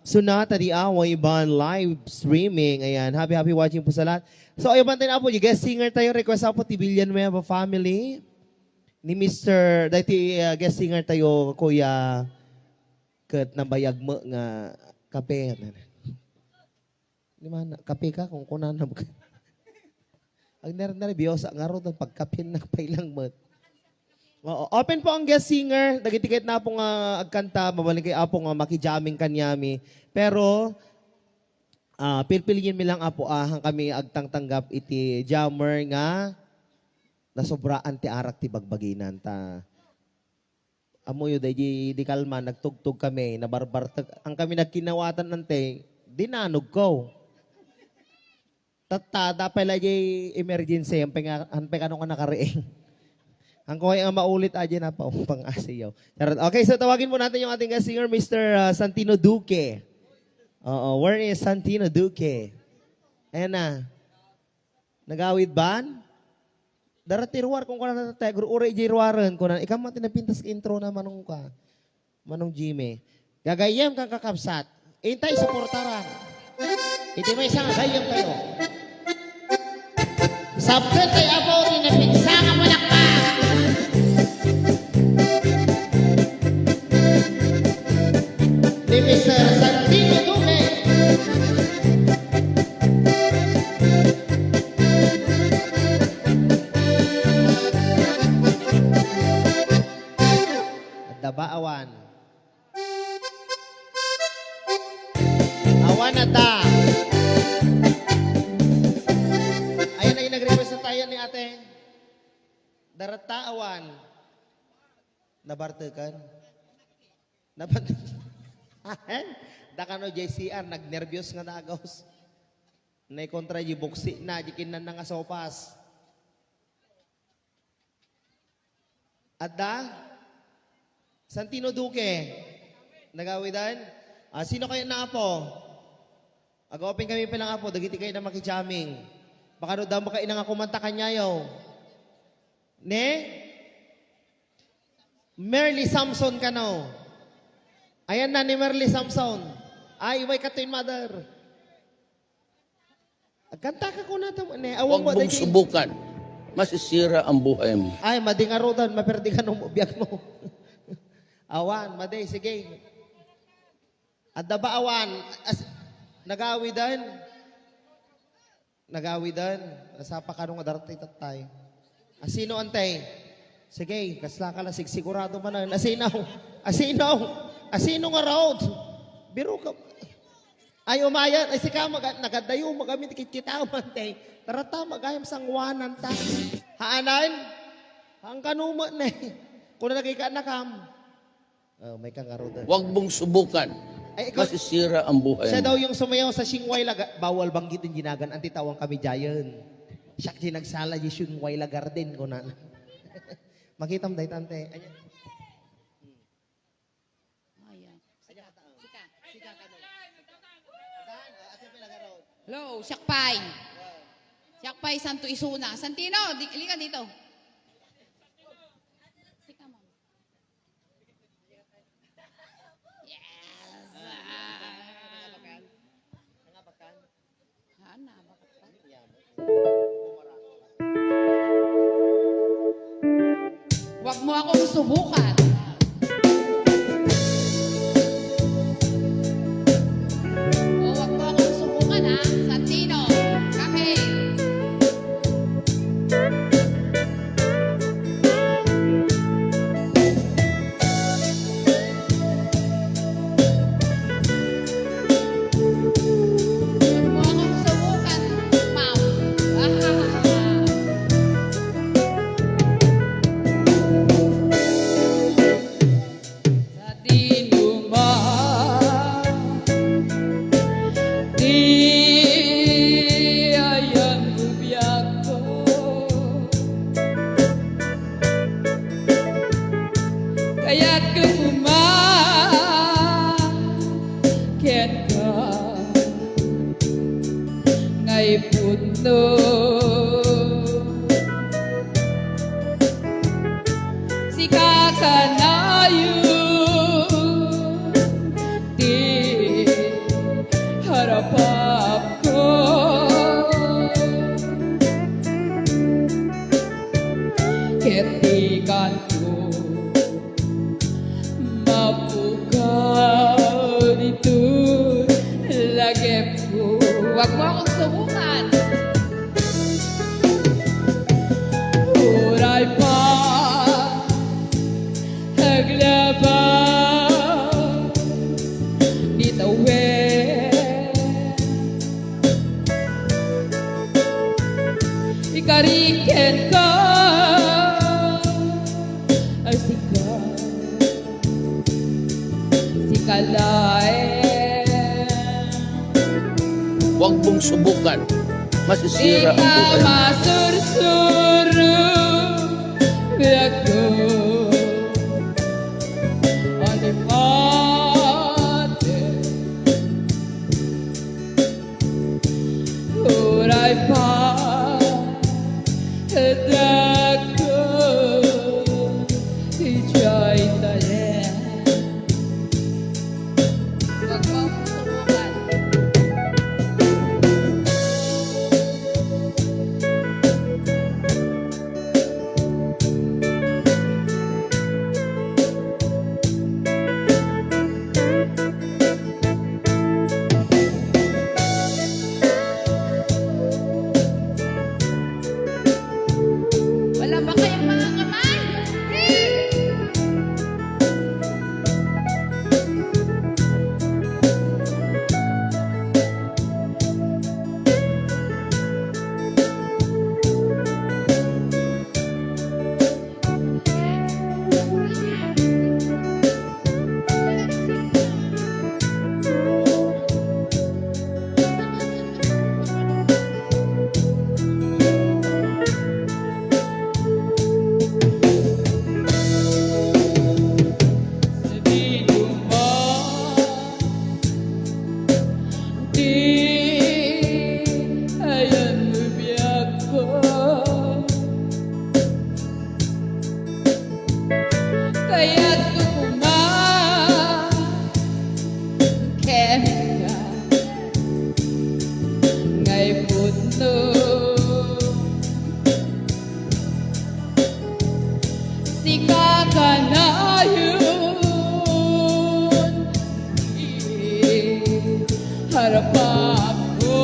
Sonata di Away Band live streaming. Ayan. Happy watching po sa lahat. So, ayun pa po. Yung guest singer tayo. Request ako po, Tibilian Meva family. Ni Mr. Dati guest singer tayo, Kuya ket nabayag mo nga kape. Di man, kape ka kung kunan na. Ang nerbiyosa nga ro ng pagkapin na pailang mo. Oo, open po ang guest singer. Dagitiket na po nga agkanta, mabalik kay apo nga makijaming kanyami. Pero, pilpiliin mi lang apo hang kami agtangtanggap iti jammer nga nasobraan ti arak ti bagbaginan ta. Amoy di kalma, nagtugtog kami, nabarbar. Ang kami nagkinawatan nante, dinanog ko. Tata, pala di emergency, ang pengano ka nakariing. Ang kuhay ang maulit aja na pa, pang asiyaw. Okay, so tawagin mo natin yung ating guest singer, Mr. Santino Duque. Oo, where is Santino Duque? Ayan na. Nagawid ban? Daratirwar kung kuna natatay, ure jirwaran ko na, ikaw mati napintas intro na manong ka, manong Jimmy. Gagayam kang kakabsat, intay suportaran. Iti may isang gayam kayo. Sabkan kay abaw ni napinsa nga malakpa. Ni Mr. Santino Duque. Daba awan. Awan na ta. Ayan ay nag-request na tayo ni ate. Darata awan. Nabartekan. Dakano JCR, nag-nervyos nga nagaws. Nay kontra yung buksi na, jikin na nga sopas. Adda? Santino Duque, nagawidan? Sino kayo na apo? Ag-open kami pa lang apo, dagiti kayo na makijaming. Baka no daw makain nga kumanta kanyayaw. Ne? Merly Samson ka no. Ayan na ni Merly Samson. Ay, iway ka to mother. Agkanta ka ko na ito. Huwag mong subukan. Masisira ang buhay mo. Ay, mading arudan, maperdi ka nung biyag mo. Awan, maday, sige. At daba awan, nagawidan. Nagawidan. Nasapa ka nung adartay tatay. Asino antay? Sige, kasla ka lang, sigurado man na. Asinaw. Asino nga road. Biro ka. Ay, umayan. Ay, sika, nagadayo, magamit kita umantay. Tarata, magayam sangwanan ta. Haanan? Ang kanuma na kung nagika na kam. Oh, may kangarudan. Huwag mong subukan. Ay, ikaw, Masisira ang buhay siya mo. daw yung sumayaw sa Singway Laga. Bawal banggitin ginagan. Anti tawang kami jayan. Siya nagsala yung Singway La Garden ko na. Makitam day tante. Ayan. Hello, Siakpay. Siakpay, Santo Isuna. Santino, halika dito. Sika, ma'am. Yes. Hana, bakit pa? Huwag mo akong subukan. O, huwag mo akong subukan, ha? Santino, kami. Huwag mo akong subukan, ma'am. putno si kakanayo di harapap ko ketikan ko mapukaw dito lagip ko wag mo akong subukan uray pa aglaban bitawin ikariken ka ay sikalain Huwag mong subukan. Masisira ang Ika buhay. masursuro Biako Alipate Uray pa Dako Ijay talen Huwag mo subukan Wala ba kayong mga kamay? Sabihin mo ba di ayan mo biyak ko kaya't kaya ngay puno si kakanayon harapap ko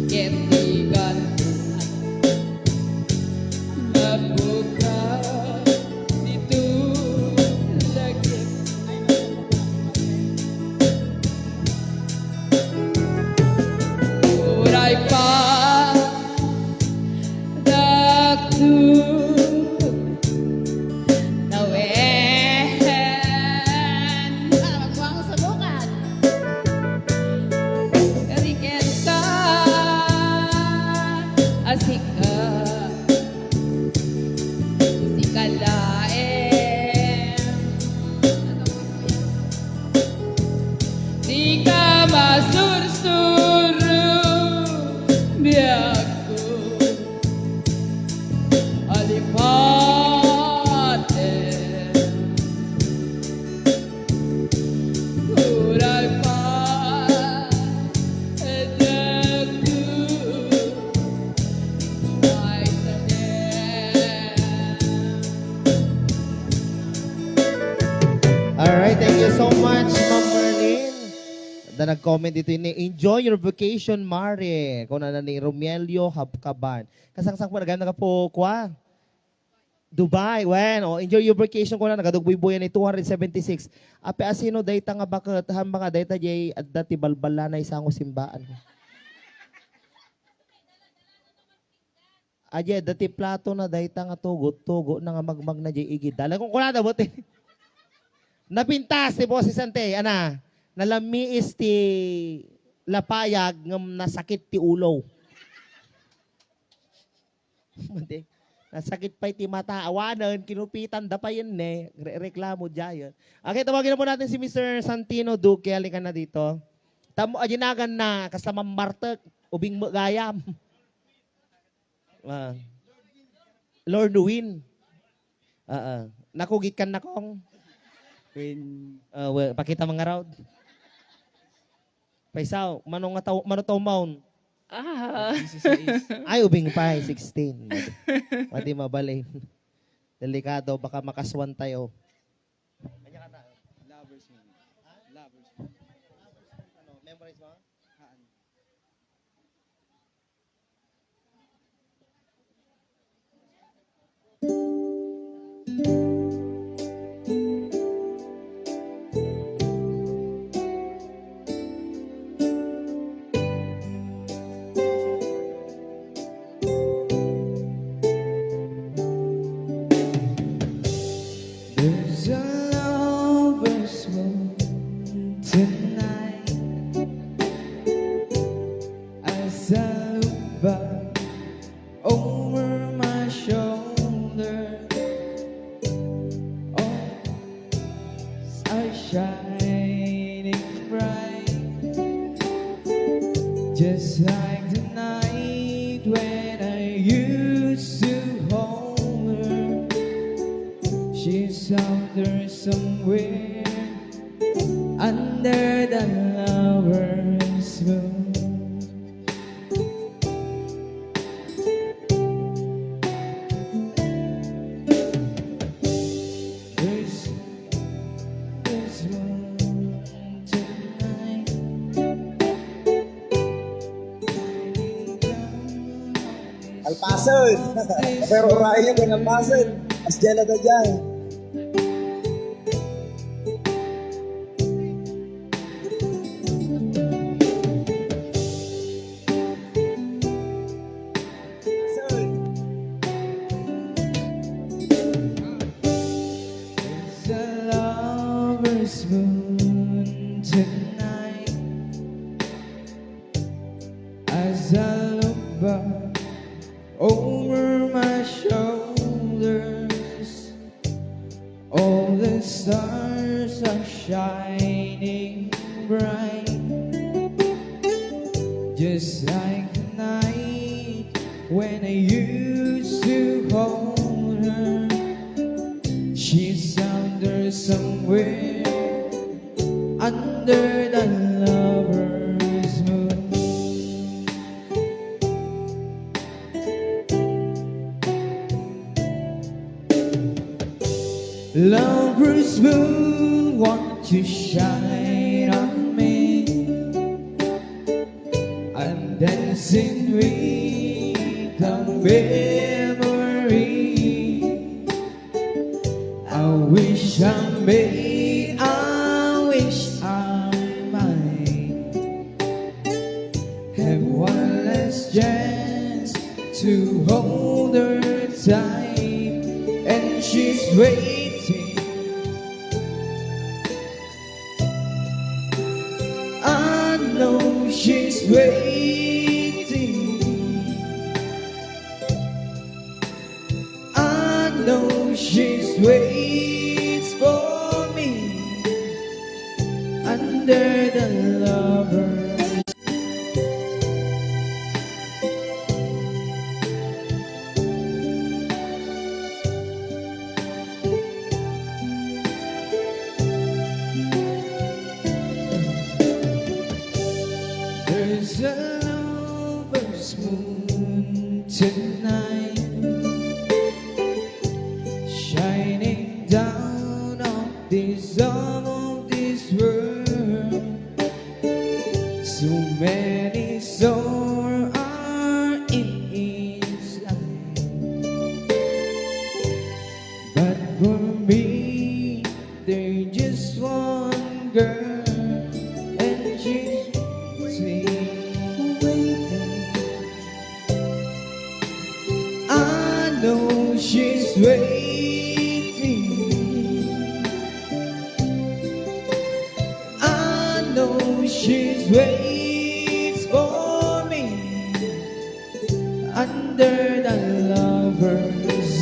ketigan mabuka dito lagi uray pa dakto nawin wag mo akong subukan kariken ka asik ka sikalain di ka masursuro biyak ko alipate uray pa edagdo ay tanin Alright, thank you so much, Ma'am Marlene. Na nag-comment dito ini, enjoy your vacation, Mare. Kung na ni Romelio Habkaban. Kasangsang po, naganda ka po, kwa? Dubai, when? Oh, enjoy your vacation ko na, nagadugboy-boyan ni 276. Ape asino, dayta nga bakit, hamba nga, dayta jay, at dati balbala na isang simbaan. Aje, dati plato na, dayta nga tugo na nga magmag na jay igid. Dala kong kunada, buti. Napintas, ti po si Sante, ana, nalamiis ti lapayag ng nasakit ti ulo. Mante. Nasakit pa iti mata. Awanan, kinupitan, da pa yun reklamo dyan. Okay, tawagin na po natin si Mr. Santino Duque. Halika na dito. Tamo, ajinagan na, kasamang Martek, ubing gayam. Lord Win. Nakugit kan na kong. Well, pakita mga round. Paisaw, manong manotaw maun. Ay, ubing pa, 16. Mati mabalin. Delikado, baka makaswan tayo. Lovers mo. Lovers mo. Ano, memorize mo? There's a lover's moon tonight as I look back over my shoulder. Oh, are shining bright, just like the night when I used to hold her. She's out there somewhere under the lover's moon. There's one tonight. Alpasan! Pero urahin yung alpasan. As dyan na dyan. There's a lover's moon tonight as I look back over my shoulders. All the stars are shining bright, just like the night when I used to hold her. She's out there somewhere under the lover's moon. Lover's moon, won't you shine on me? I'm dancing with the memory. I wish I may, I wish I might have one last chance to hold her tight, and she's waiting. I know she's waiting. I know she's waits for me under the lovers. There's a lover's moon tonight shining down on this world. So many souls are in its light, but for me there's just one girl, and she's waiting. I know she's waiting. I know she's waits for me under the lover's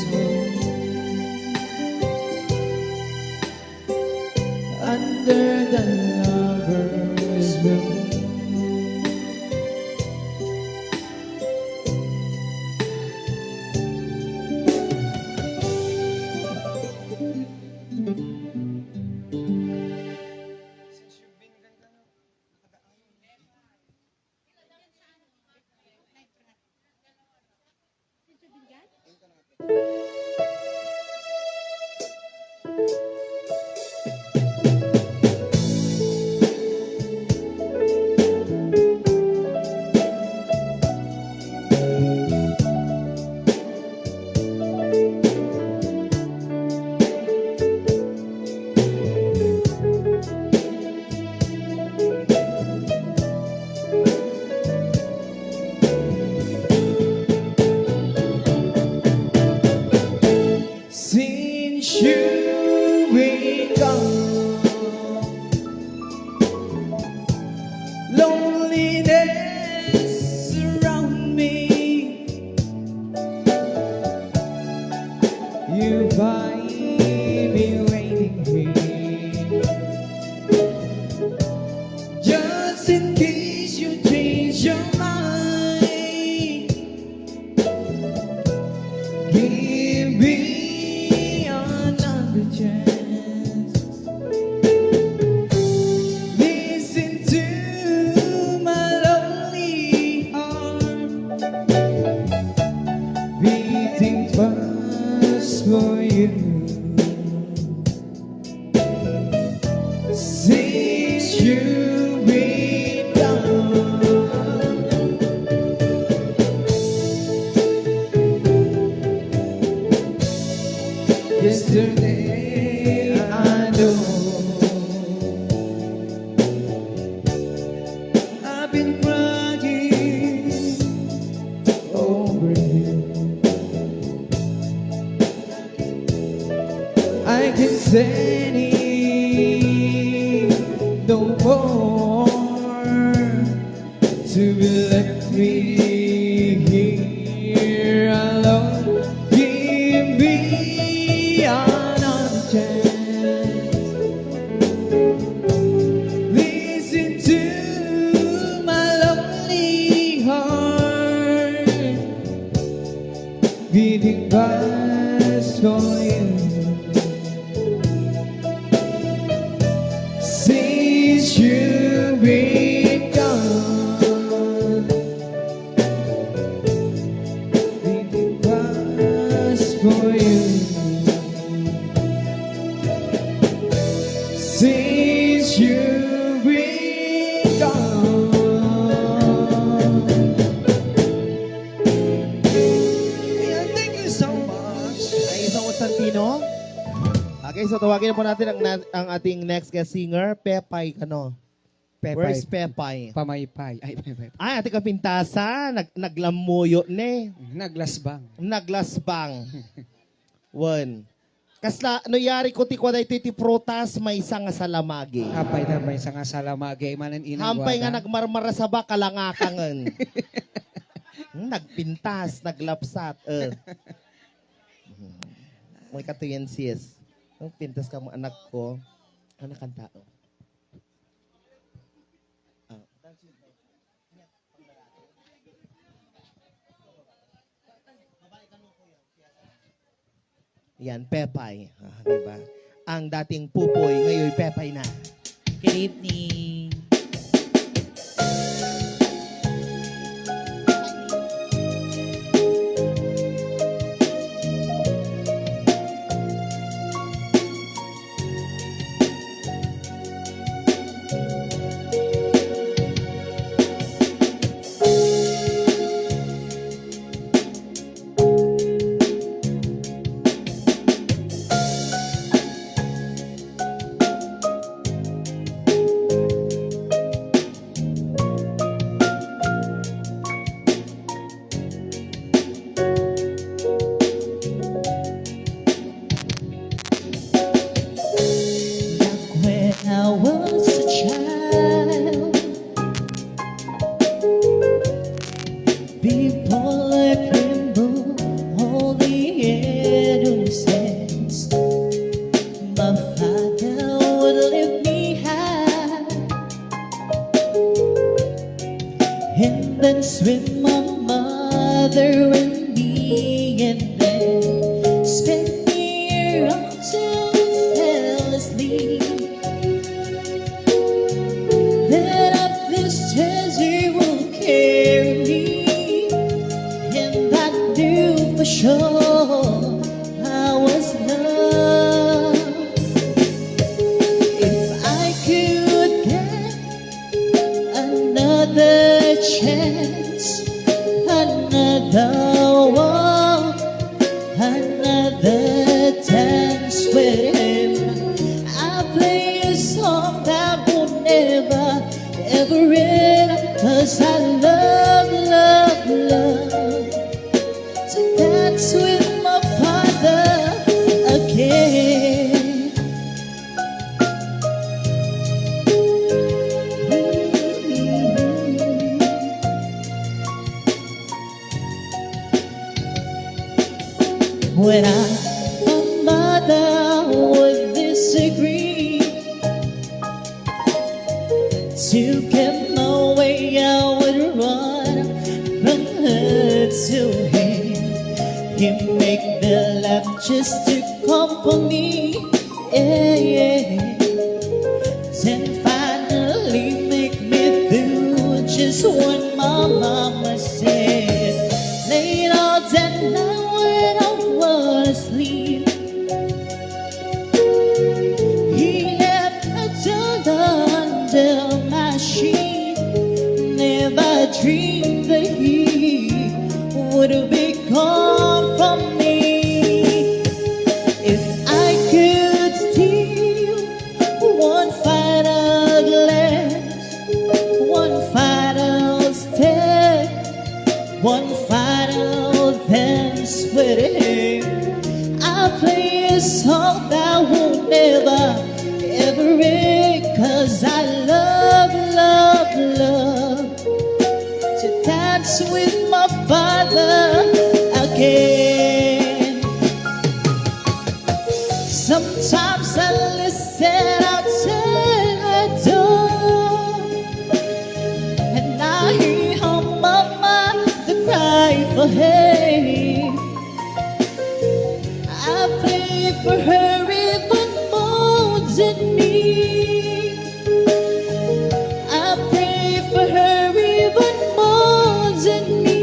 Since you've been gone, loneliness around me, you find me waiting here, just in case you change your mind. Give me another chance. Listen to my lonely heart beating fast for you. Since you've been gone, yesterday I know I've been crying over you. I can say no more to be left me here alone. Give me another chance. Listen to my lonely heart beating fast for you. Since you've been gone, beating fast for you. Since you've been gone. Yeah, thank you so much. Ay, isang Constantino. Okay, so tawagin na po natin ang ating next guest singer, Pepay Kano. Where's Pepay? Pamaypay. Ay, pamaypay. Ay, ating kapintasa, naglamuyo ne. Naglasbang. Naglasbang. One. Kasla, ano yari ko ti kwa ti protas may isa nga salamagi. Apay na may nga salamagay manan inang Hampay nga nagmarmara sa baka langakangan. Nagpintas, naglapsat. May katuyan sis. Ang pintas ka mo anak ko. Anak ang tao. Yan, Pepay. Diba? Ang dating pupoy, ngayon Pepay na. Good evening. When I was a child, before I trembled all the innocence, my father would lift me high and then swim my mother and me, and then spin me around till I fell asleep. Then up the stairs he will carry me, and I knew for sure I was loved. sweating. I play a song that will never, ever end. 'Cause I love, love, love to dance with my father again. When my mother would disagree, to get my way I would run from her to him. He'd make me laugh just to comfort me, yeah, yeah. Then finally make me do just what my mama said. Late all that night when I was asleep, he left a dollar under my sheet. Never dreamed that he would be gone from me. If I could steal one final glance, one final step, one final dance with him, I'll play a song that will never, ever end. 'Cause I love, love, love to dance with my father again. Sometimes I listen outside my door, and I hear her mama the cry for help. I pray for her even more than me. I pray for her even more than me.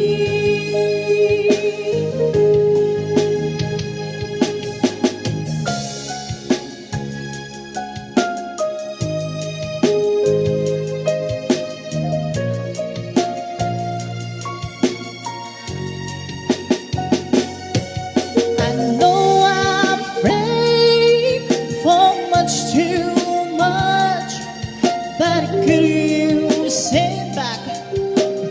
I know I'm praying for much too much, but could you send back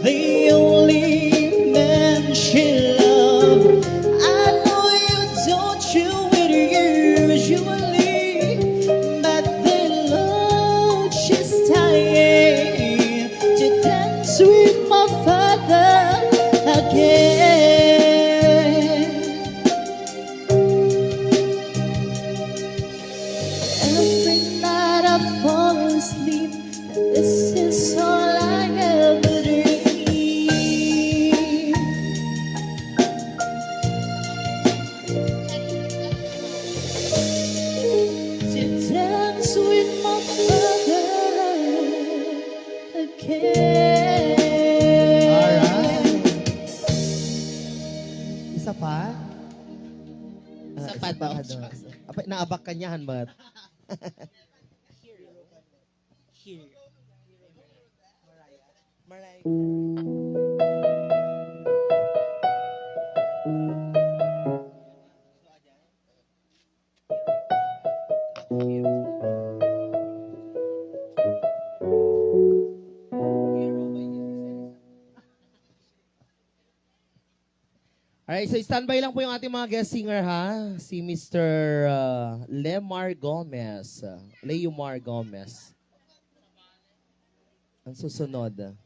the only man she loved? I know you don't do it usually, but the Lord, she's dying to dance with my father again. Every night I fall asleep, and this is all I ever dream. To dance with my father again. Alright. Isa pa? Isa pa daw. Apa, naabak kanyahan ba? Alright, so standby lang po yung ating mga guest singer ha. Si Mr. Lemar Gomez. Leomar Gomez. Ang susunod.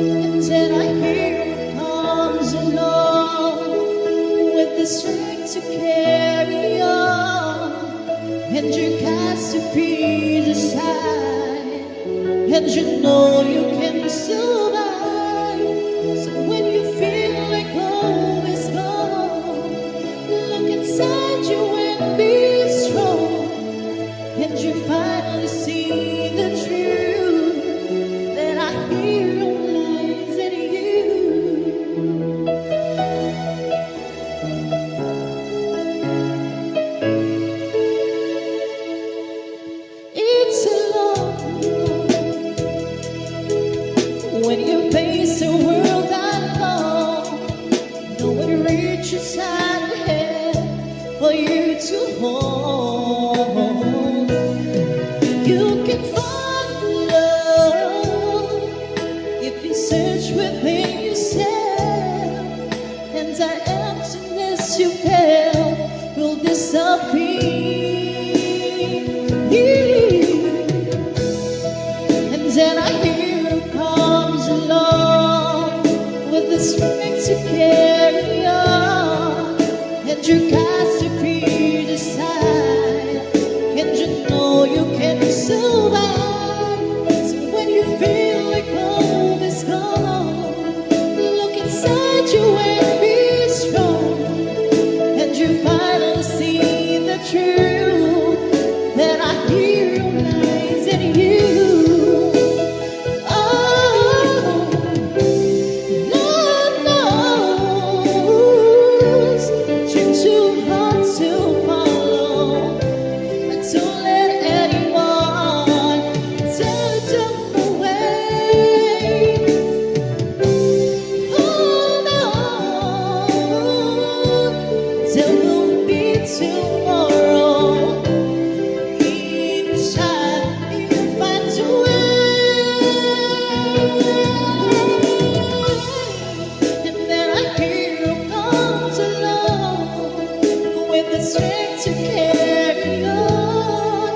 And then I hear it comes along with the strength to carry on, and you cast your peace aside, and you know you can survive. So when you feel like hope is gone, look inside you and be strong, and you finally see the truth that I hear lies in you. It's a long road when you face the world alone. No one reaches out ahead for you to hold. You can find love if you search within yourself, and the emptiness you felt will disappear. And then I hear it comes along with the strength to carry on, and you cast your feet aside, and you know you can survive. So when you feel like hope is gone, look inside you and be strong, and you finally see the truth that I hear lies in you. Oh, Lord knows you're too hard to follow, but don't let anyone tell you the way. Oh no, there will be tomorrow. Each time you find a way, and then I hear you comes along with the strength to carry on,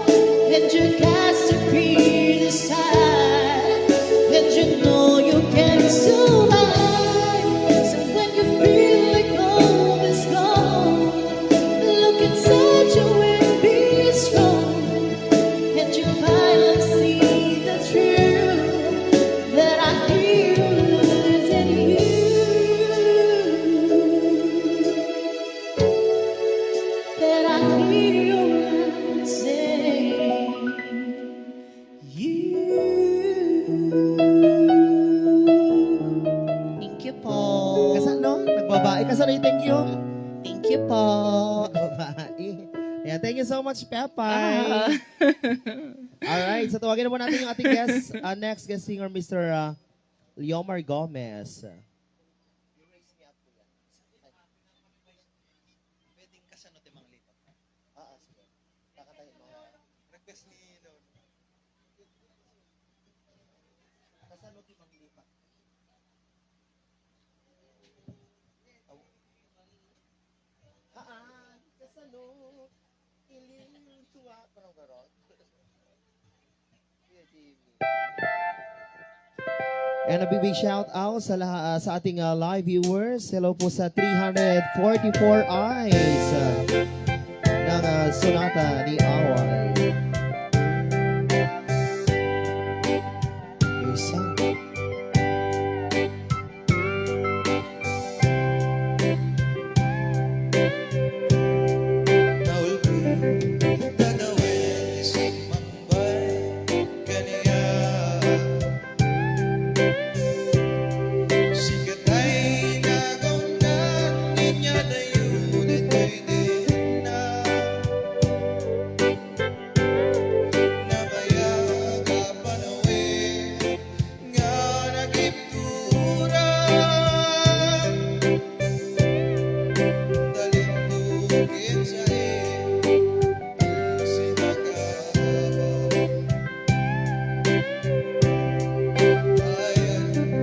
and you cast your feet aside, and you know you can survive. So when you feel like hope is gone, look inside you and be strong, and you finally see the truth that I hear lies in you. That I hear lies in you. Thank you po. Kasano? Nagbabae. Kasano yung thank you? Thank you po. Nagbabae. Yeah, thank you so much, Pepay. Alright, so tawagin na po natin yung ating guest, next guest singer, Mr. Leomar Gomez. And a big shout out sa ating live viewers. Hello po sa 344 eyes ng Sonata ni Away. Your song. Naul ko'y dadawin isang mambay kaniya. Sikat ay nagaunan niya dayo dito'y din na nabayag panawin nga nagiptura dalindugin sa sinagawa ayan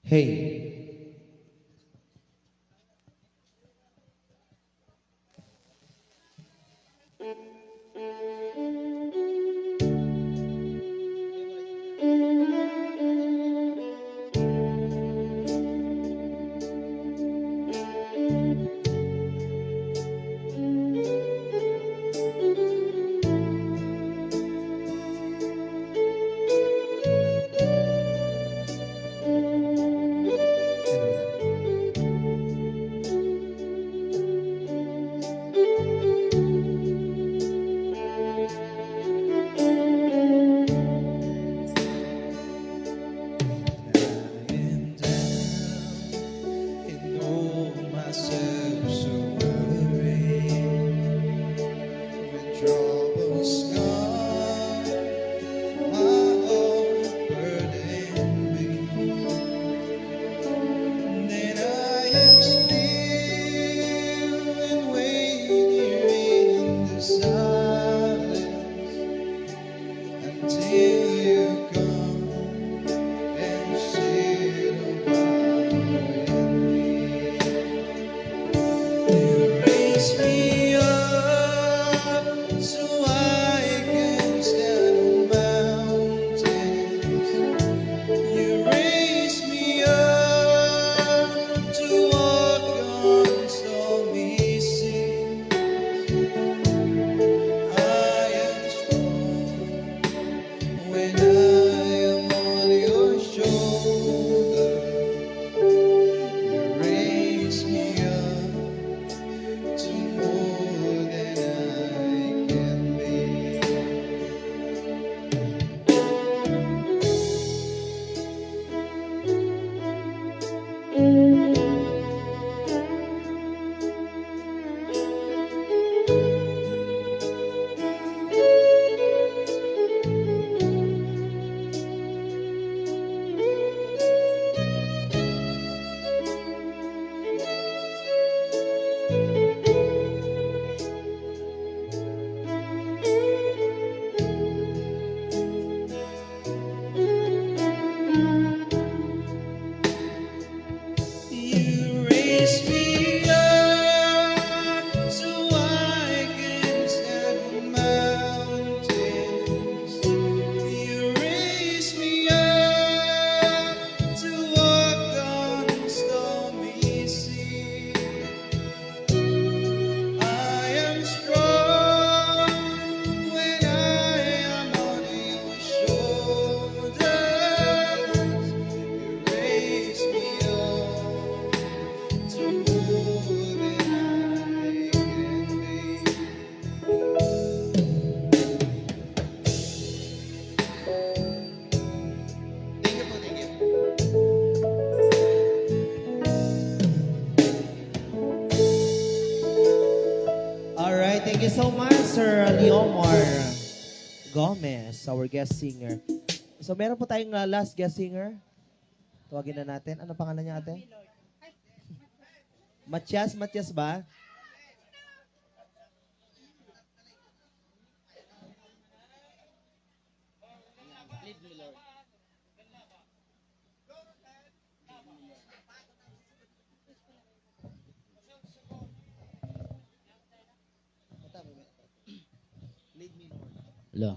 Hey. Lying down and know myself so worried when troubles come, my heart burden me. Then I am still and wait here in the silence until you come and sit a while with me. You raise me up so I can stand on mountains. You raise me up to walk on stormy seas. I am strong when I am on your shoulder. You raise me up to more than I can be. You raise me up so I can stand on mountains. You raise me up to walk on stormy seas. I am strong when I am on your shoulders. You raise me up to more than I can be. Thank you po, thank you. Alright, thank you so much, Sir Leomar Gomez, our guest singer. So, meron po tayong last guest singer. Tawagin na natin. Ano pangalan niya, ate? Matias? Matias ba? Lo.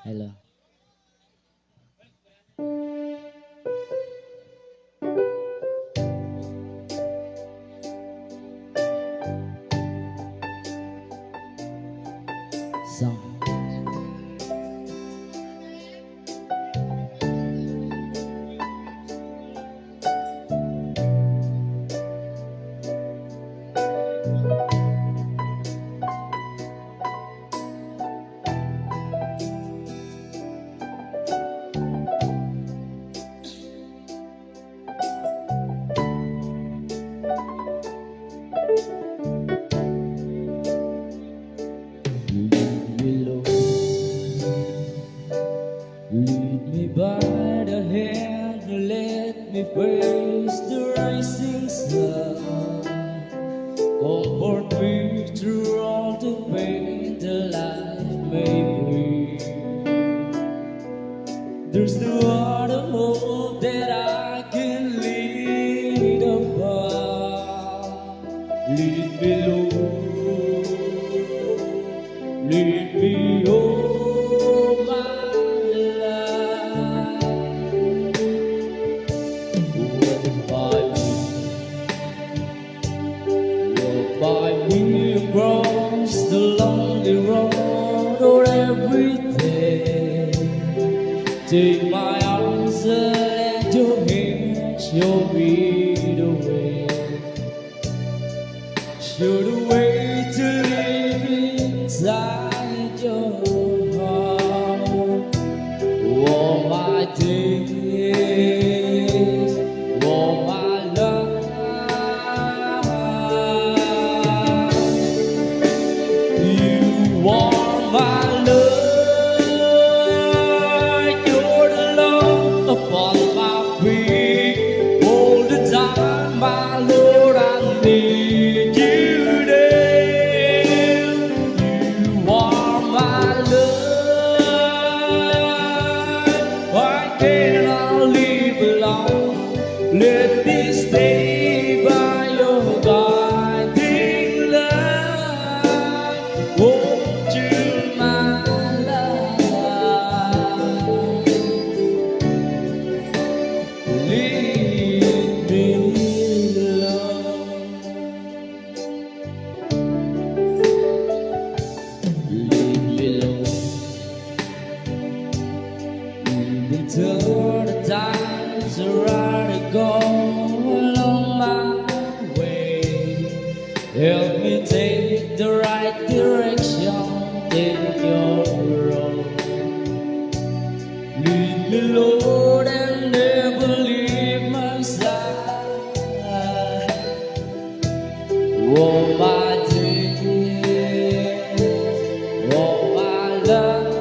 Hello. Song. Lead me, Lord. Lead me by the hand, let me praise the rising sun. There's no other hope that I can lead upon. Lead me, Lord, lead me all my life. Walk by me across the lonely road every day. Take my arms and let your hand show me the way. Show the way to live inside your heart. All my days, all my life. You are my love, you're the love upon my feet. All the time, my Lord, I need you there. You are my love, why can't I live alone? Let me stay by your guiding light. Won't you, my love, lead me alone? Lead me alone. Even though the times are right to go along my way, help me take the right direction, take your road. Lead me, Lord, and never leave my side. All my days, all my life.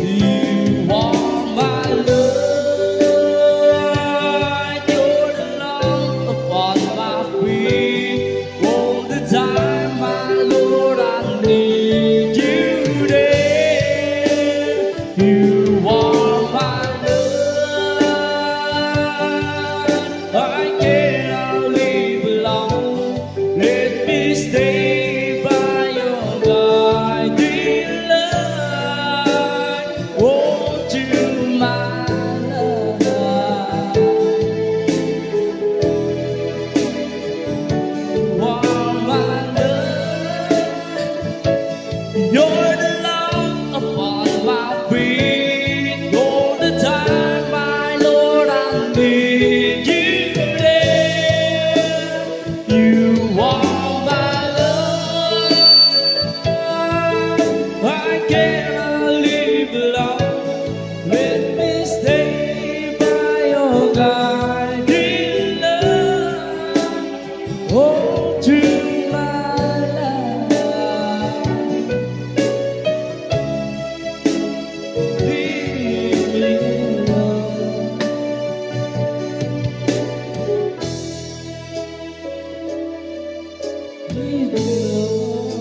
You are my love, you're the love upon my feet. All the time, my Lord, I need you there. You are my love, I cannot live alone. Let me stay by your guiding light. Won't you, my love? You are my love, you're the love upon my feet. All the time, my Lord, I need you there. You are my love, why can't I live alone? Let me stay by your guiding love. Won't you, my love, leave me alone? Leave me alone.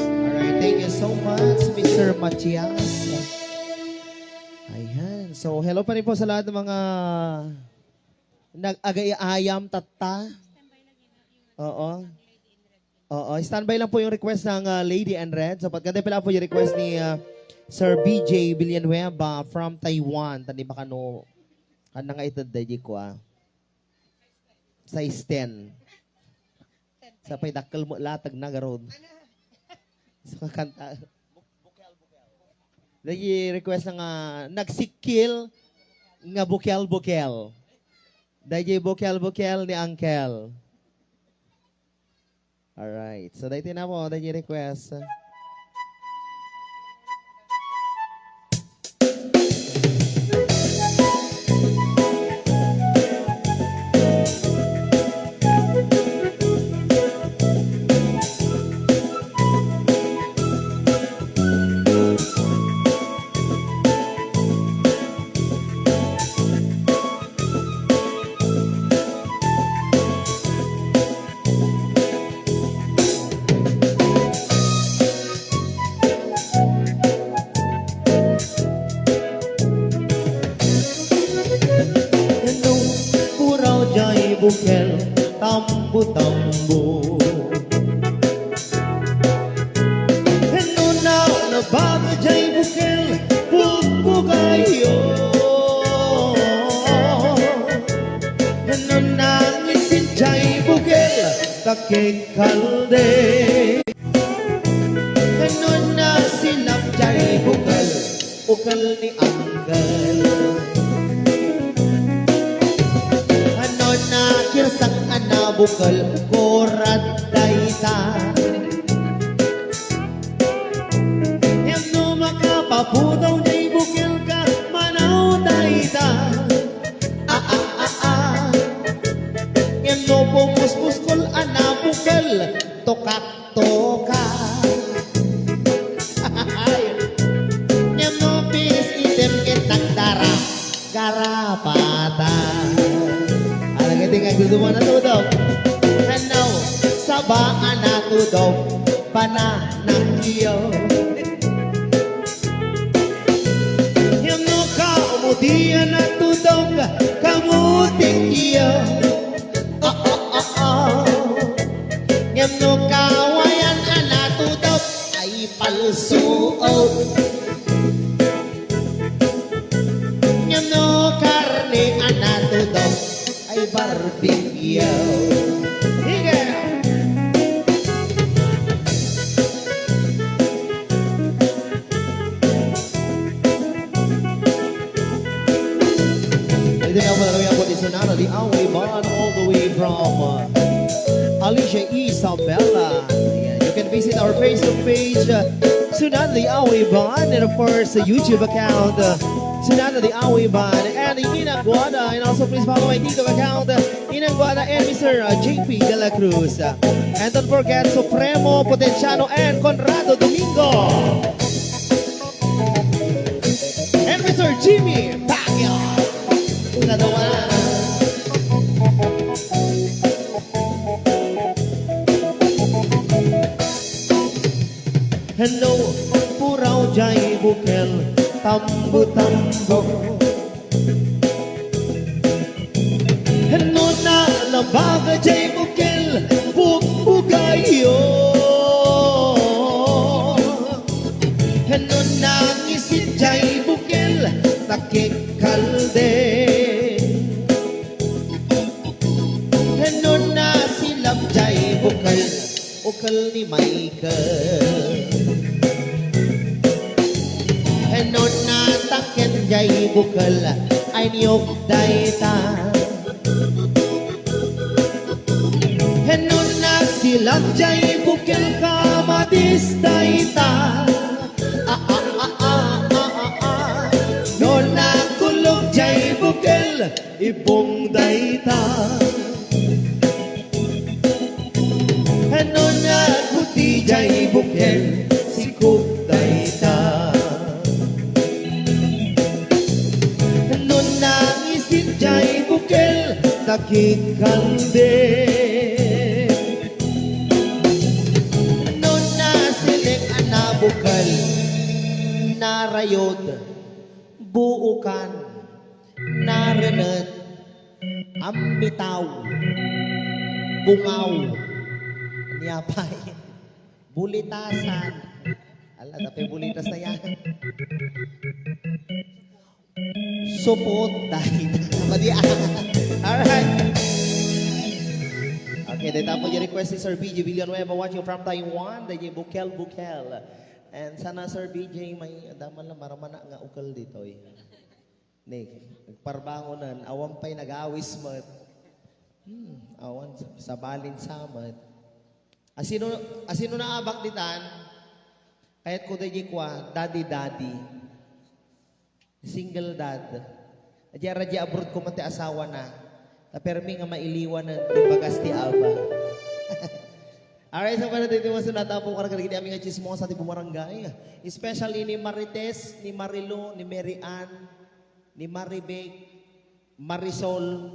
Alright, thank you so much, Mr. Matias. Ayan. So, hello pa rin po sa lahat ng mga nag-agay-ayam tata. Oo. Oo. Standby lang po yung request ng Lady and Red. So, pagkanda pala po yung request ni Sir BJ Villanueva from Taiwan. Tani ba kano? Ano nga ito, Daji ko Size 10. Sa pay dakkel mo latag na garod. Sa kanta. Lagi request nga nagsikil nga bukel-bukel. Dahil bukel-bukel ni Uncle. Alright. So, dahil na po, dahil request. tambo. Ano na bago jay bukel bubugayo. Ano na ngisin jay bukel takikalde. Ano na silap jay bukel ukal ni anggal. Ano na kirsang anabukal korat dayta. Yang no makapapudaw niya'y bukil ka manaw dayta. Yang no pumuspuskol anabukal tokak-toka. Yang no bis item kitang dara garapata. Tinggal gusto mo natudog. Hanaw, sabaan natudog. Pananang iyo. Yung no kaumudian natudog. Kamuting iyo. Yung no kawayan natudog. Ay palsuot. Yung no karne natudog. Ay barbecue. Higa! Ito nga po na po di Sonata, the Away Band all the way from Alicia Isabella. Ayan. You can visit our Facebook page, Sonata, the Away Band, and of course, the YouTube account, Sonata, the Away Band, and the Inang Guada. And also please follow my TikTok account, Inang Guada and Mr. JP De La Cruz. And don't forget Supremo Potenciano and Conrado Domingo. And Mr. Jimmy Pacquiao. Nadawa. Hello, puraw jay bukel. Tambo-tambo. Ano na labaga jay bukel bubugayo. Ano na ngisit jay bukel takikalde. Ano na silap jay bukel ukal ni Michael. Ano na taken jay bukal ay niyok dayta. Ano na silang jay bukal kamadis dayta. No na kulog jay bukal ibong dayta. Ano na kuti jay bukal sikop dayta. Jay bukel takikalde. No na silik anabukal narayod buukan naranet ambitaw bungaw niyapay bulitasan. Ala tapay bulitas na yan. Supot dahil alright. Okay, then tapos yung request ni Sir BJ Villanueva watching from Taiwan. DJ Bukel. And sana Sir BJ may daman lang maramana nga ukal dito eh. Nick, nagparbangonan, awan pa'y nag-awis mat. Awan sa balin samat. Asino na abak ditan? Kahit ko DJ kwa, daddy. Single dad. Radya abroad ko mati asawa na. Tapermi nga mailiwan ng bagas ti Ava. Alright, so para dito mo sunata po karag gini aming chismosa ti bumarangay. Especially ni Marites, ni Marilu, ni Mary Ann, ni Maribek, Marisol,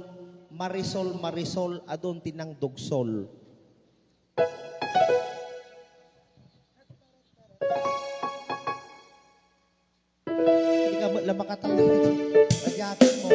adon tinang dugsol. Lamakatang jacket mo.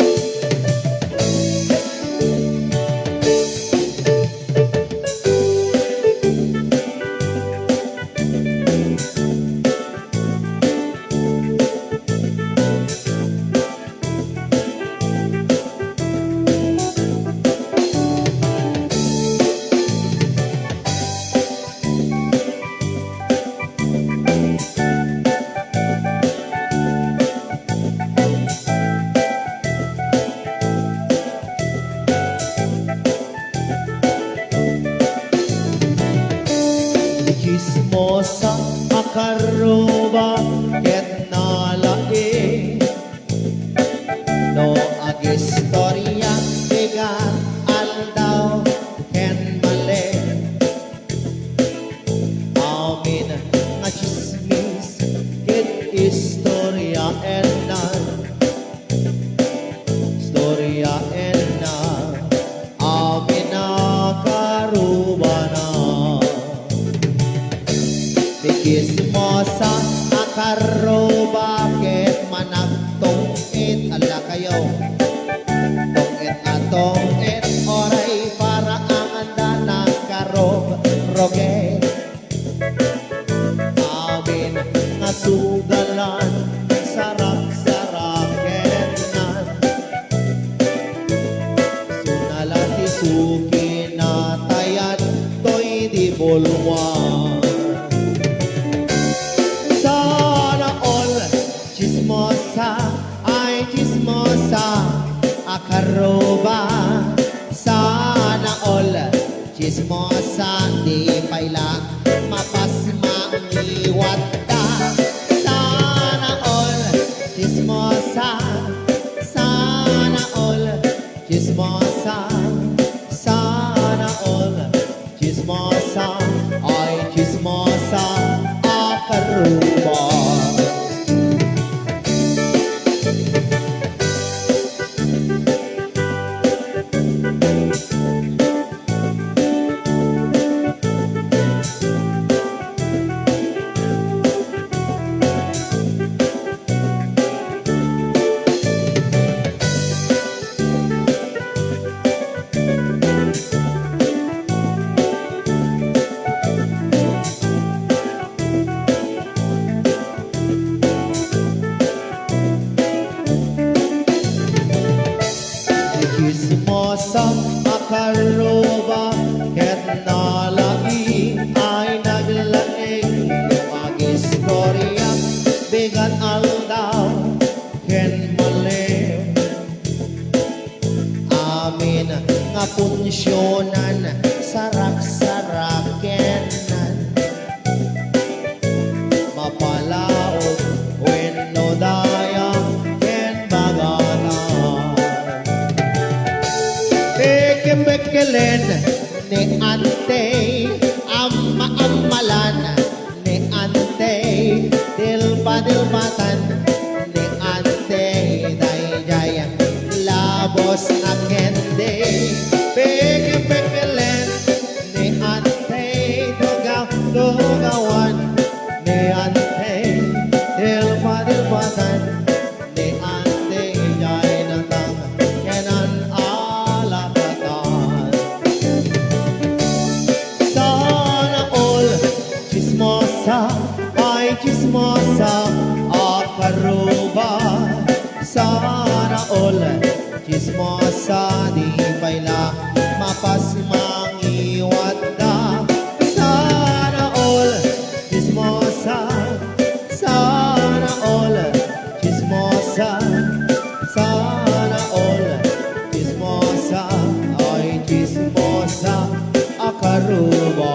chismosa akaruba ket nalaing no agistorya tigan aldaw ken mali amin nga chismis ket istorya enan istorya enan amin na karubana Chismosa akaruba ket managtungit ala kayo tungit atongit oray para ang anda nagkarog roge amin nga sugalan sarak-sarakenan sunalati suki na tayan to'y di bulwan sana all chismosa ay chismosa akaruba sana all chismosa di paila mapasmangiwat da sana all chismosa sana all chismosa sana all chismosa ay chismosa akaruba Chismosa akaruba ket nalagi ay naglaing mag-istorya bigan aldaw ken malim amin nga punsyonan sarak-sarakenan mapalaog wenno daya ken baganan Bekelen ni ante amma-ammalan ni ante dilpa-dilpatan ni ante dayjay labos na kende Bekelen ni ante dugaw-dugawan ni ante dilpa-dilpatan ni ante jay natang kenan alakatan sana all chismosa ay chismosa akaruba sana all chismosa di paila mapasmangiwat da sana all chismosa sana all chismosa sana all chismosa ay chismosa akaruba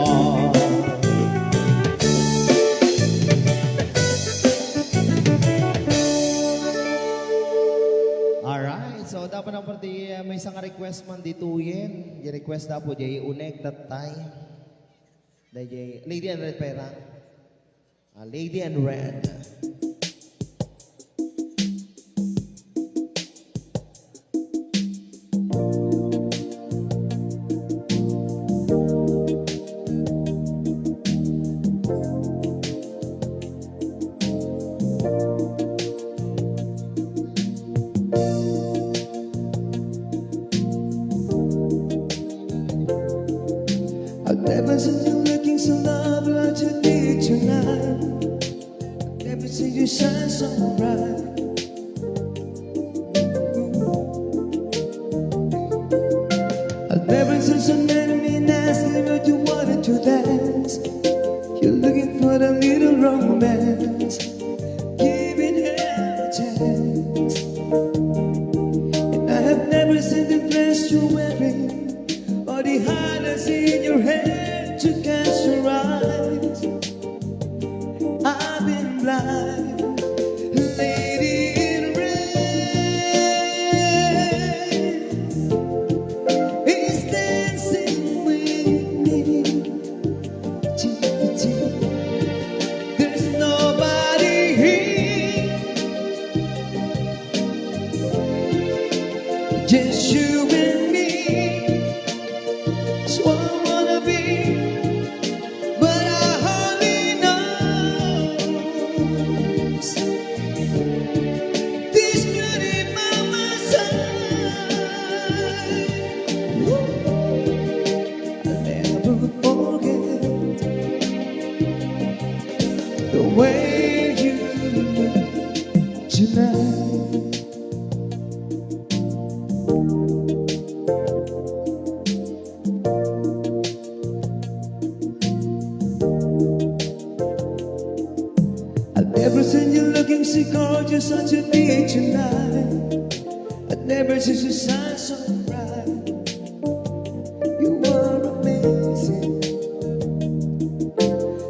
Alright, so dapat na pati may isang request man dituyin. Yung request na po, jay unek tatay. Jay Lady and Red pera. Lady and Red. I've never seen you looking so lovely like you did tonight. I've never seen you shine so bright. I've never seen so many men asking what you wanted to dance. You're looking for the little romance, giving her a chance. And I have never seen the dress you're wearing or the highlights in your hair to catch your eyes. way you look tonight. I've never seen you looking so gorgeous on your beach tonight. I've never seen you shine so bright. You are amazing.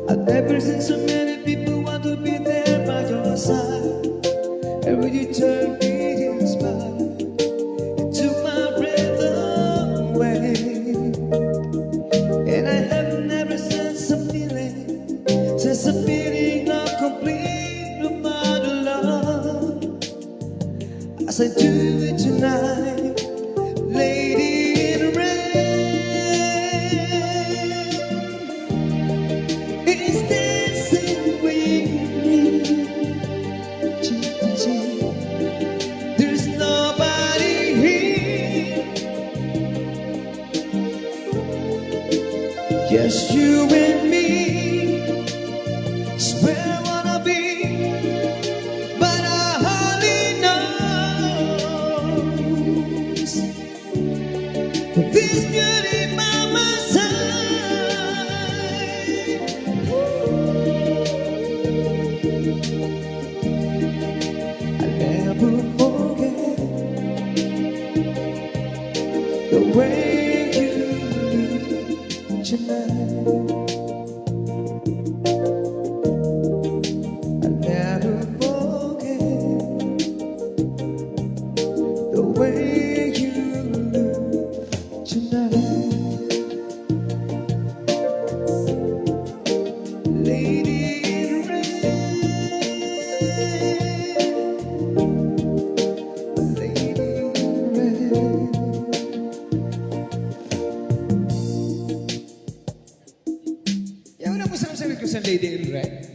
I've never seen so many people want to be there by your side. And when you turn me inspired, it took my breath away. And I have never sense of feeling, sense of feeling of complete about love, as I do it tonight, lady in rain. It's dancing with me, cheek to cheek. There's nobody here, just you and me. It's where I wanna be, but I hardly knows this beauty by my side. I'll never forget the way you look tonight. I'll never forget the way you look tonight. Lady in red, lady in red. Yan ang masarap ko sa Lady in Red.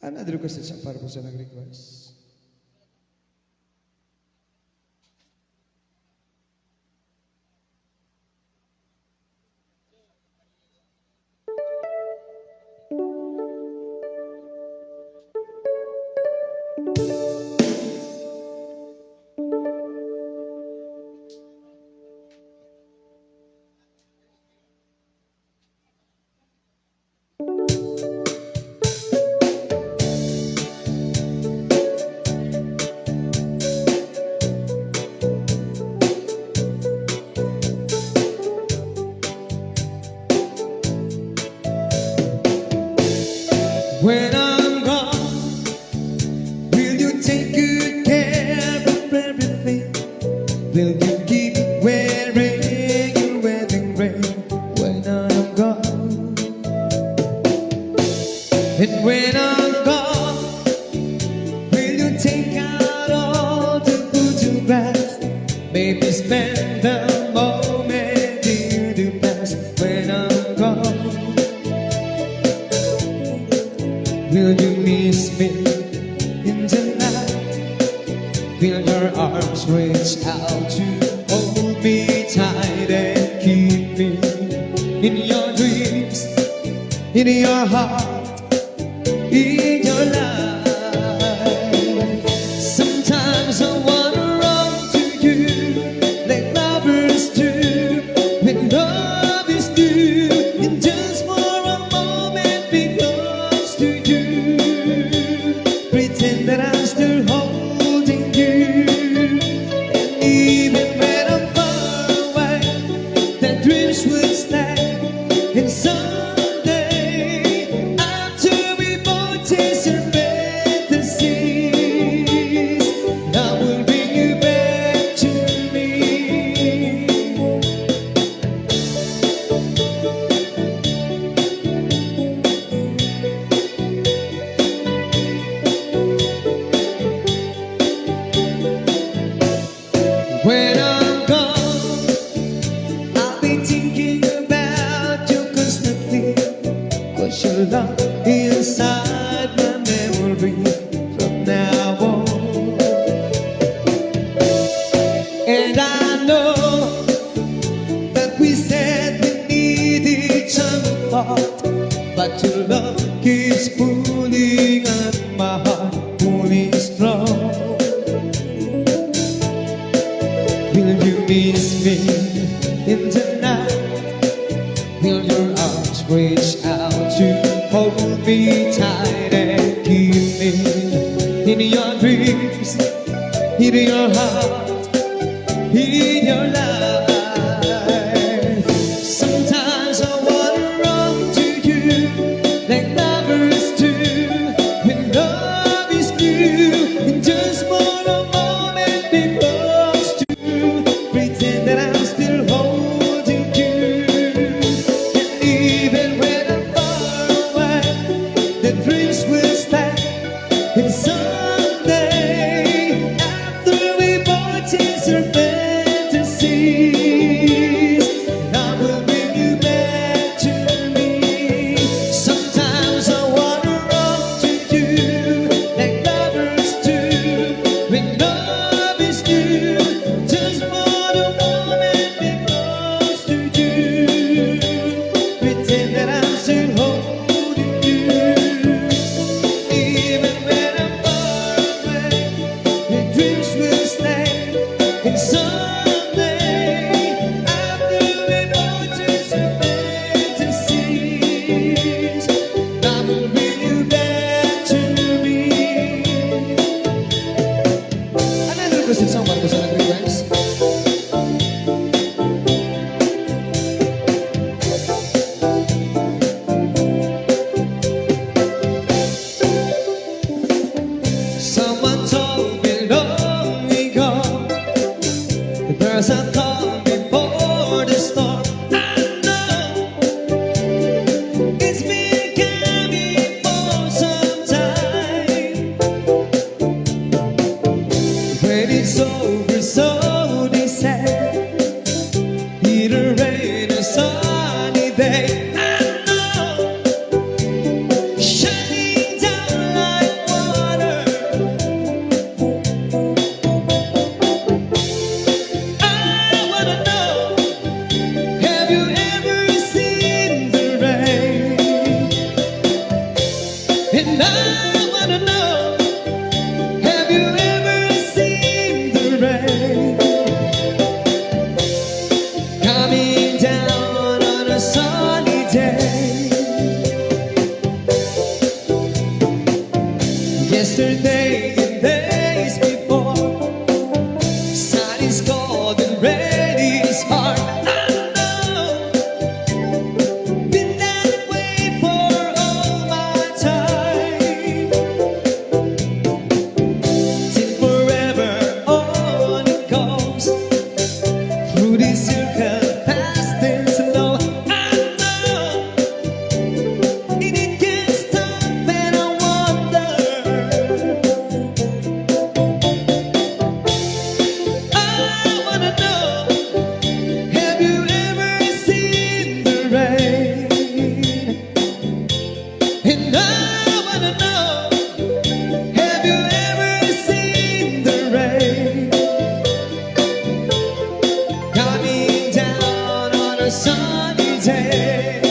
Another request sa para po sa nag-request. When I'm gone, will you take good care of everything? Will you keep wearing your wedding ring when I'm gone? And when I'm gone, will you take out all the photographs? Maybe spend the moment in the past when I'm gone. Will you miss me in the night? Will your arms reach out to hold me tight and keep me in your dreams, in your heart, in your life? Sometimes I wanna run to you like lovers do when love is new, and just for a moment be close to you. Pretend that I'm still holding you, and even when I'm far away, the dreams will stay. And someday, after we both taste our fate, your love inside my memory from now on. And I know that we said we need each other apart, but your love keeps pulling at my heart, pulling strong. Will you miss me in the night? Will your arms reach out to hold me tight and keep me in your dreams, in your heart, in your life? Sometimes I wanna run to you like lovers do when love is new, and just for a moment be close to pretend that I'm still holding you. And even when I'm far away, the dreams will stay. And someday, after we both chase our fantasies, I will bring you back to me. Sometimes I wanna run to you like lovers do when love is new, just for the moment be close to you, pretend that I'm still holding you. Even when I'm far away, your dreams will stay. And someday, after we both chase our fantasies, I will bring you back to me. Another question song para sa nag-request. Someone told me long ago that there's a calm before the storm. I know it's been coming for some time. When it's over, so they say, it'll rain a sunny day. I know, shining down like water. I wanna know, have you ever seen the rain? And I wanna know, have you ever seen the rain coming down on a sunny day? Yesterday and days before, sun is cold and rain is hard. I know, been that way for all my time. Till forever on it goes, through this circle, fast and slow. I know, and it can't stop, and I wonder, I wanna know, have you ever seen the rain? And I wanna know, have you ever seen the rain coming down on a sunny day?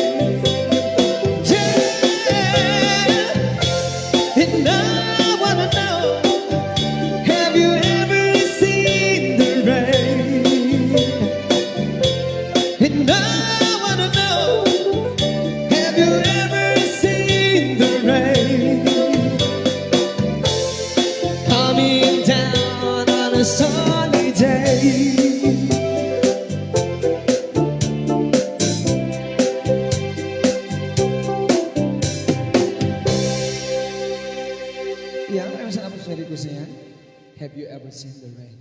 Yeah, and I wanna know, have you ever seen the rain? And I wanna know, have you ever seen the rain coming down on a sunny day? Yeah, maraming salamat sa request niya. Have you ever seen the rain?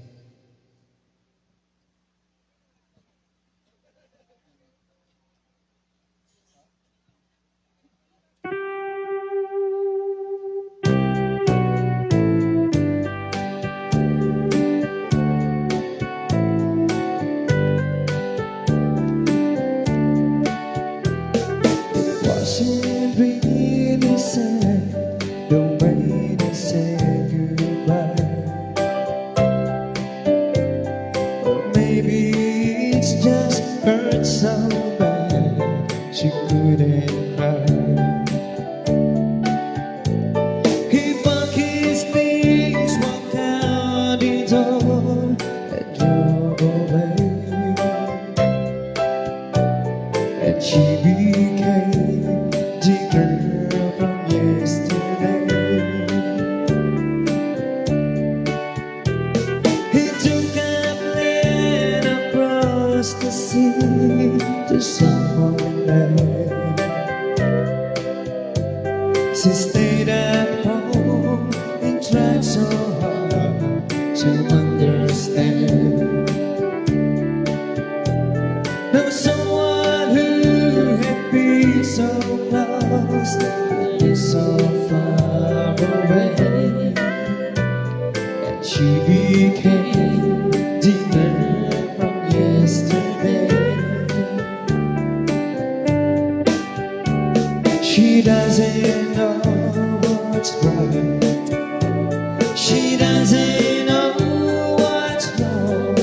Washing and breathing She stayed at home and tried so hard to understand. Now someone who had been so close but is so far away, and she became different from yesterday. She doesn't know what's right. She doesn't know what's wrong.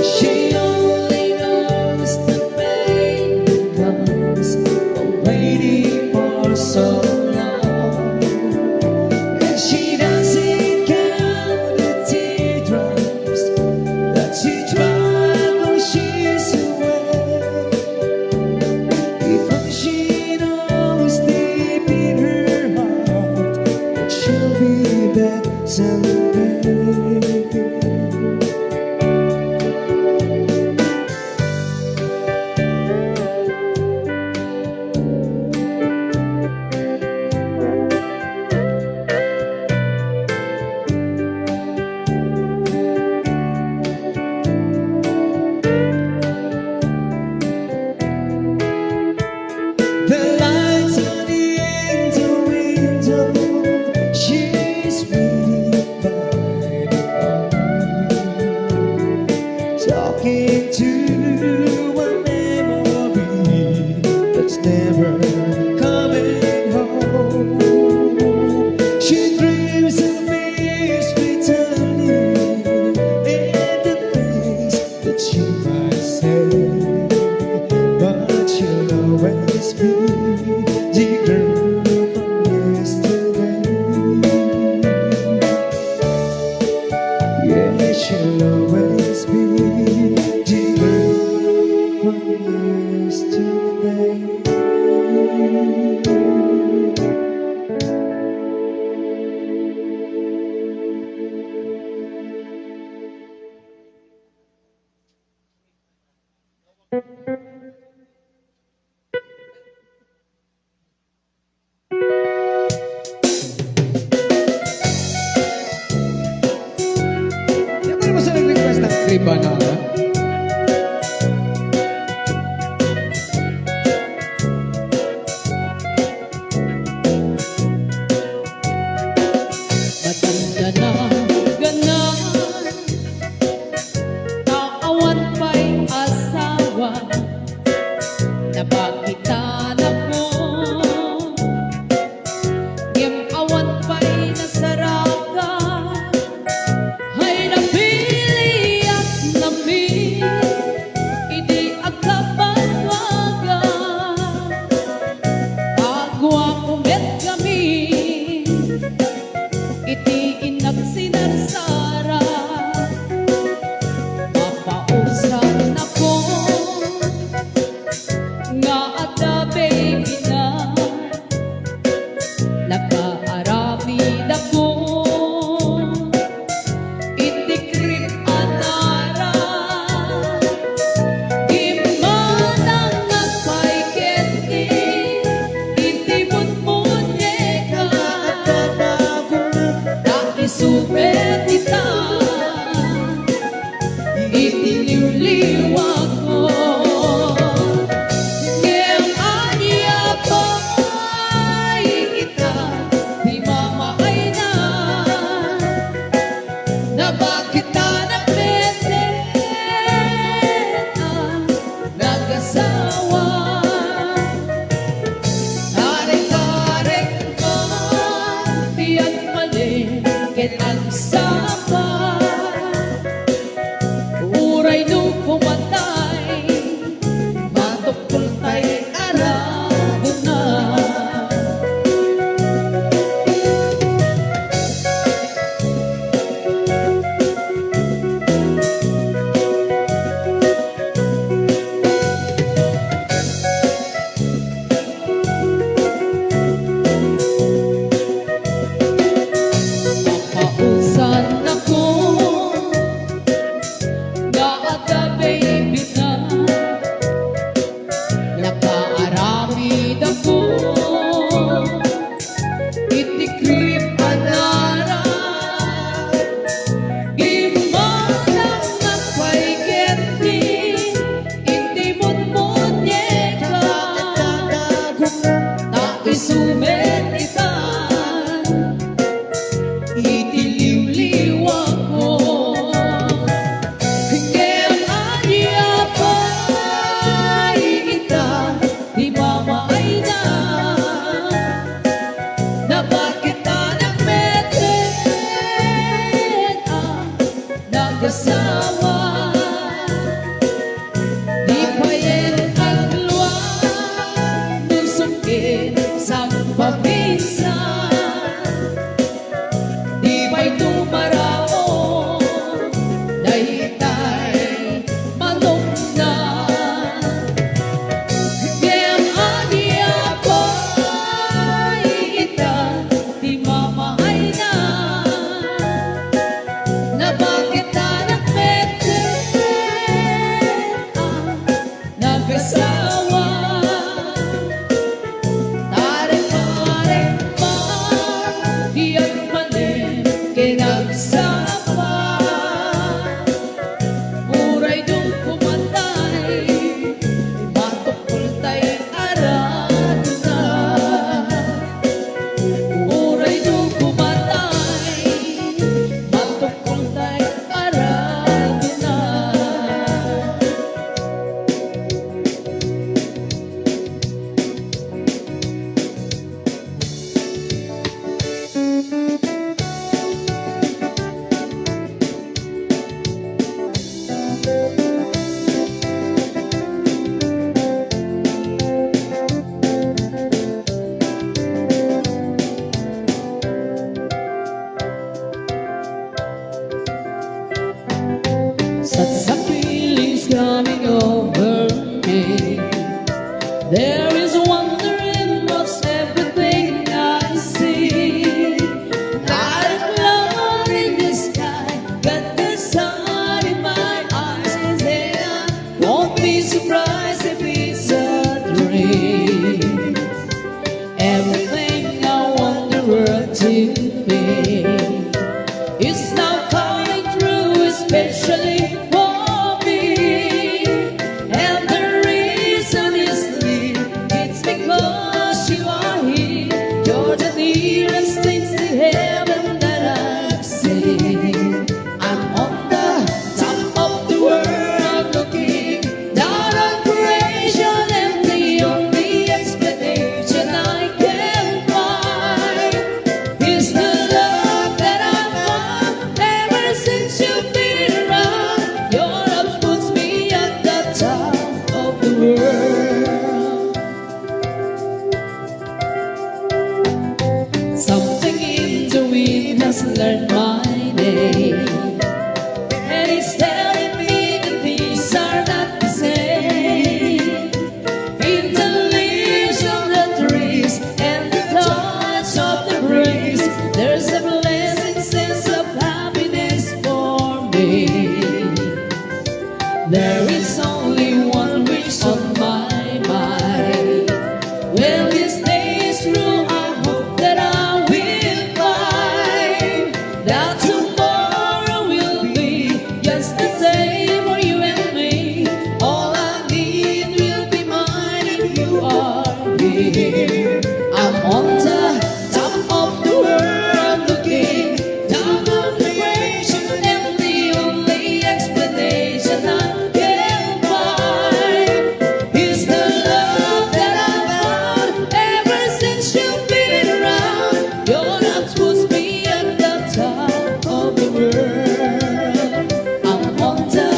She only knows the pain that comes from waiting for so long. And she doesn't count the teardrops that she cried when she's away. If she knows deep in her heart that she'll be back someday. The lights on the end of window, she's waiting by the phone, talking to a memory that's never coming home. She dreams of peace returning and the things that she might say. But you'll always be the girl from yesterday. Yeah, she'll always be the girl from yesterday. Siyempre mo sa nag-request ng cream banana? paminsan di ba'y tumarao dahitay manok na Kem adi ako'y kita di mamahay na bakit anak mete nag-asawa tarik-tarik pa diyan manin kinagsama uray dong kumatay matukol tayo arado na uray dong kumatay matukol tayo arado na Such a feeling's coming over me. There is wonder in most everything I see. Not a cloud in the sky, but the sun in my eyes is there. Won't be surprised if it's a dream. Everything I want the world to be is now coming true, especially for me. And the reason is clear, it's because you are here. You're the nearest thing to heaven that I've seen. I'm on the top of the world looking down on creation, and the only explanation I can find is the love that I've found ever since you've been around. Your love puts me at the top of the world. Something in the wind has learned my name, and it's telling me that these are not the same. In the leaves of the trees and the touch of the breeze, there's a blessing sense of happiness for me. There is only one wish on my mind. When this day is through, I hope that I will find that tomorrow will be just the same for you and me. All I need will be mine if you are here. I'm on the top of the world looking down on creation, and the only explanation I can find is the love that I've found ever since you've been around. Your love puts me at the top of the world. I'm on the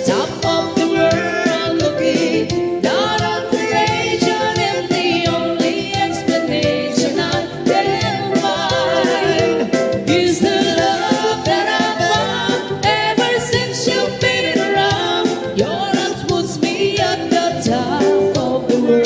top of the world looking down on creation, and the only explanation I can find is the love that I've found ever since you've been around. Your love puts me at the top of the world.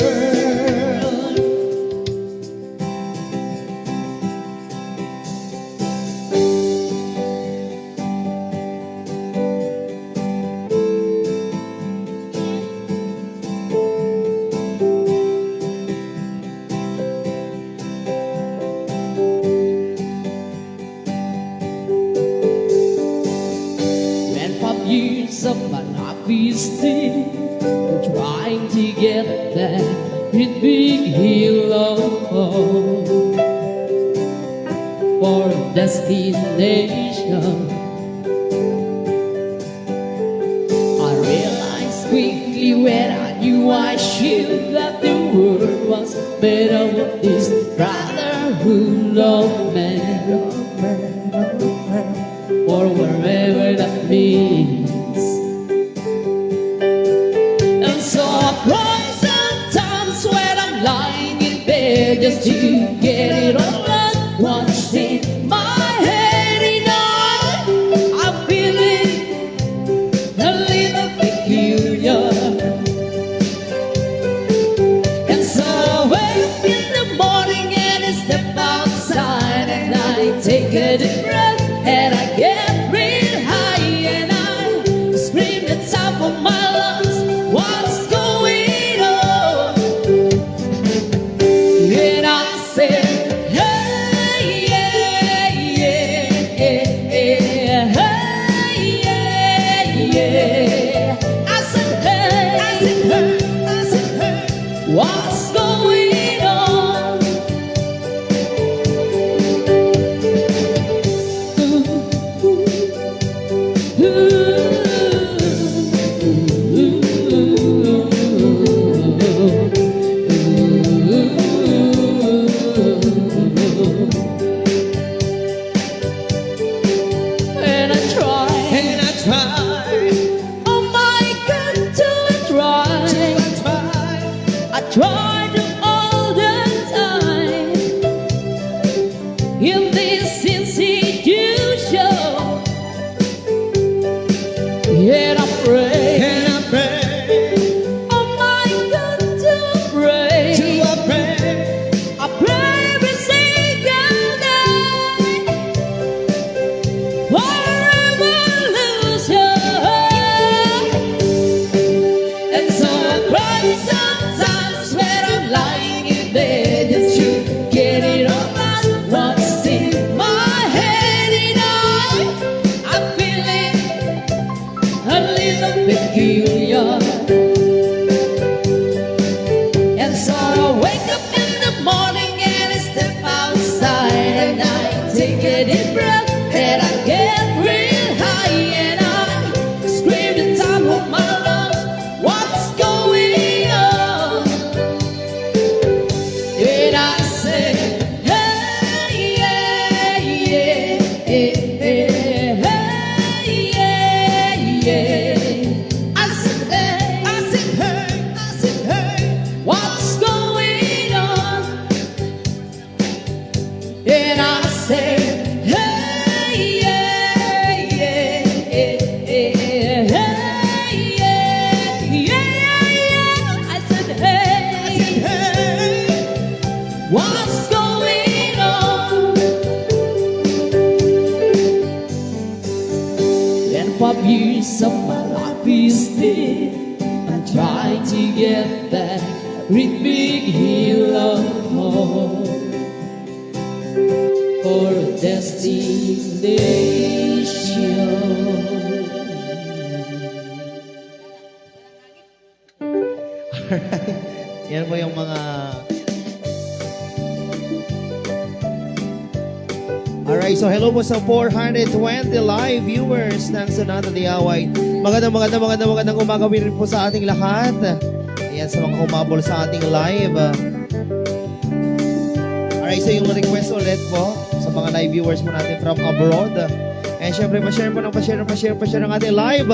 When 5 years of my life is still trying to get that great big hill of hope for a destination. I realized quickly when I knew I should that the world was better with this brotherhood of man. Or wherever that means. And so I cry sometimes when I'm lying in bed, just to get it all out. What's in my head and I'm feeling a little peculiar. And so I wake up in the morning and I step outside and I take a deep breath and I get real high and I scream the top of my lungs. What's going on? And I say, hey, yeah, yeah, yeah, hey, yeah, yeah. I said, hey, I said, hey, I said, hey. What's going on? And I try, And I try, oh my God, do I try? I try to all the time in this institution, and I pray, and I pray, oh my God, to pray. I pray, I pray every single day for a revolution. And so I cry sometimes when I'm lying in bed just to get it all out. What's in my head and I'm feeling a little peculiar. And so I wake up in the morning and I step outside and I take a deep breath and I get real high and I scream the top of my lungs. What's going on? And I say, hey, yeah, yeah, yeah, hey, yeah, yeah. I said, hey, I said, hey, I said, hey. What's going on? And I say, hey, yeah, yeah, yeah, hey, yeah, yeah, yeah. I said, hey, hey, what's going on? And 5 years of my life is dead. I'm trying to get that great big hill of hope for a destination. Yan po yung mga... Alright, so hello po sa 420 live viewers ng Sonata Diaway. Magandang umaga rin po sa ating lahat. Ayan, sa mga humabol sa ating live. Alright, so yung request ulit po sa mga live viewers po natin from abroad. And syempre, pa-share ang ating live.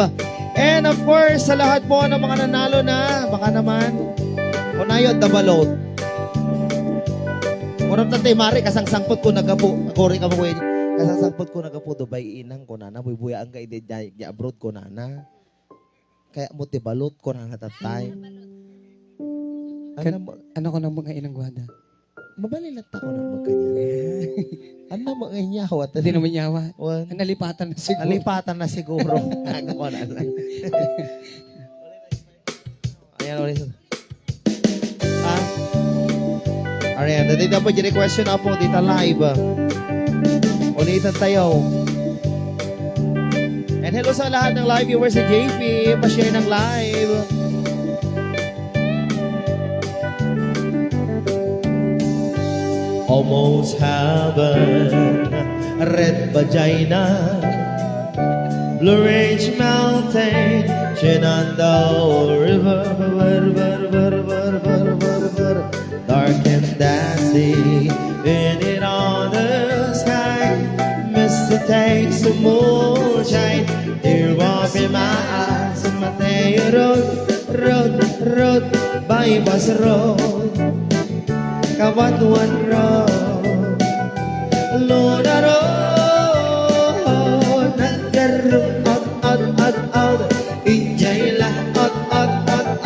And of course, sa lahat po ng mga nanalo na, baka naman, kunayo at dabalot. Murang tatay Mari, kasangsangpot ko nagapo. Kori ka mo ko kasangsangpot ko nagapo. Dubai inang ko nana. Buya ang kaide niya abroad ko nana. Kaya mo tibalot ko na tatay. Ano ko nang mga inang gwada? Mabalilat ako ng magkanya. Ano mga inyawat? Hindi naman yawa. Well, Nalipatan na siguro. alipatan na siguro. Ano ko na lang. Ayan, ulit. Ayan, dito po yung question na po dito live. Ulitan tayo. And hello sa lahat ng live viewers sa JP. Pa-share ng live. Almost heaven, red vagina, Blue Ridge Mountain, Shenandoah River, dark and dusty, in it on the sky. Misty takes the moonshine, tear up in my eyes, and Mateo road, bypass road. kabanwan ro Lunaro Nagkarong at Injay la at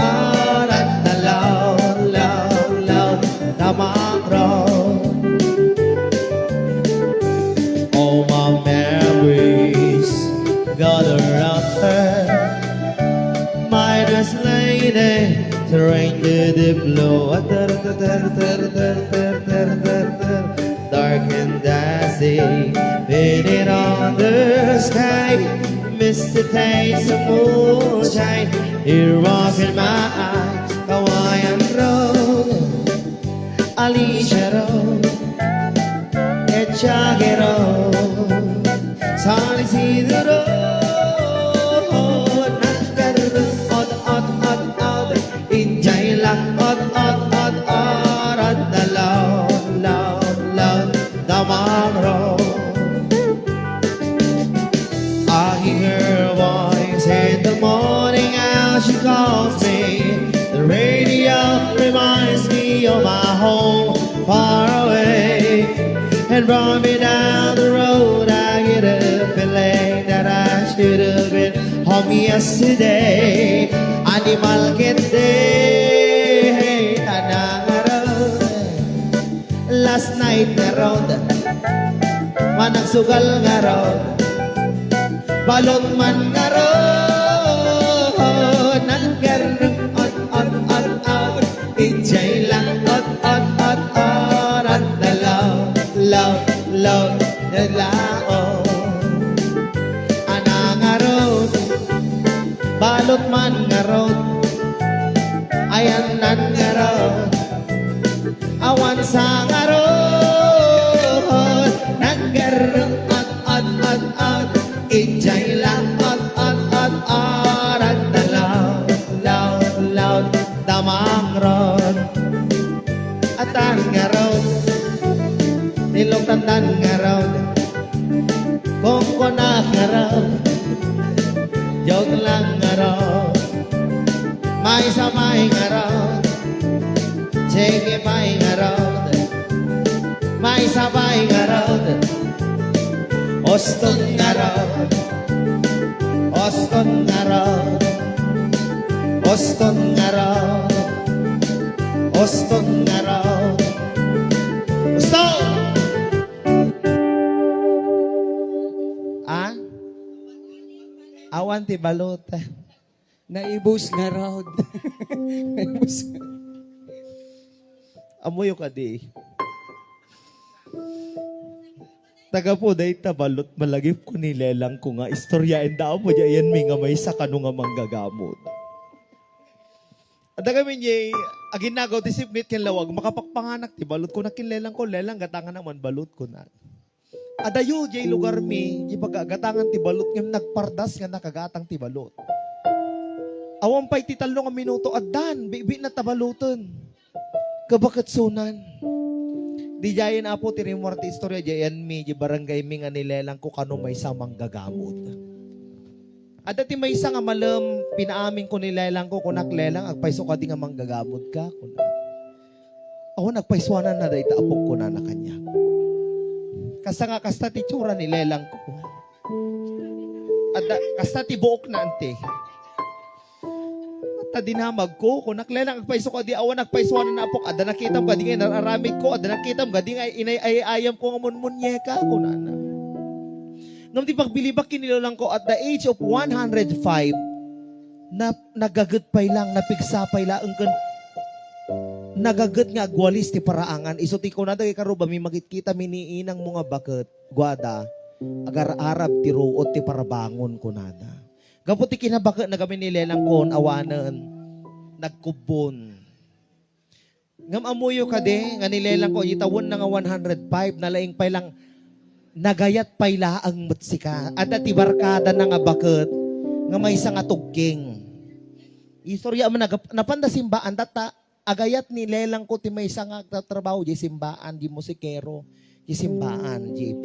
At talaw Tamang ro All my memories gather out there Midas lady Terrain to the blue Dark and dusty Painted on the sky Misty taste of moonshine Here off in my eyes Kawayan Road Alicia Road Echage Road San Isidro Injay lang at dalaw damang ro I hear her voice in the morning as she calls me The radio reminds me of my home far away And brought me down the road I get a feeling that I should have been home yesterday Animal kende Anang araw Last night na road Manang sugal nga road Balot man nga road Nagkarang at Injay lang at dalaw Dalaw Anang araw Balot man nga road Ayan nan nga road Awan sa nga road Nagkarong at Injay lang at dalaw Damang road Atan nga road Nilong tandan nga road Kung kunak nga road Joke lang nga raw May sabay nga raw Sige pa'y nga raw May sabay nga raw Oston nga raw Oston nga raw Oston nga raw Oston nga raw Oston! Ah? Awan ti balot. Naibus nga raw. Naibus nga. Amoy ka di. Taga po dahi tabalot malagip ko nilelang ko nga istoryain daw mo diyan mi nga may sakano nga manggagamot. Ada kami niya aginagaw ti sipnit ken lawag makapakpanganak ti balot ko nakinlelang ko lelang gatangan naman balot ko na. Adayo jay lugar mi, di pagagatangan ti balot ngem nagpardas nga nakagatang ti balot. Awan pa'y ti 3 minuto addan, bibi na tabaluton. Kabakat sunan. Di jayan apo ti rimor ti istorya jayan mi, di barangay mi nga nilelang ko kano may samang gagamot. Ada ti may isa nga malam, pinaamin ko nilelang ko kunak lelang, agpaiso ka di nga manggagamot ka. Awan nagpaiswanan na da itaapok ko na kanya. Kasta nga kasta ti tsura ni lelang ko. Ada kasta ti buok na ante. At dinamag ko, kung naklelang agpaiso ko, di awan nagpaisuan na apok, ada nakitam ka, di nga nararamid ko, ada nakitam ka, di nga inay-ayam ko nga munmunyeka ko na. Ngam di pagbilibak kinilulang ko, at the age of 105, nagagat pay lang, napigsapay lang, nagagat nga agwalis ti paraangan. Iso ti ko na dagay karuba, may magitkita miniinang mga bakat, gwada, agar-arab ti ruot ti parabangon ko nada. Gapot ti kinabakat na kami nilelang kon, awanan, nagkubon. Ngam amuyo ka de, nga nilelang ko, itawon na nga 105, nalaing pay lang, nagayat pay laang mutsika. At ti barkada na nga bakat, nga may isang atugking. Istorya man napanda simbaan, tata, agayat ni lelang ko ti may isang trabaho di simbaan, di musikero, di simbaan, JP.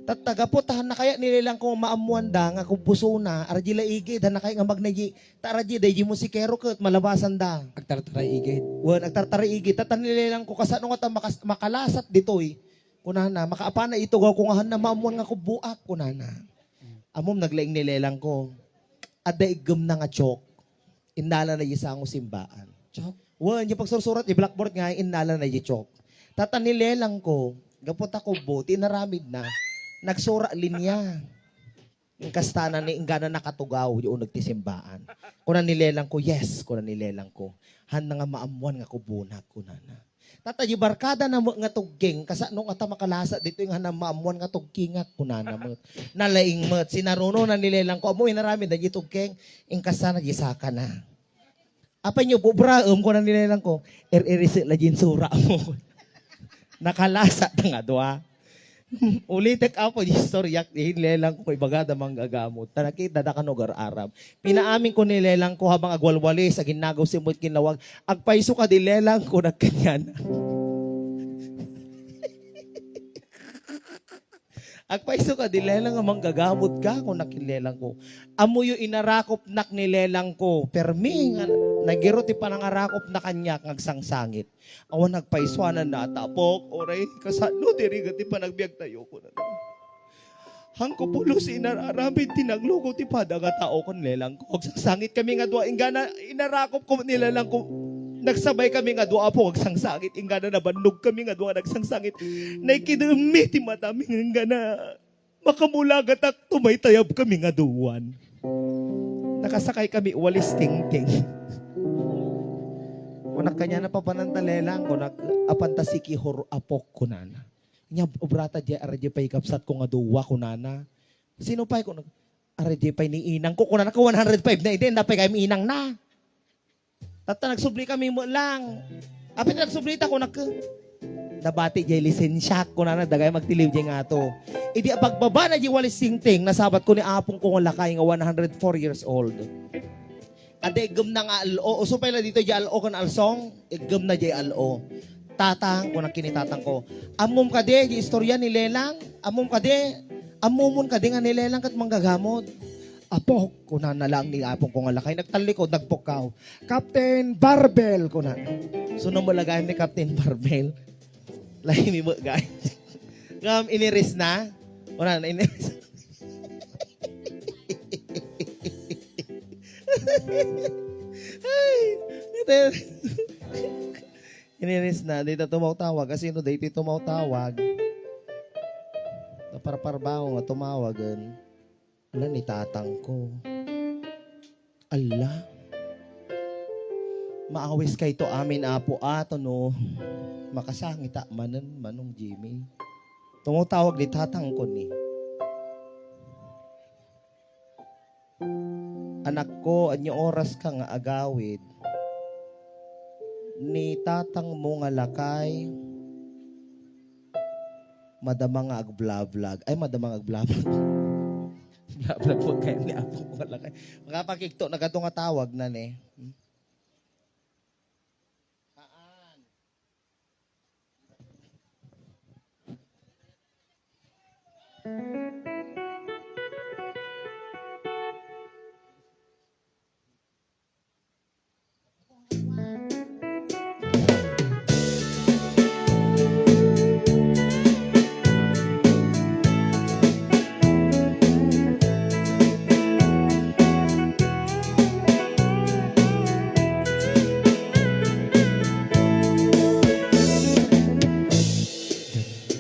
Tatagaputahan na kaya nilang ko maamuan da nga kung puso na, arjila igid, na kaya nga magnaji, taraji, dahi mo si Kero kat malabasan da. Agtartaray igid. Wan, agtartari igid, tatan nilang ko kasano nga ta makalasat ditoy. Kunana, makaapana ito gaw kung ahan na maamuan nga ko buak, kunana. Amom naglaing nilelang ko, ada igam na nga chok, inala na isa ang simbaan. Chok. Wan, yung pagsursurat, yung blackboard nga, inala na yung chok. Tatan nilelang ko, gapot ako buti, naramid na, nagsura linya. Yung kastana ni ingana nakatugaw yung nagtisimbaan. Kuna nilelang ko, yes, kuna nilelang ko. Han na nga maamuan nga kubunak ko na. Tata, yung barkada na mo nga tugging, kasa nung ata makalasa dito yung hanang maamuan nga tugging nga kuna na mo. Nalaing mo, sinaruno na nilelang ko, amoy narami na yung tugging, yung kastana gisaka na. Apa nyo, bubraom ko na nilelang ko, irisi la jinsura mo. Nakalasa na nga doa. Ulitek ako yung storyak, nilelang ko ibagada manggagamot. Tanakita na kanugar Arab. Pinaamin ko nilelang ko habang agwalwali sa ginagaw simot kinawag. Agpaiso ka nilelang ko nagkanyan. Agpaiso ka nilelang nga manggagamot ka kung nakilelang ko. Amo yung inarakop nak nilelang ko. Permi nga nagiroti pa nangarakop na kanya ngagsangsangit. Awan nagpaiswanan na tapok. Oray, kasano diri gati pa nagbiag tayo ko na. Hangko pulo si inararabid tinagluko ti pada nga tao kon lelang ko. Agsangsangit kami nga dua ingana inarakop ko nilelang ko. Nagsabay kami nga dua po agsangsangit ingana na bandog kami nga dua nagsangsangit. Naikidumi ti mataming ingana makamulagat at tumaytayab kami nga duwan. Nakasakay kami walis ting-ting. Kung kanya na papanantalelang, kung apantasi hor apok ko nana. Nya obrata di aradya pa'y kapsat ko nga duwa ko nana. Sino pa'y ko aradya pa'y ni inang ko. Kung nana ko 105 na idin, napay kami inang na. Tata nagsubli kami mo lang. Apit nagsublita ko nabati jay lisensya ko nana, dagay magtiliw jay nga to. Idi pagbaba na jay walis singting, nasabat ko ni apong ko nga lakay nga 104 years old. Ade igam na nga alo. Uso pala dito jay alo kan alsong. Igam na jay alo. Tatang, kung nakinitatang ko. Amom ka de, jay istorya ni Lelang. Amom ka de. Amomon ka de nga ni Lelang kat manggagamot. Apok, kuna na lang ni apong ko nga lakay. Nagtalikod, nagpukaw. Captain Barbell, kuna. Suno mo lagay ni Captain Barbell. Lahi mi mo, guys. Ngam, iniris na. Kuna na, iniris. Ay, iniris na, dito tumawtawag. Kasi no, dito tumawtawag. Naparparbaho nga tumawagan. Ala, ni tatang ko. Ala. Maawis kay to amin apo ato no. Makasangita manong Jimmy. Tumawtawag ni tatang ko ni. Anak ko, anyo oras ka nga agawid, ni tatang mo nga lakay, madamang nga agblablag. Ay, madamang agblablag. Blablag po kayo ni Apo mo nga lakay. Mga pakikto, nagato nga tawag na ni.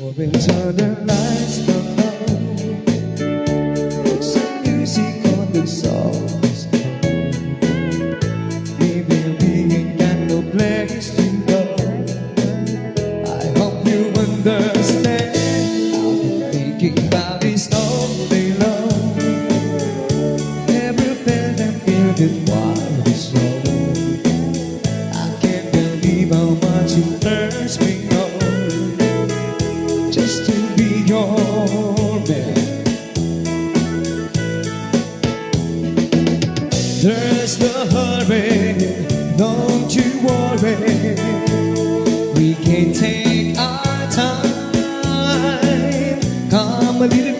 Open turn the lights down low. Put some music on the songs. Maybe we ain't got no place to go. I hope you understand. I've been thinking about this all day long. Never felt that feel that wild this road. I can't believe how much it turns me on. Just to be your man. There's no hurry, don't you worry. We can take our time. Come a little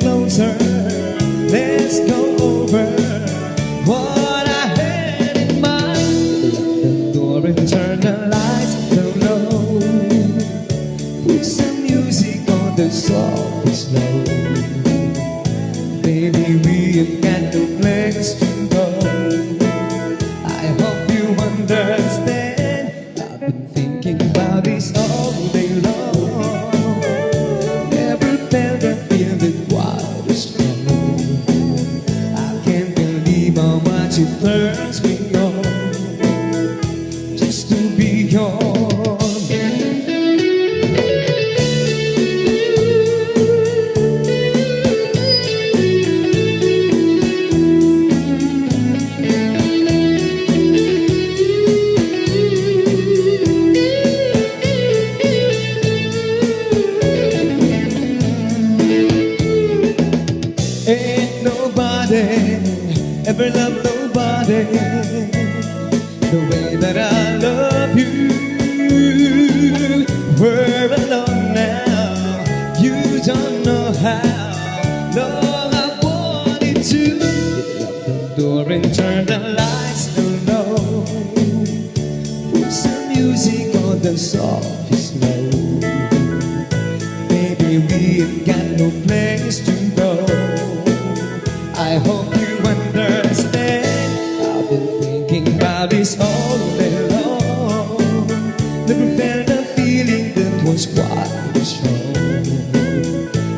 the softest snow. Baby, we have got no place to go. I hope you understand. I've been thinking about this all day long. Never felt a feeling quite as strong. I can't believe how much it turns me on just to be yours. Ain't nobody ever loved nobody the way that I love you. We're alone now, you don't know how long I wanted to. Lock the door and turn the lights down low. Put some music on the softest low. Baby, we've got no place to go. I hope you understand. I've been thinking about this all day long. Never felt a feeling that was quite as strong.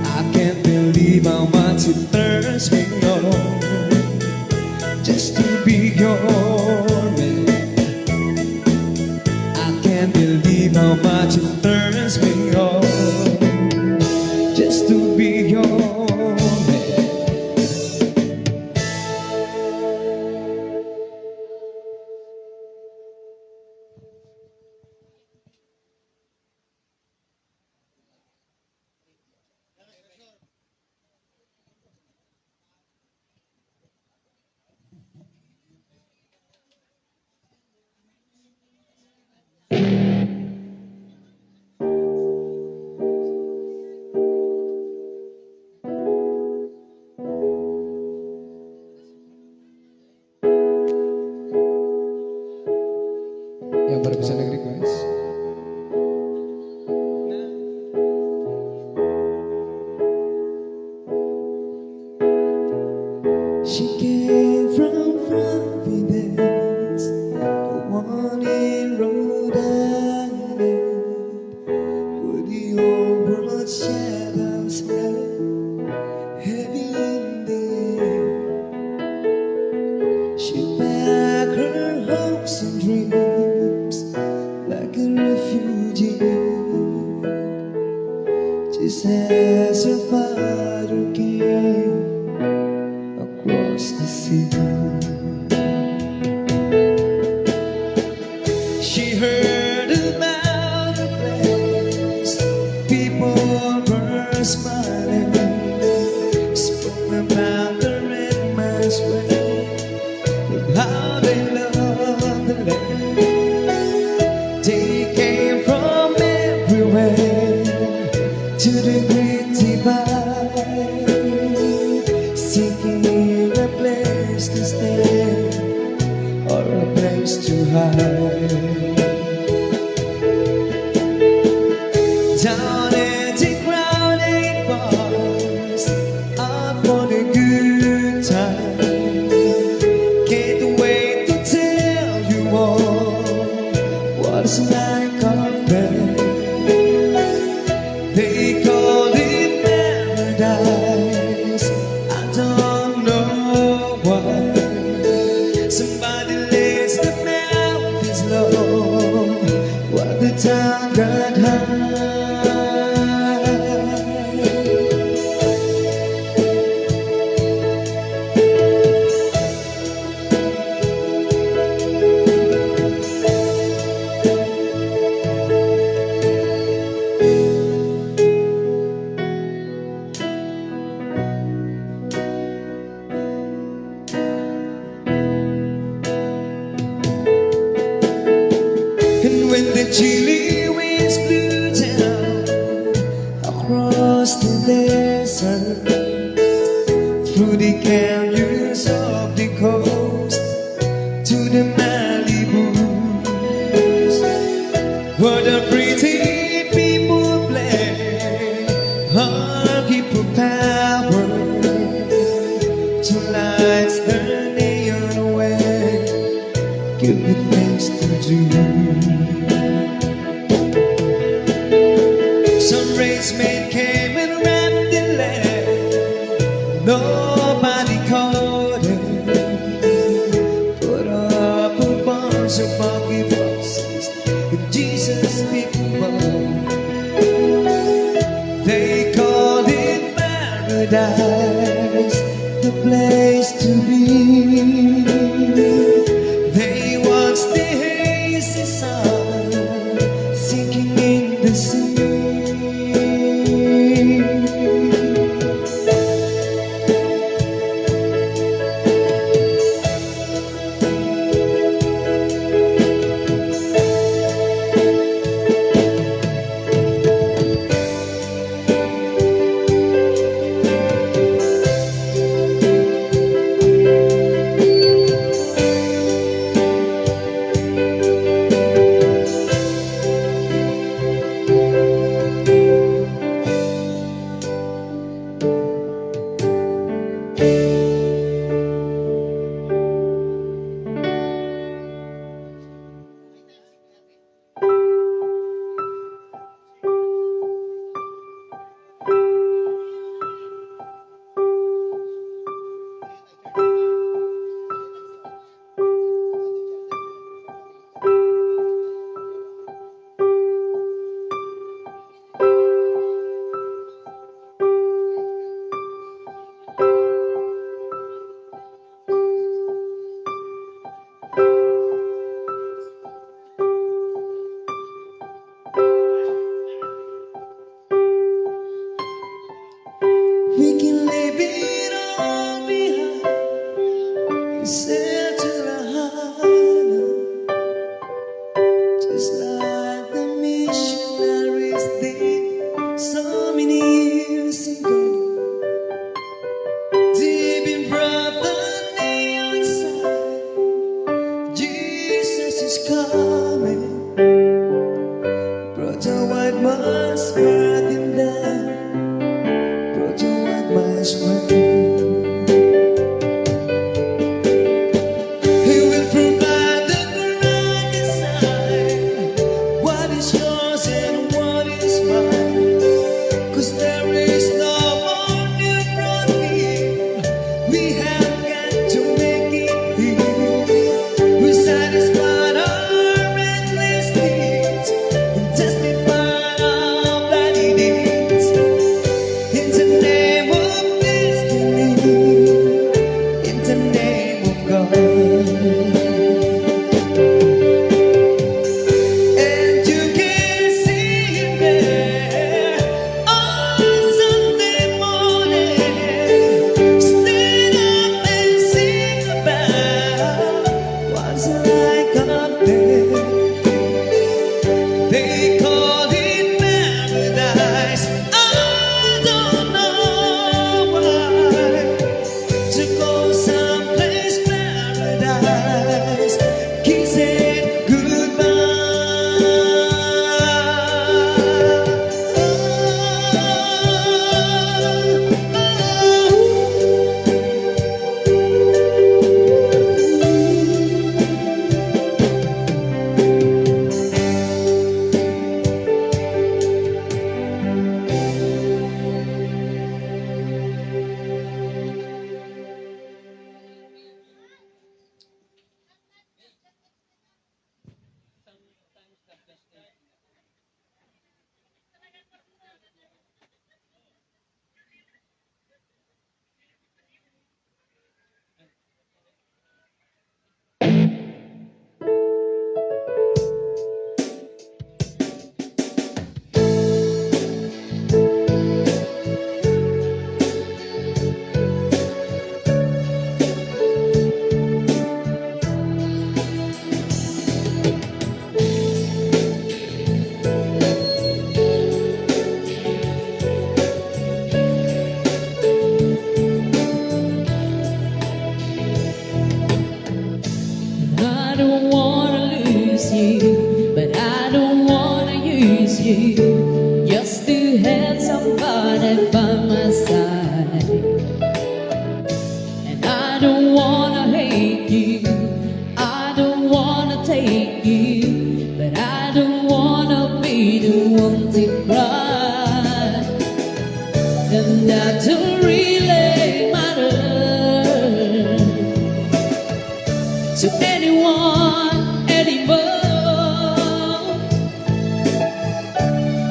I can't believe how much it turns me on just to be your man. I can't believe how much it turns me on just to be your man. Yang baru bisa nag-request. She came from Providence, the one in Rhode Island, where the old world shadows lay heavy in the air. She packed her hopes and dreams like a refugee, just as her father came across the sea. She heard about the place, people were smiling, spoke about the red man's way, how they love the land. They came from everywhere to the great divide, seeking a place to stay or a place to hide. Down at the crowded bars, up for the good time. Can't wait to tell you all what it's like up there. They call it paradise. I don't know why. Somebody lays the mountains low while the town got high. And when the chilly winds blew down across the desert, through the canyons of the coast to the Malibus, where the pretty people play bridesmaid came and wrapped in leather. Nobody called her. Put up a bunch of monkey boxes and Jesus people born. They called it paradise, the place to be. They watched the hazy sun sinking in the sea. We can leave it all behind and sail to the harbor, just like the missionaries did so many years ago. Deep in brotherly outside, Jesus is coming. Brother White must spread him down. My strength. He will provide the grand design, what is yours and what is mine. 'Cause there is no more new from here. We have got to make it here. We satisfied our endless needs and justified our bloody deeds. In the name of in the name of God. And you can see him there on Sunday morning. Stand up and sing about what's like up there. They call it paradise. I don't know why. To go someplace paradise, kiss it goodbye. I don't wanna lose you, but I don't wanna use you just to have somebody by my side. And I don't wanna hate you, I don't wanna take you, but I don't wanna be the one to cry. and that don't really matter to anyone anymore.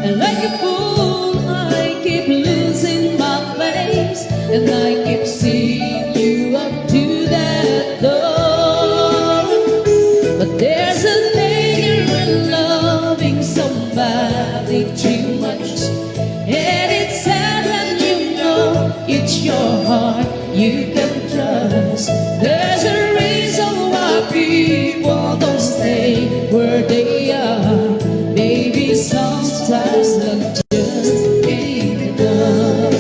And like a fool, I keep losing my place, and I keep seeing you up to that door. But there's a danger in loving somebody too much, and it's sad when you know it's your heart you can trust. There's a reason why people don't stay where they are. Maybe sometimes love just ain't enough.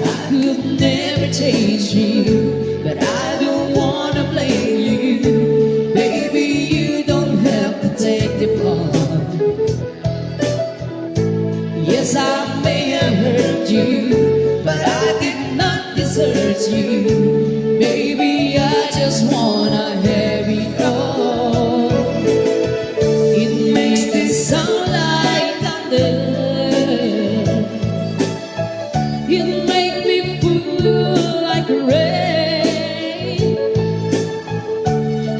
I could never change you, but I don't wanna blame you. Baby, you don't have to take the fall. Yes, I may have hurt you, but I did not desert you. Baby, I just wanna have it all. It makes this sound like thunder. It make me feel like rain,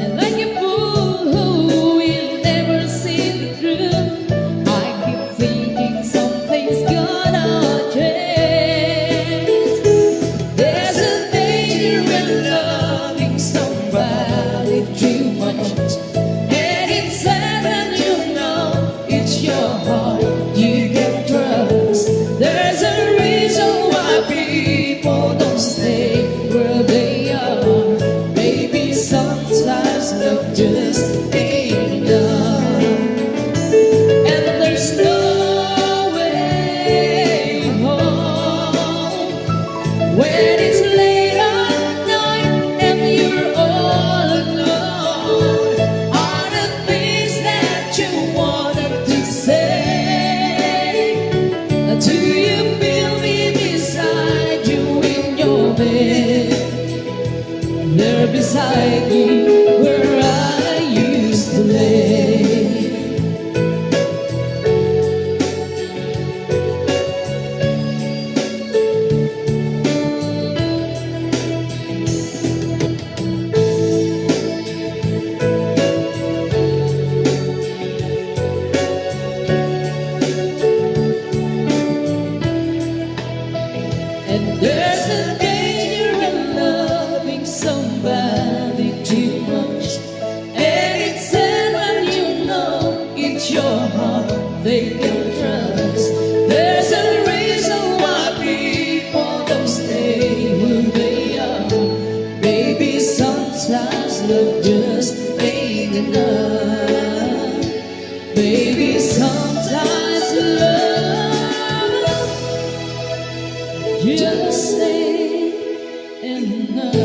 and like a fool who will never see the truth. I keep thinking something's gonna change. There's a danger in loving somebody too much, and it's sad when you know it's your heart you can trust. There's a reason why people don't stay where they are. Maybe sometimes love just ain't enough, and there's no way home when it's late at night and you're all alone. Are the things that you wanted to say? Do you feel me beside you in your bed? There beside you where I used to lay. And there's a danger in loving somebody too much, and it's sad when you know it's your heart they can trust. There's a reason why people don't stay who they are. Maybe sometimes love just ain't enough. Maybe sometimes love just ain't enough.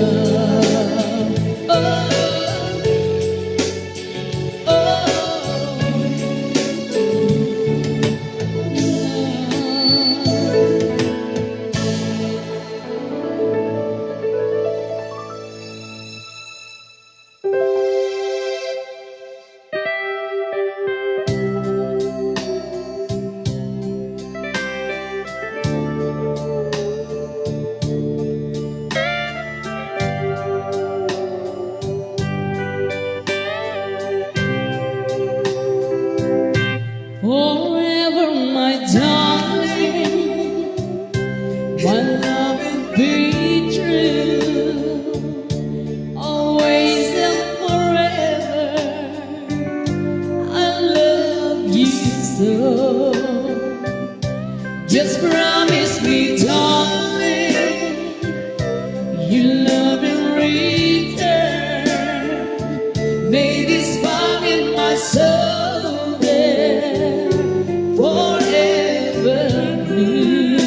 Oh, forever, my darling, my love will be true, always and forever. I love you so. Just promise me, darling, you love in return. May this fire in my soul there forever blue.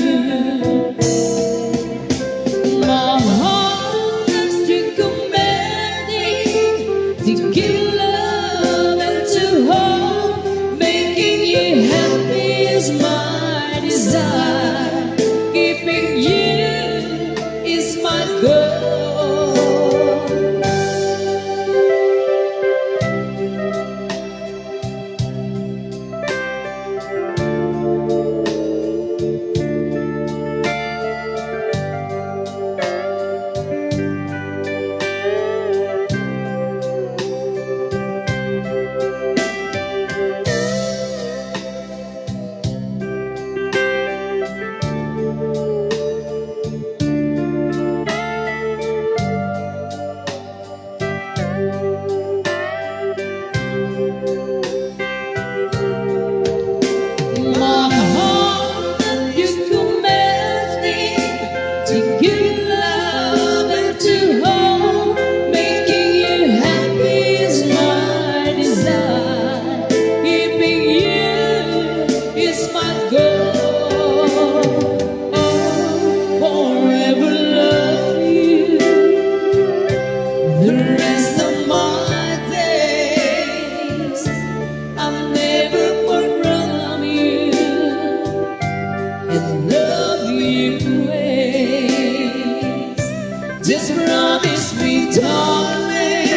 My heart is to commanding, to give love and to hold. Making you happy is my desire. Keeping you is my goal. Just promise me, darling,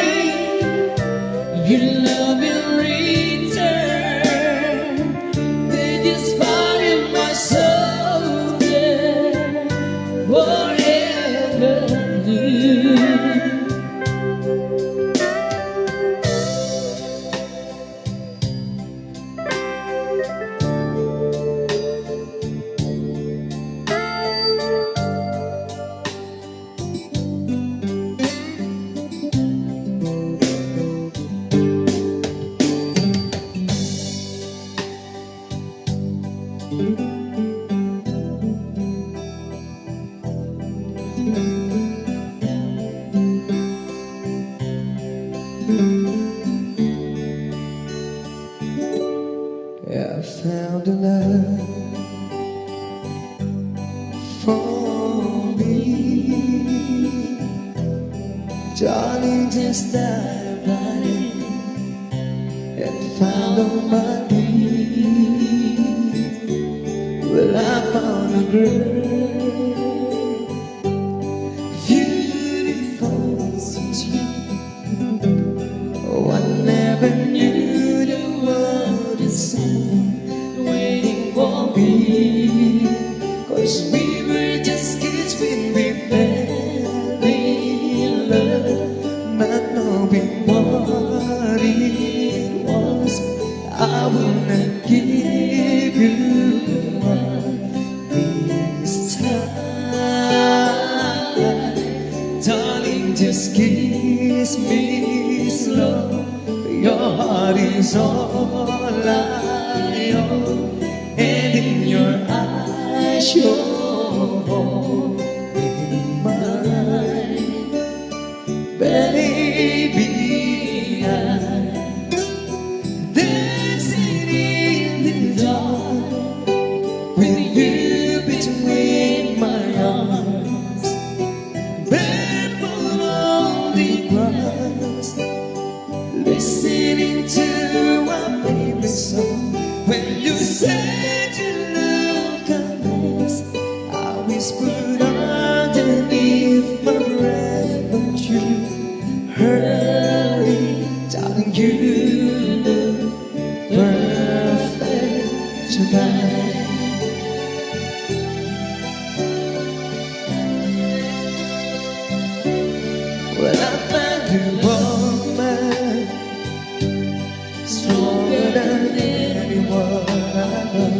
your love will return. Then just find in my soul there forever new. I found a love for me. Darling, just dive right in and follow my lead. Well, I found a girl, beautiful and sweet. Oh, I never knew the world is so waiting for me. 'Cause we were just kids when we fell in love, not knowing what it was. I will not give you up this time. Darling, just kiss me slow. Your heart is all I own, and in your eyes you're mine. Baby, I'm dancing in the dark with you between my arms, barefoot on the grass, listening to our favorite song. When you said you look a mess, I whispered underneath my breath, but you heard it. Darling, you look perfect tonight. Well, I found you, woman, stronger than anyone I know.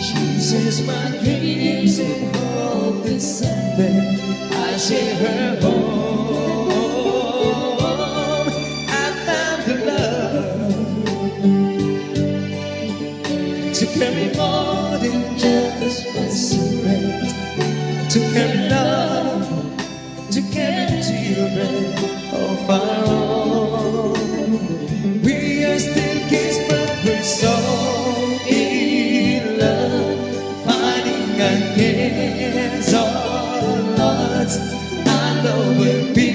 She says my dreams and hope that someday I share her home. I found the love to carry more than just one cigarette, to carry love, to carry children of our own. We are still kids, but we're so in love, fighting against all odds. I know we'll be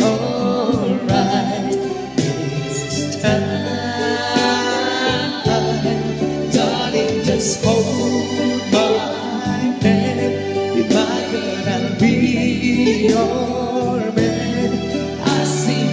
alright this time. Darling, just hold my hand. If I could, I'll be your man. I see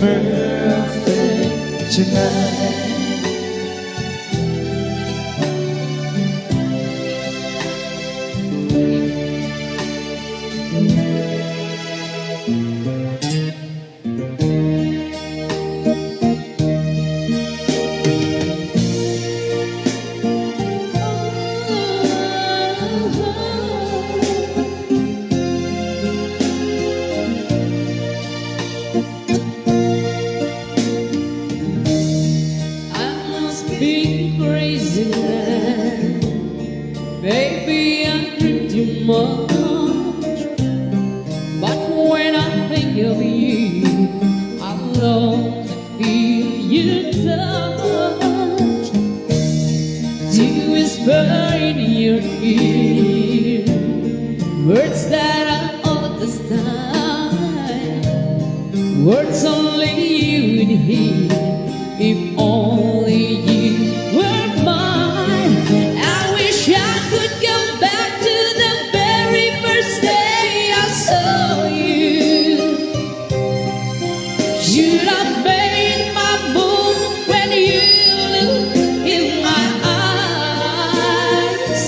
perfect tonight. I must be crazy man. Baby, I drink too much. But when I think of you, I long to feel your touch. To whisper in your ear words that I understand, words only you would hear. If only you were mine. I wish I could go back to the very first day I saw you. Should have made my move when you look in my eyes.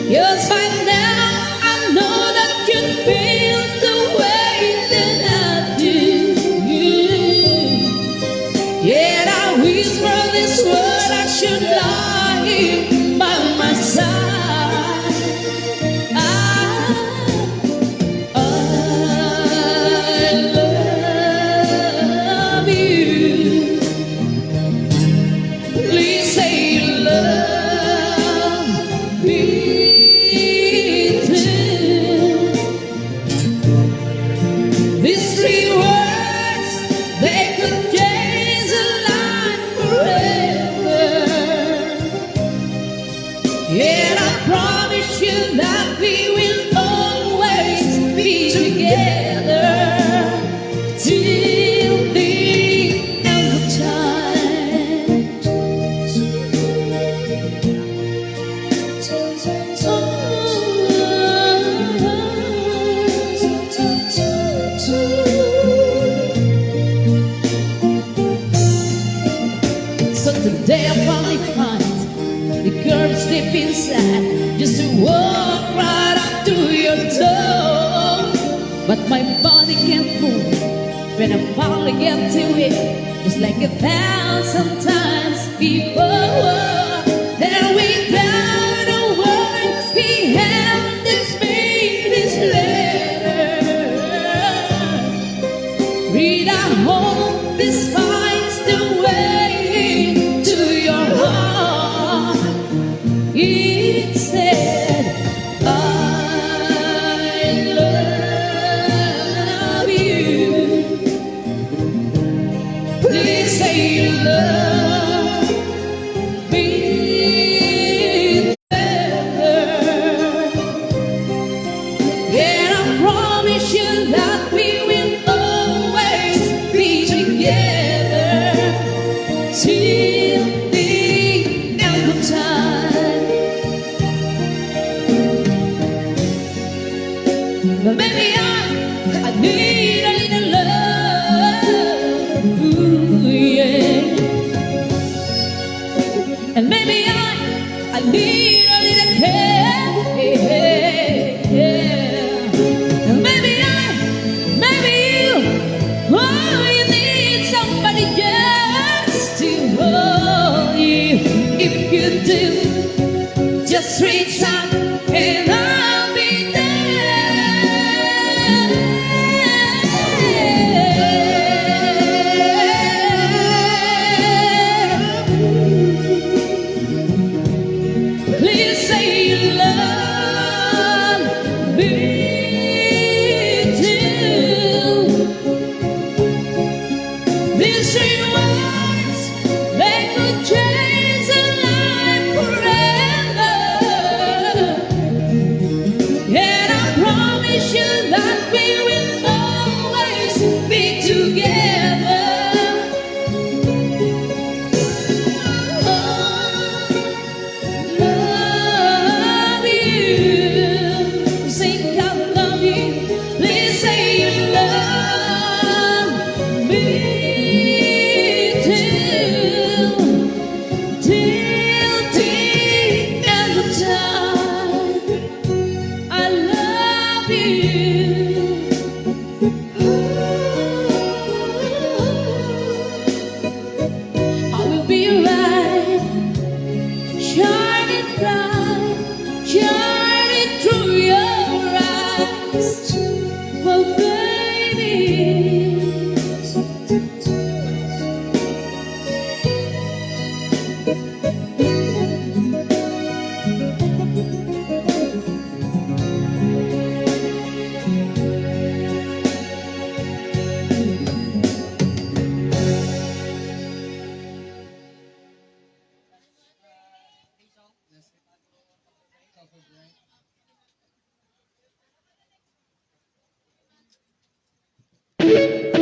'Cause by now I know that you feel the way that I do. Yet I whisper this word, I should lie here by my side. I love you. Please say you love me too. These three words, they could change a life forever. Yet I promise you that we will always be together till the end of time. So today I finally find the courage deep inside just to walk right up to your door. But my body can't move when I finally get to it, just like 1,000 times before. And without a word, we have this made this letter. Read, I hope this finds the way to your heart. It said, I love you. Please say you love me better. And I promise you that we will always be together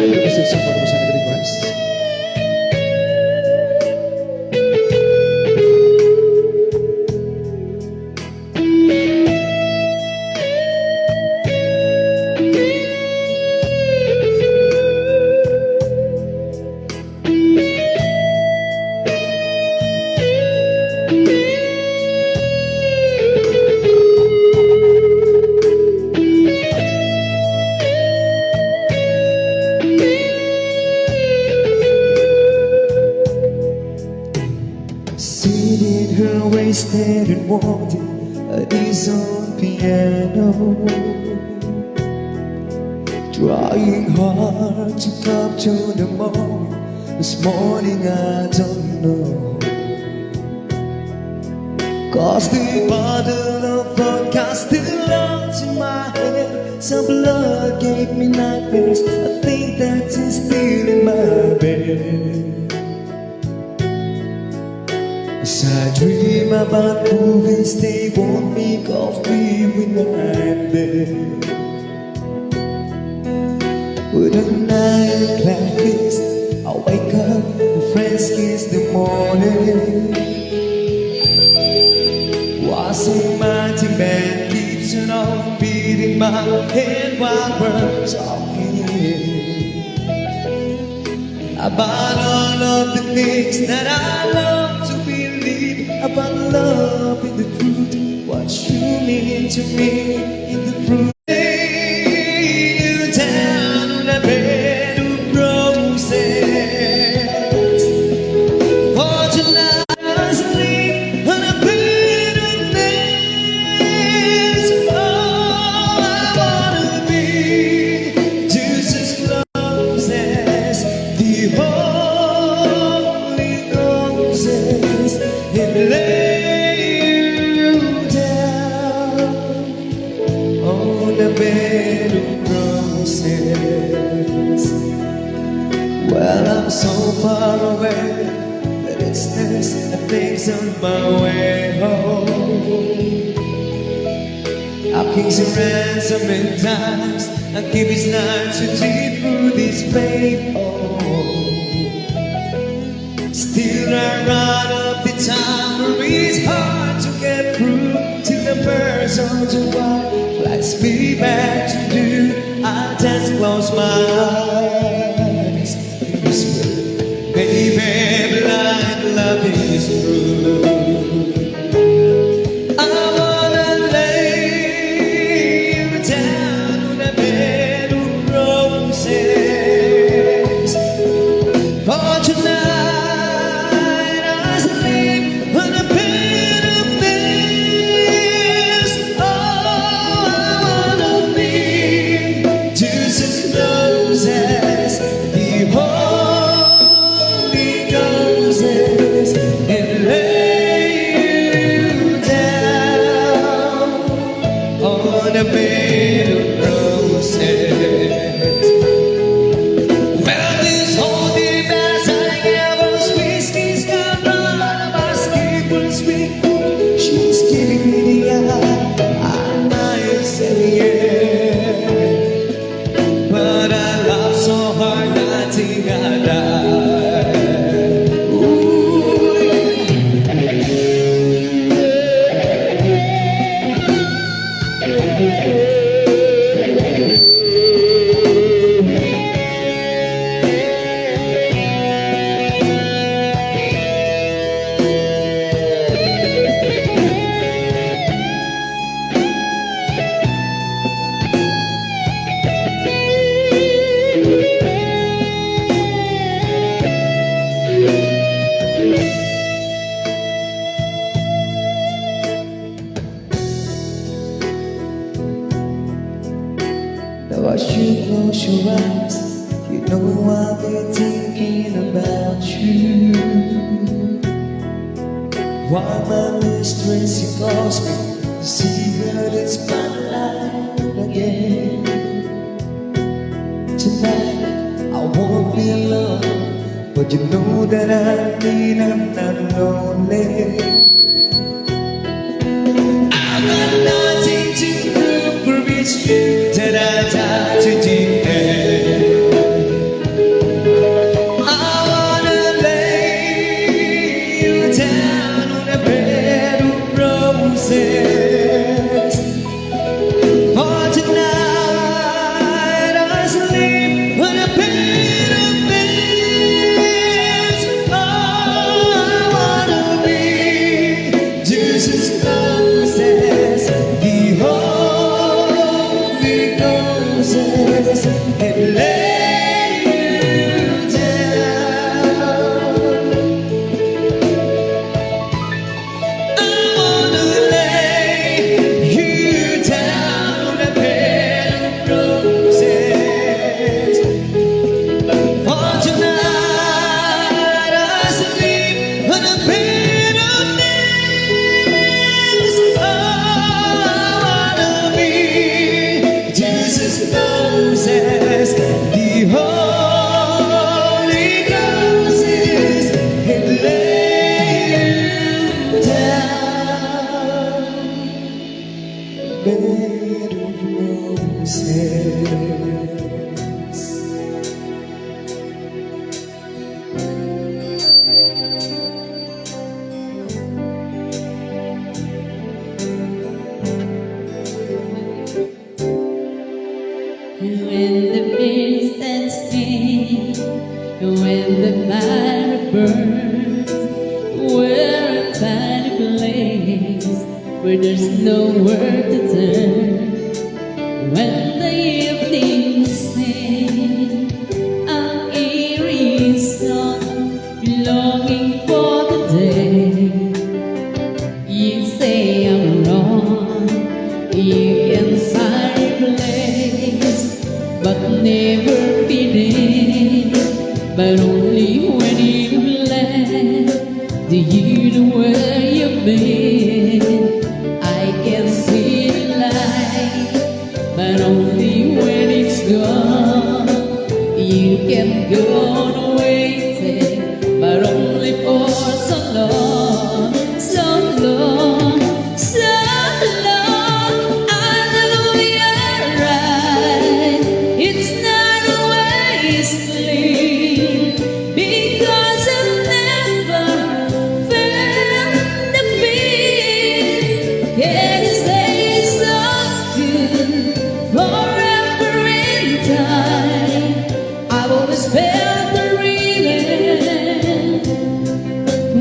Gusto sa mga sa nag-request? Seated her wasted and wanting at his own piano, trying hard to capture the moment. This morning I don't know, 'cause the bottle of vodka still lurks in my head. Some blood gave me nightmares. I think that is still in my bed. As I dream about movies, they won't make of me when I'm there. With a night like this, I wake up, and friends kiss the morning. Watching mighty man keeps on beating my head while we're talking about all of the things that I love to believe, about love in the truth, what you mean to me in the truth. Lay you down on a bed of roses, for tonight I sleep on a bed of nails. Oh, I wanna be just as close as the Holy Ghost is, and lay you down on a bed of roses. Well, I'm so far away that it's this that things on my way home. I've kissed your hand so many times, I keep his knife to deep through this pain. Oh, still I run up the time where it's hard to get through till the birds on the wire flies me back to do. I just close my eyes and whisper, baby, blind love is true. I wanna lay you down on a bed of roses, for tonight I sleep on a bed of nails. Oh, I wanna be just as close as the Holy Ghost is, and lay you down on a bed of roses. Well, this whole deep as I ever whiskey's got run out of my skin will speak. She's giving me the eye. I might say yeah, but I love so hard I think I die. Ooh, now as you close your eyes, you know I'll be thinking about you. Why my mistress, you calls me to see that it's my life again. Tonight But you know that I mean I'm not lonely. I've got nothing to prove for each you that I die to defend. I wanna lay you down on a bed of roses. For tonight I sleep on a bed of nails. Oh, I wanna be just as close as the Holy Ghost and lay you down. I wanna lay you down on a bed of roses. For tonight I sleep on a bed of nails. Oh, I wanna be just as close as the Holy Ghost is and lay you down. Bed of roses. When the fear stands still, when the fire burns, we're a tiny place where there's nowhere to turn. When the evening sings an eerie song, longing for the day, you say I'm wrong, you can find a place, but never fitting, but only when you land, do you know where you've been? I can see the light, but only when it's gone. You can go on waiting, but only for so long, so long, so long. I know you're right. It's not always clean, because I've never felt the pain. Can't stay so good forever in time. I've always felt the rhythm.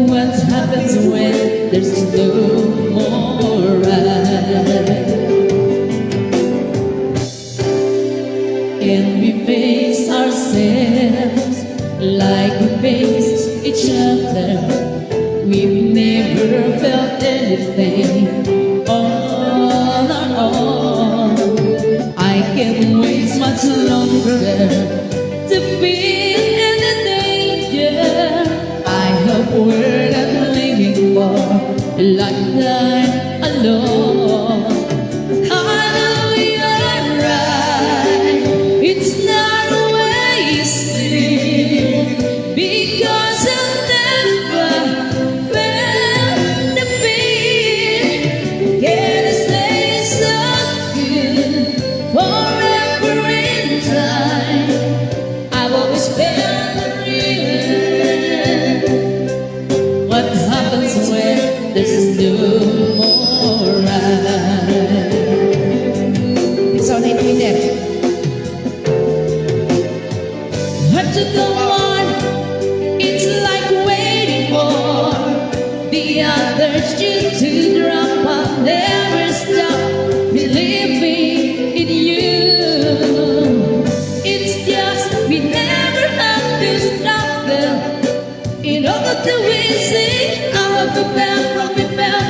What happens when there's no more right? And we face ourselves like we face each other. We've never felt anything on our own. I can't wait much longer to feel any danger. I hope we're not living for a lifetime alone. I know you're right. It's not always clear, because I've never felt the pain. Can I stay so good forever in time? I've always felt the rhythm. What happens when there's no more right? It's on Twitter. Have to go on. It's like waiting for the others just to drop. I'll never stop believing in you. It's just we never have to stop them in order to visit our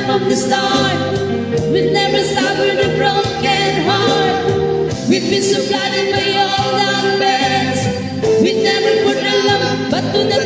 from the start. We never suffered a broken heart. We've been so blinded by all our beds. We never put our love but to the